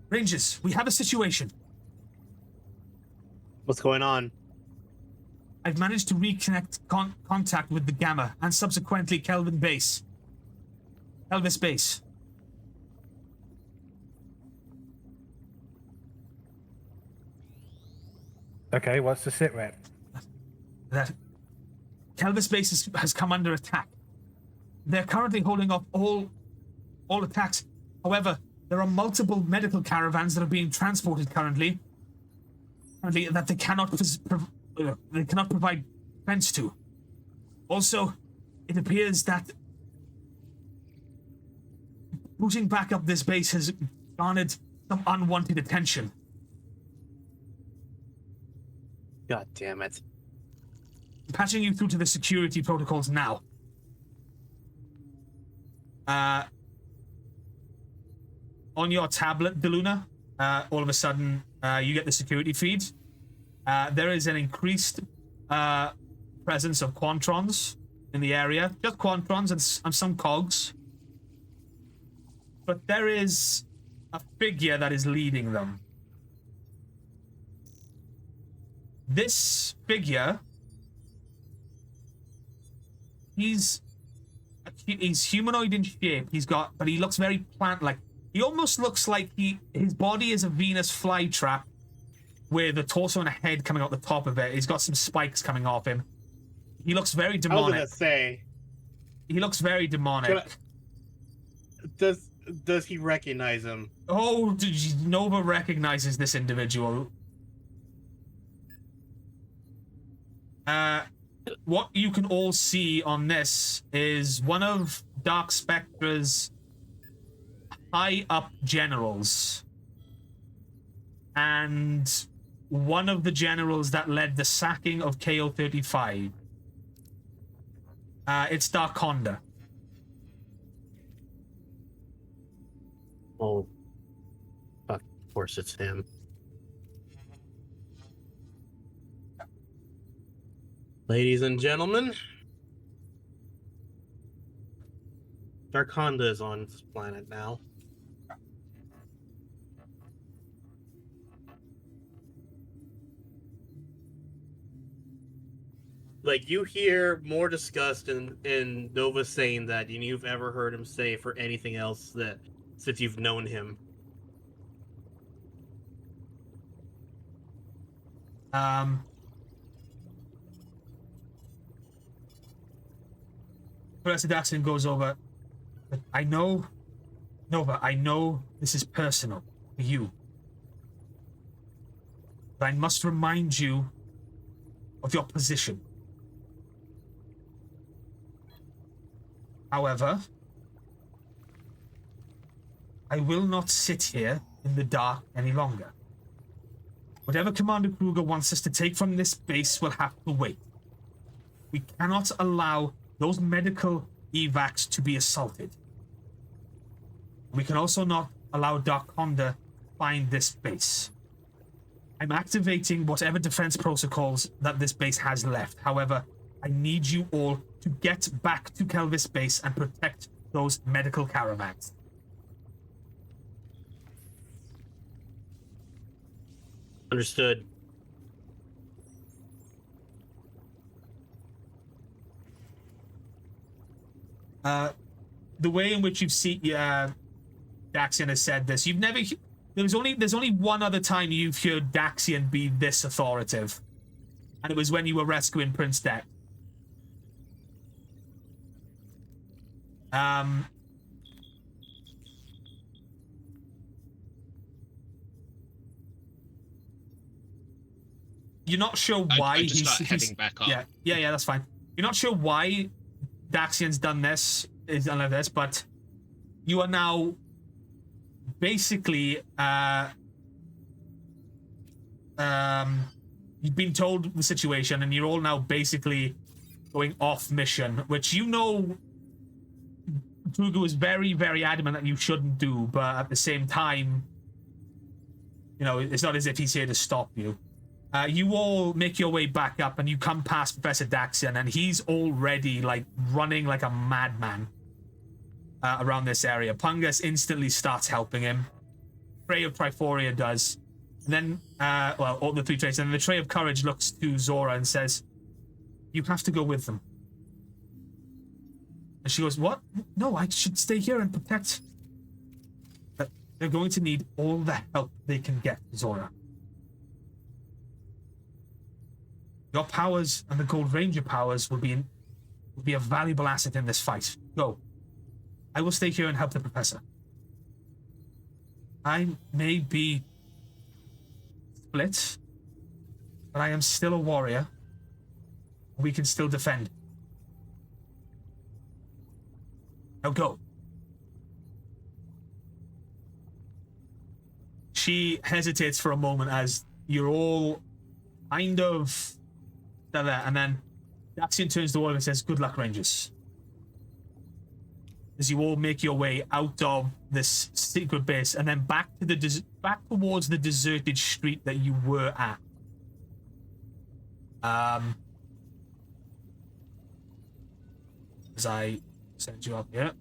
Rangers, we have a situation. What's going on? I've managed to reconnect contact with the Gamma and subsequently Kelvin Base. Elvis Base. Okay, what's the sit rep? That Kelvis Base has come under attack. They're currently holding off all attacks. However, there are multiple medical caravans that are being transported currently that they cannot provide defense to. Also, it appears that booting back up this base has garnered some unwanted attention. God damn it. I'm patching you through to the security protocols now. On your tablet, DeLuna, all of a sudden, you get the security feed. There is an increased presence of Quantrons in the area. Just Quantrons and some cogs. But there is a figure that is leading them. This figure, he's humanoid in shape. But he looks very plant-like. He almost looks like his body is a Venus flytrap with a torso and a head coming out the top of it. He's got some spikes coming off him. He looks very demonic. I was gonna say. He looks very demonic. Does he recognize him? Oh, Nova recognizes this individual. What you can all see on this is one of Dark Spectra's high-up generals. And one of the generals that led the sacking of KO-35. It's Darkonda. Oh, fuck, of course it's him. Ladies and gentlemen, Darkonda is on this planet now. Like, you hear more disgust in Nova saying that than you've ever heard him say for anything else that since you've known him. Professor Daxon goes over. I know, Nova, I know this is personal for you. But I must remind you of your position. However, I will not sit here in the dark any longer. Whatever Commander Kruger wants us to take from this base will have to wait. We cannot allow those medical evacs to be assaulted. We can also not allow Darkonda to find this base. I'm activating whatever defense protocols that this base has left. However, I need you all to get back to Kelvis base and protect those medical caravans. Understood. The way in which you've seen Daxian has said this, you've never. There's only one other time you've heard Daxian be this authoritative, and it was when you were rescuing Prince Deck. You're not sure why I just start heading back up. Yeah, that's fine. You're not sure why Daxian's done this, but you are now basically you've been told the situation and you're all now basically going off mission, which you know Kruger was very, very adamant that you shouldn't do, but at the same time, you know, it's not as if he's here to stop you. You all make your way back up and you come past Professor Daxian, and he's already like running like a madman around this area. Pungus instantly starts helping him. Frey of Triforia does. And then, well, all the 3 traits. And the Tray of Courage looks to Zora and says, "You have to go with them." And she goes, "What? No, I should stay here and protect." But they're going to need all the help they can get, Zora. Your powers and the Gold Ranger powers will be a valuable asset in this fight. Go. I will stay here and help the professor. I may be split, but I am still a warrior. We can still defend. Now go. She hesitates for a moment as you're all kind of there, and then Daxian turns to all and says, "Good luck, Rangers." As you all make your way out of this secret base and then back towards the deserted street that you were at. As I send you up here.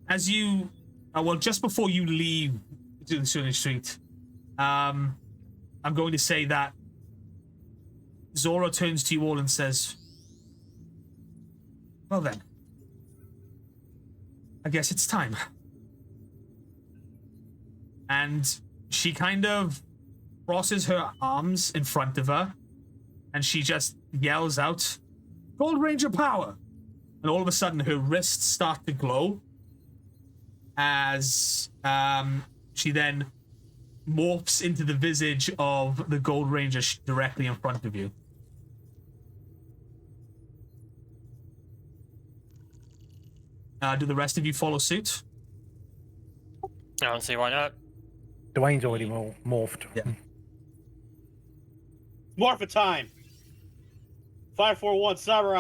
As you, well, just before you leave to the deserted street, I'm going to say that Zora turns to you all and says, "Well then, I guess it's time." And she kind of crosses her arms in front of her, and she just yells out, "Gold Ranger power!" And all of a sudden, her wrists start to glow as she then morphs into the visage of the Gold Ranger directly in front of you. Do the rest of you follow suit? I don't see why not. Dwayne's already morphed. Yeah. Morphin time. 541 Cyber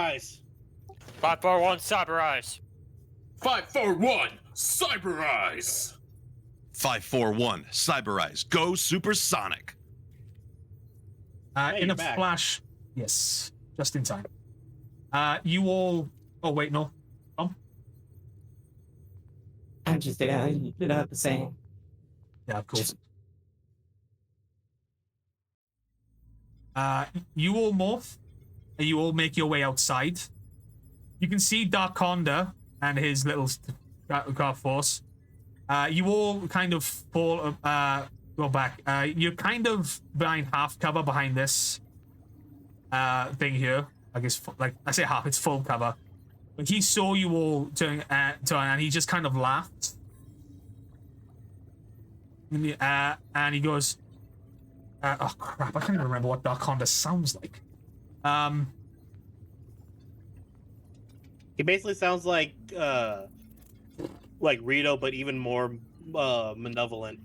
541 Cyber Eyes. 541 Cyber Eyes. 541 Cyber Eyes. Go supersonic. Hey, In a you're back. flash, yes, just in time. You all. Oh wait, no. I'm just there. You put up the same. Yeah, of course. You all morph. And you all make your way outside. You can see Darkonda and his little guard force. You all kind of fall. Go back. You're kind of behind half cover behind this thing here. I guess, like I say half, it's full cover. But he saw you all turn, and he just kind of laughed. And he goes, "Oh crap! I can't even remember what Darkonda sounds like." He basically sounds like Rito, but even more malevolent.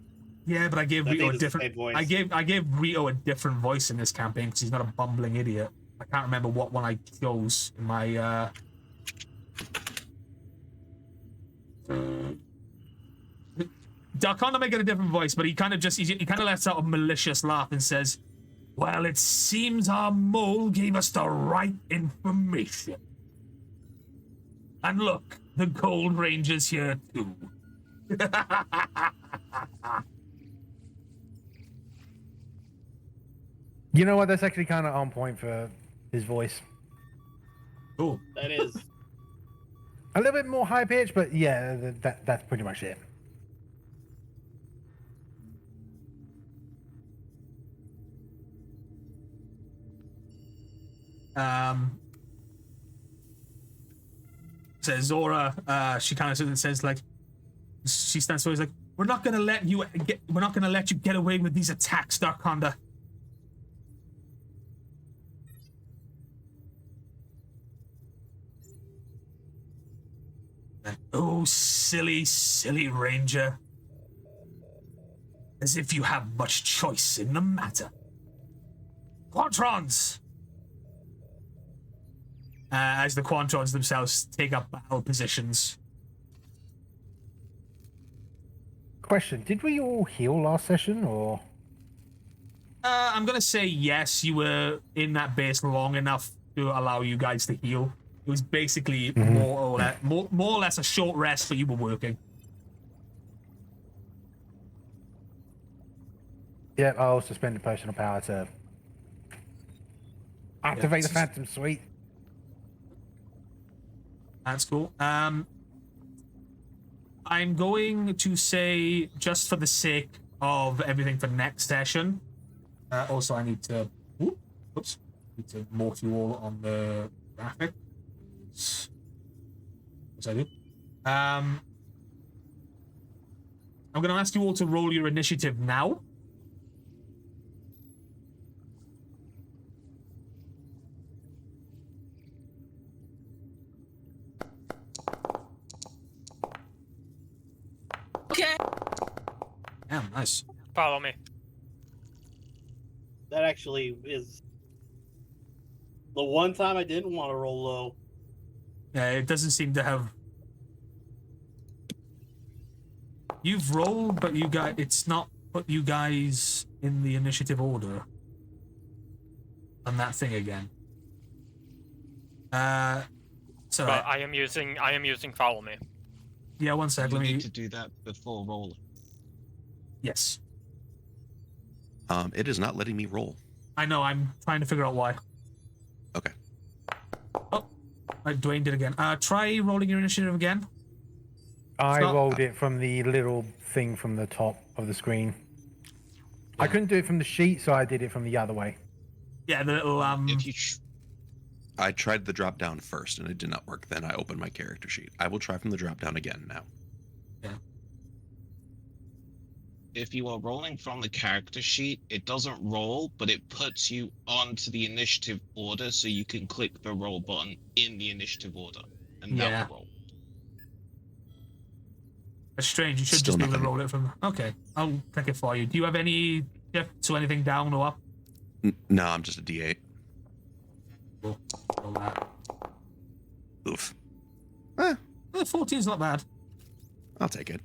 Yeah, but I gave I Rito think a it's the different. same voice. I gave Rito a different voice in this campaign because he's not a bumbling idiot. I can't remember what one I chose in my. Darkonda may get a different voice, but he kind of lets out a malicious laugh and says, "Well, it seems our mole gave us the right information. And look, the Gold Ranger's here too." You know what? That's actually kind of on point for his voice. Cool. That is. A little bit more high pitched, but yeah, that's pretty much it. So Zora, she kind of says like, she stands forward, like, we're not gonna let you get away with these attacks, Darkonda. Oh, silly, silly Ranger. As if you have much choice in the matter. Quantrons! As the Quantrons themselves take up battle positions. Question: did we all heal last session, or? I'm gonna say yes. You were in that base long enough to allow you guys to heal. It was basically more or less a short rest, but you were working. Yeah, I'll suspend the personal power to activate the Phantom Suite. That's cool. I'm going to say, just for the sake of everything for next session, also I need to, oops, need to morph you all on the graphic. Which I do. I'm going to ask you all to roll your initiative now. Okay. Damn, nice. Follow me. That actually is the one time I didn't want to roll low. Yeah, it doesn't seem to have. You've rolled, but you guys, it's not put you guys in the initiative order. On that thing again. So But I am using follow me. Yeah, one sec. You Let me. need to do that before rolling. Yes. It is not letting me roll. I know. I'm trying to figure out why. Okay. Oh, Dwayne did again. Try rolling your initiative again. I rolled it from the little thing from the top of the screen. I couldn't do it from the sheet, so I did it from the other way. Yeah, the little If you I tried the drop down first and it did not work. Then I opened my character sheet. I will try from the drop down again now. Yeah. If you are rolling from the character sheet, it doesn't roll, but it puts you onto the initiative order, so you can click the roll button in the initiative order, and that will roll. That's strange. You should Still just be able to nothing. roll it from. Okay, I'll click it for you. Do you have any shifts or anything down or up? No, I'm just a D8. Cool. Roll that. Oof. 14's not bad. I'll take it.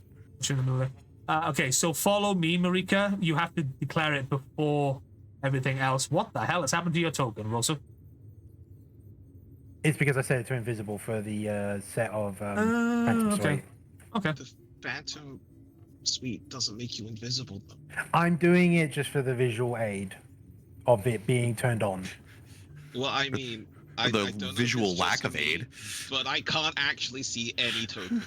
Okay, so follow me, Marika. You have to declare it before everything else. What the hell has happened to your token, Rosa? It's because I set it to invisible for the set of Phantom okay. Suite. Okay. The Phantom Suite doesn't make you invisible, though. I'm doing it just for the visual aid of it being turned on. Well, I mean, I The don't know if visual it's lack just of me, aid. but I can't actually see any token.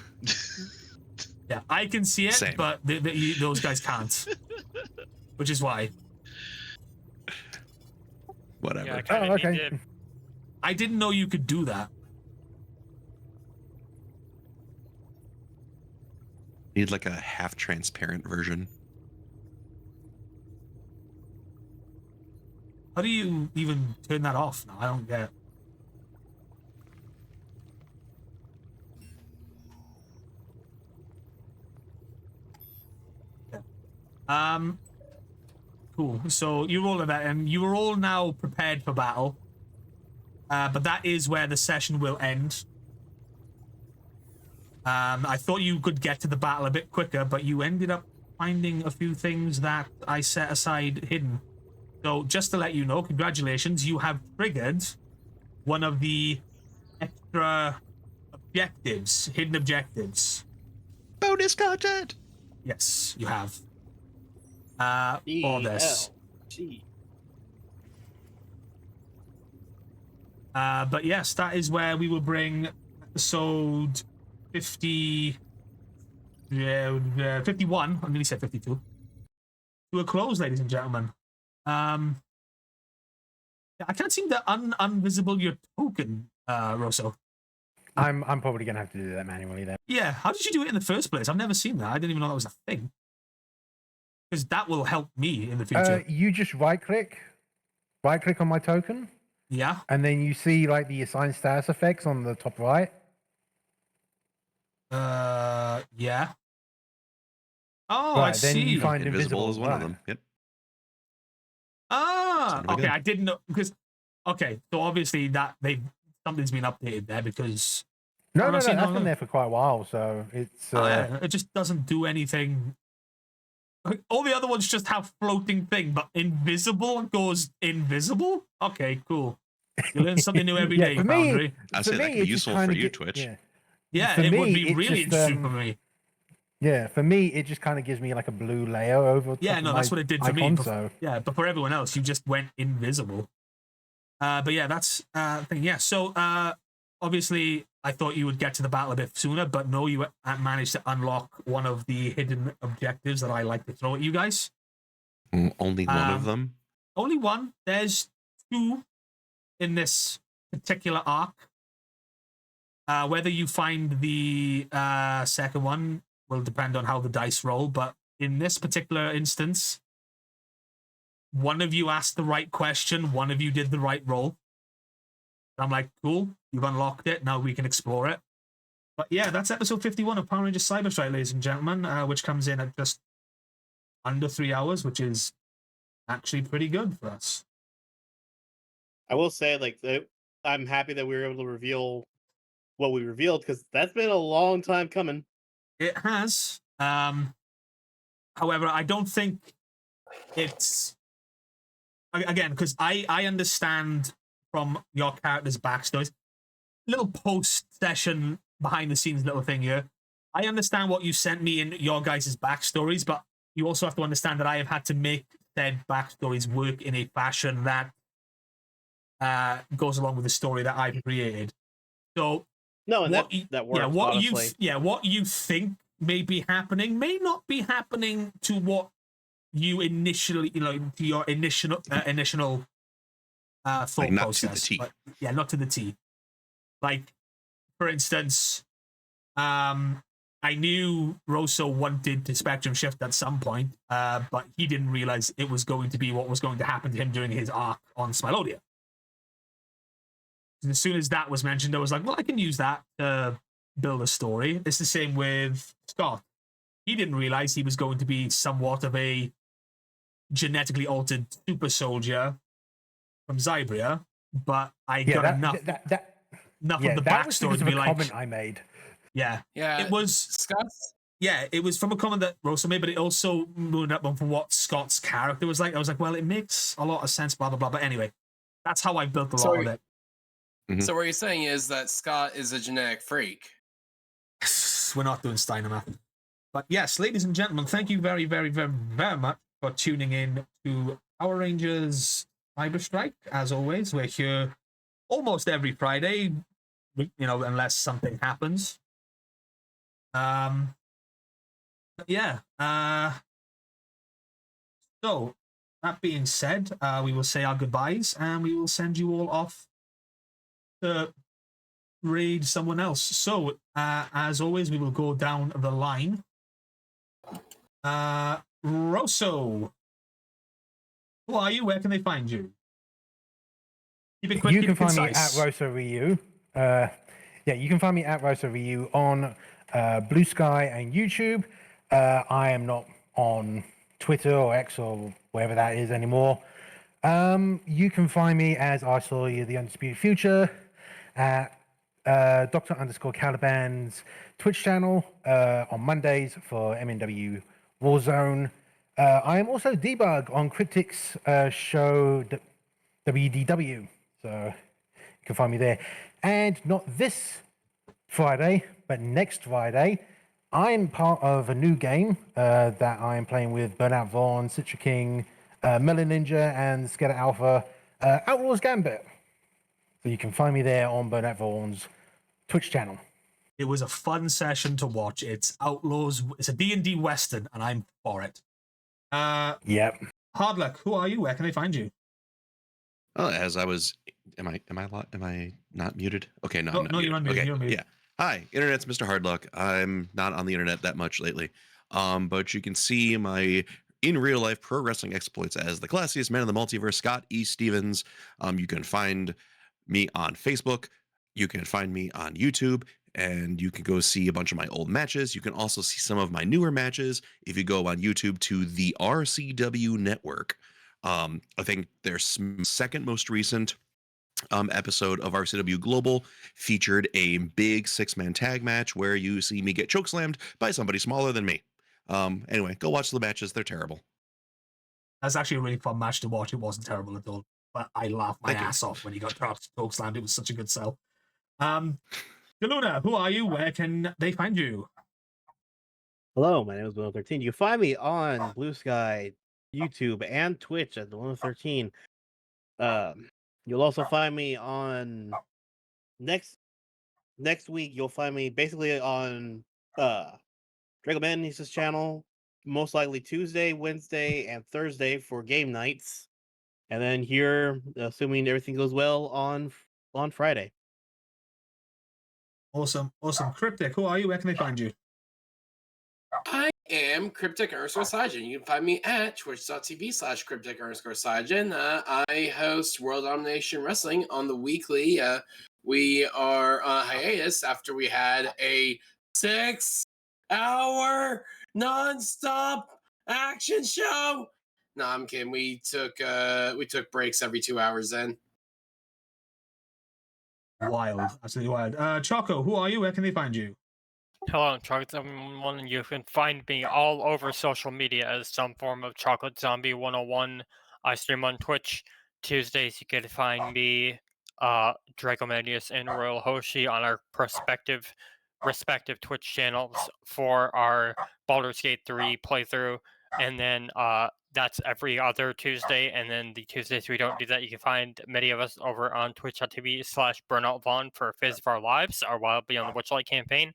Yeah, I can see it, Same. but those guys can't. Which is why. Whatever. Yeah, I kinda okay. need to- I didn't know you could do that. Need like a half transparent version. How do you even turn that off now? I don't get it. Yeah. Cool. So you roll that, and you are all now prepared for battle. But that is where the session will end. I thought you could get to the battle a bit quicker, but you ended up finding a few things that I set aside hidden. So just to let you know, congratulations, you have triggered one of the extra objectives, hidden objectives. Bonus content! Yes, you have. For this. DLC. But yes, that is where we will bring episode 50... 51, I nearly said 52, to a close, ladies and gentlemen. I can't seem to unvisible your token, Rosso. I'm probably gonna have to do that manually then. Yeah, how did you do it in the first place? I've never seen that. I didn't even know that was a thing. Because that will help me in the future. You just right click on my token. Yeah. And then you see like the assign status effects on the top right. Yeah. Oh, Right, I then see. you find Invisible invisible is one of right. them. Yep. Ah, Sounded okay. good. I didn't know because. Okay, so obviously that something's been updated there because. No, I've seen that's all been the- there for quite a while, so it's. Oh, yeah, it just doesn't do anything. All the other ones just have floating thing, but invisible goes invisible. Okay, cool. You learn something new every day, for me, Foundry. I'd for say that me, could be it just useful for kinda you, get- Twitch. Yeah. Yeah, for it would me, be it really just, interesting for me. Yeah, for me, it just kind of gives me like a blue layer over top Yeah, of no, my that's what it did for me. icon, But, so yeah, but for everyone else, you just went invisible. But yeah, that's thing. Yeah, so obviously, I thought you would get to the battle a bit sooner, but no, you managed to unlock one of the hidden objectives that I like to throw at you guys. Only one of them? Only one. There's two in this particular arc. Whether you find the second one will depend on how the dice roll, but in this particular instance, one of you asked the right question, one of you did the right roll. I'm like, cool, you've unlocked it, now we can explore it. But yeah, that's episode 51 of Power Rangers CyberStrike, ladies and gentlemen, which comes in at just under 3 hours, which is actually pretty good for us. I will say, like, I'm happy that we were able to reveal what we revealed, because that's been a long time coming. It has. However, I don't think it's again because I understand from your character's backstories. Little post session behind the scenes little thing here. I understand what you sent me in your guys' backstories, but you also have to understand that I have had to make said backstories work in a fashion that goes along with the story that I've created. So No, and what that works, honestly. what you think may be happening may not be happening to what you initially, to your initial thought Like, not process. to the T. But, yeah, not to the T. Like, for instance, I knew Rosso wanted to spectrum shift at some point, but he didn't realize it was going to be what was going to happen to him during his arc on Smilodia. And as soon as that was mentioned, I was like, well, I can use that to build a story. It's the same with Scott. He didn't realize he was going to be somewhat of a genetically altered super soldier from Zybria, but I got enough of the backstory to be like, comment I made. Yeah, Yeah, it was Scott's. Yeah, it was from a comment that Rosa made, but it also moved up on from what Scott's character was like. I was like, well, it makes a lot of sense, blah blah blah. But anyway, that's how I built a lot of it. So what you're saying is that Scott is a genetic freak. We're not doing Steinermath. But yes, ladies and gentlemen, thank you very, very, very, very much for tuning in to Power Rangers CyberStrike. As always, we're here almost every Friday, unless something happens. Yeah. So, that being said, we will say our goodbyes and we will send you all off to raid someone else. So, as always, we will go down the line. Rosso, who are you? Where can they find you? Keep it quick, You keep can it find me concise. at Rosso Ryu. You can find me at Rosso Ryu on Blue Sky and YouTube. I am not on Twitter or X or wherever that is anymore. You can find me as I Saw You, the Undisputed Future, at Dr_Caliban's Twitch channel on Mondays for MNW Warzone. I am also Debug on Cryptic's show WDW, so you can find me there. And not this Friday, but next Friday, I'm part of a new game that I am playing with Burnout Vaughn, Citra King, Melon Ninja, and Skelet Alpha, Outlaws Gambit. So you can find me there on Burnout Vaughn's Twitch channel. It was a fun session to watch. It's Outlaws. It's a D&D Western, and I'm for it. Yep. Hardluck, who are you? Where can they find you? Oh, as I was, am I not muted? Okay, no, I'm not No, muted. you're unmuted. Okay, You're unmuted. yeah. Hi, internet's Mr. Hardluck. I'm not on the internet that much lately, but you can see my in real life pro wrestling exploits as the classiest man in the multiverse, Scott E. Stevens. You can find me on Facebook. You can find me on YouTube, and you can go see a bunch of my old matches. You can also see some of my newer matches if you go on YouTube to the RCW Network. I think their second most recent episode of RCW Global featured a big 6-man tag match where you see me get chokeslammed by somebody smaller than me. Anyway, go watch the matches. They're terrible. That's actually a really fun match to watch. It wasn't terrible at all. But I laughed my ass off when he got chokeslammed. It was such a good sell. Galuna, who are you? Where can they find you? Hello, my name is Will13. You can find me on Blue Sky, YouTube, and Twitch at the 113. You'll also find me on next week. You'll find me basically on Draco Mani's channel, most likely Tuesday, Wednesday, and Thursday for game nights, and then here, assuming everything goes well, on Friday. Awesome. Cryptic, who are you? Where can they find you? I am Cryptic_Sergeant. You can find me at twitch.tv/Cryptic_Sergeant. I host World Domination Wrestling on the weekly. We are on hiatus after we had a 6-hour nonstop action show. No, I'm kidding. We took breaks every 2 hours then. Wild. Absolutely wild. Choco, who are you? Where can they find you? Hello, I'm Chocolate Zombie 101, and you can find me all over social media as some form of Chocolate Zombie 101. I stream on Twitch. Tuesdays, you can find me, Dragomanius and Royal Hoshi on our respective Twitch channels for our Baldur's Gate 3 playthrough. And then that's every other Tuesday. And then the Tuesdays we don't do that, you can find many of us over on twitch.tv/BurnoutVaughn for Phase of Our Lives, our Wild Beyond the Witchlight campaign.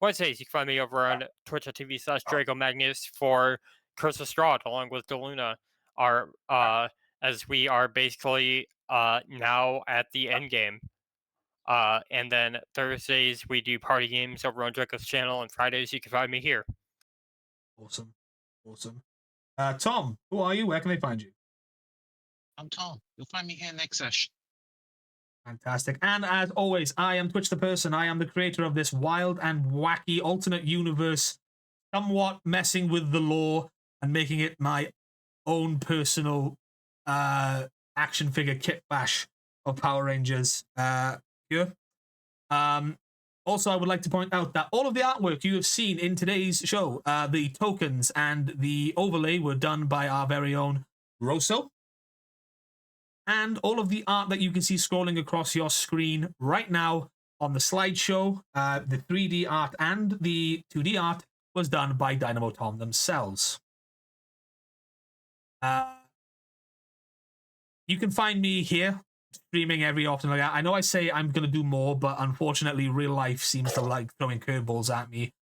Wednesdays, you can find me over on twitch.tv/DragoMagnus for Curse of Strahd, along with Deluna, our as we are basically now at the end game. And then Thursdays we do party games over on Draco's channel, and Fridays you can find me here. Awesome. Tom, who are you? Where can they find you? I'm Tom. You'll find me here next session. Fantastic. And as always, I am Twitch the Person. I am the creator of this wild and wacky alternate universe, somewhat messing with the lore and making it my own personal action figure kit bash of Power Rangers here. Also, I would like to point out that all of the artwork you have seen in today's show, the tokens and the overlay, were done by our very own Rosso. And all of the art that you can see scrolling across your screen right now on the slideshow, the 3D art and the 2D art, was done by Dynamo Tom themselves. You can find me here streaming every often. Like I know I say I'm going to do more, but unfortunately real life seems to like throwing curveballs at me.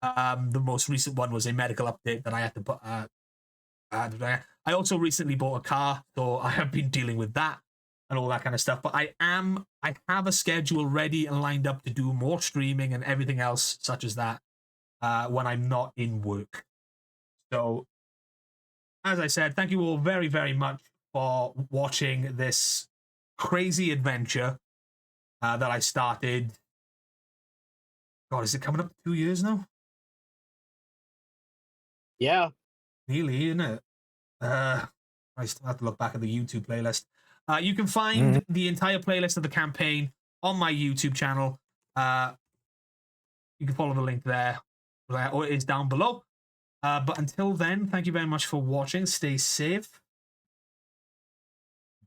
The most recent one was a medical update that I had to put... I also recently bought a car, so I have been dealing with that and all that kind of stuff. But I have a schedule ready and lined up to do more streaming and everything else such as that when I'm not in work. So, as I said, thank you all very, very much for watching this crazy adventure that I started. God, is it coming up to 2 years now? Yeah. Nearly, isn't it? I still have to look back at the YouTube playlist. You can find the entire playlist of the campaign on my YouTube channel. You can follow the link there, or it is down below. But until then, thank you very much for watching. Stay safe.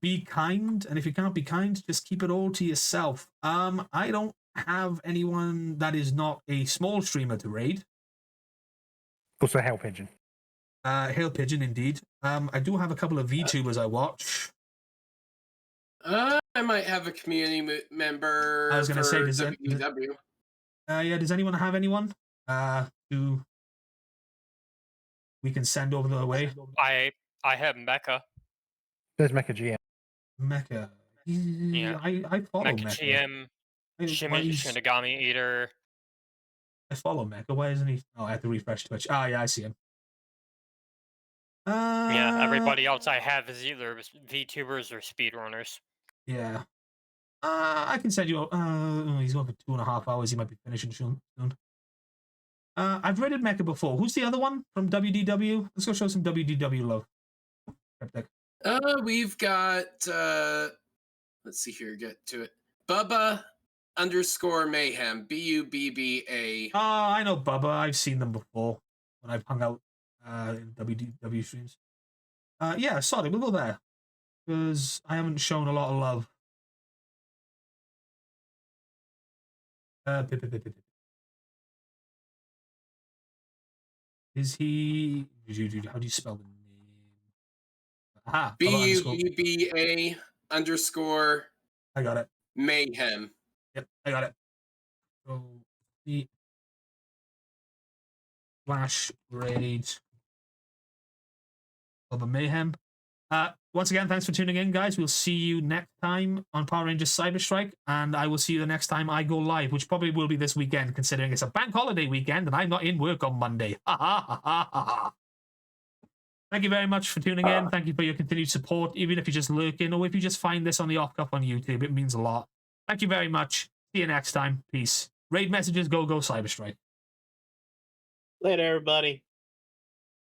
Be kind, and if you can't be kind, just keep it all to yourself. I don't have anyone that is not a small streamer to raid. Also, Hail Pigeon. Hail Pigeon, indeed. I do have a couple of VTubers I watch. I might have a community member. I was going to say, WDW. Does anyone have anyone who we can send over the way? I have Mecha. There's Mecha GM. Mecha. Yeah. I follow Mecha Mecha. GM, Shinigami Eater. I follow Mecha. Why isn't he? Oh, I have to refresh Twitch. Yeah, I see him. Yeah, everybody else I have is either VTubers or speedrunners. Yeah. I can send you. He's going for 2.5 hours. He might be finishing soon. I've rated Mecha before. Who's the other one from WDW? Let's go show some WDW love. We've got. Let's see here. Get to it. Bubba_Mayhem. BUBBA. I know Bubba. I've seen them before when I've hung out in WDW streams. Yeah, sorry, we'll go there because I haven't shown a lot of love. Is he? How do you spell the name? Aha. underscore. BUBBA underscore I got it. mayhem. Yep, I got it. So the flash raid of a mayhem. Once again, thanks for tuning in, guys. We'll see you next time on Power Rangers CyberStrike, and I will see you the next time I go live, which probably will be this weekend, considering it's a bank holiday weekend and I'm not in work on Monday. Ha ha ha ha ha. Thank you very much for tuning in. Thank you for your continued support, even if you're just lurking or if you just find this on the off cuff on YouTube. It means a lot. Thank you very much. See you next time. Peace. Raid messages, go CyberStrike. Later, everybody.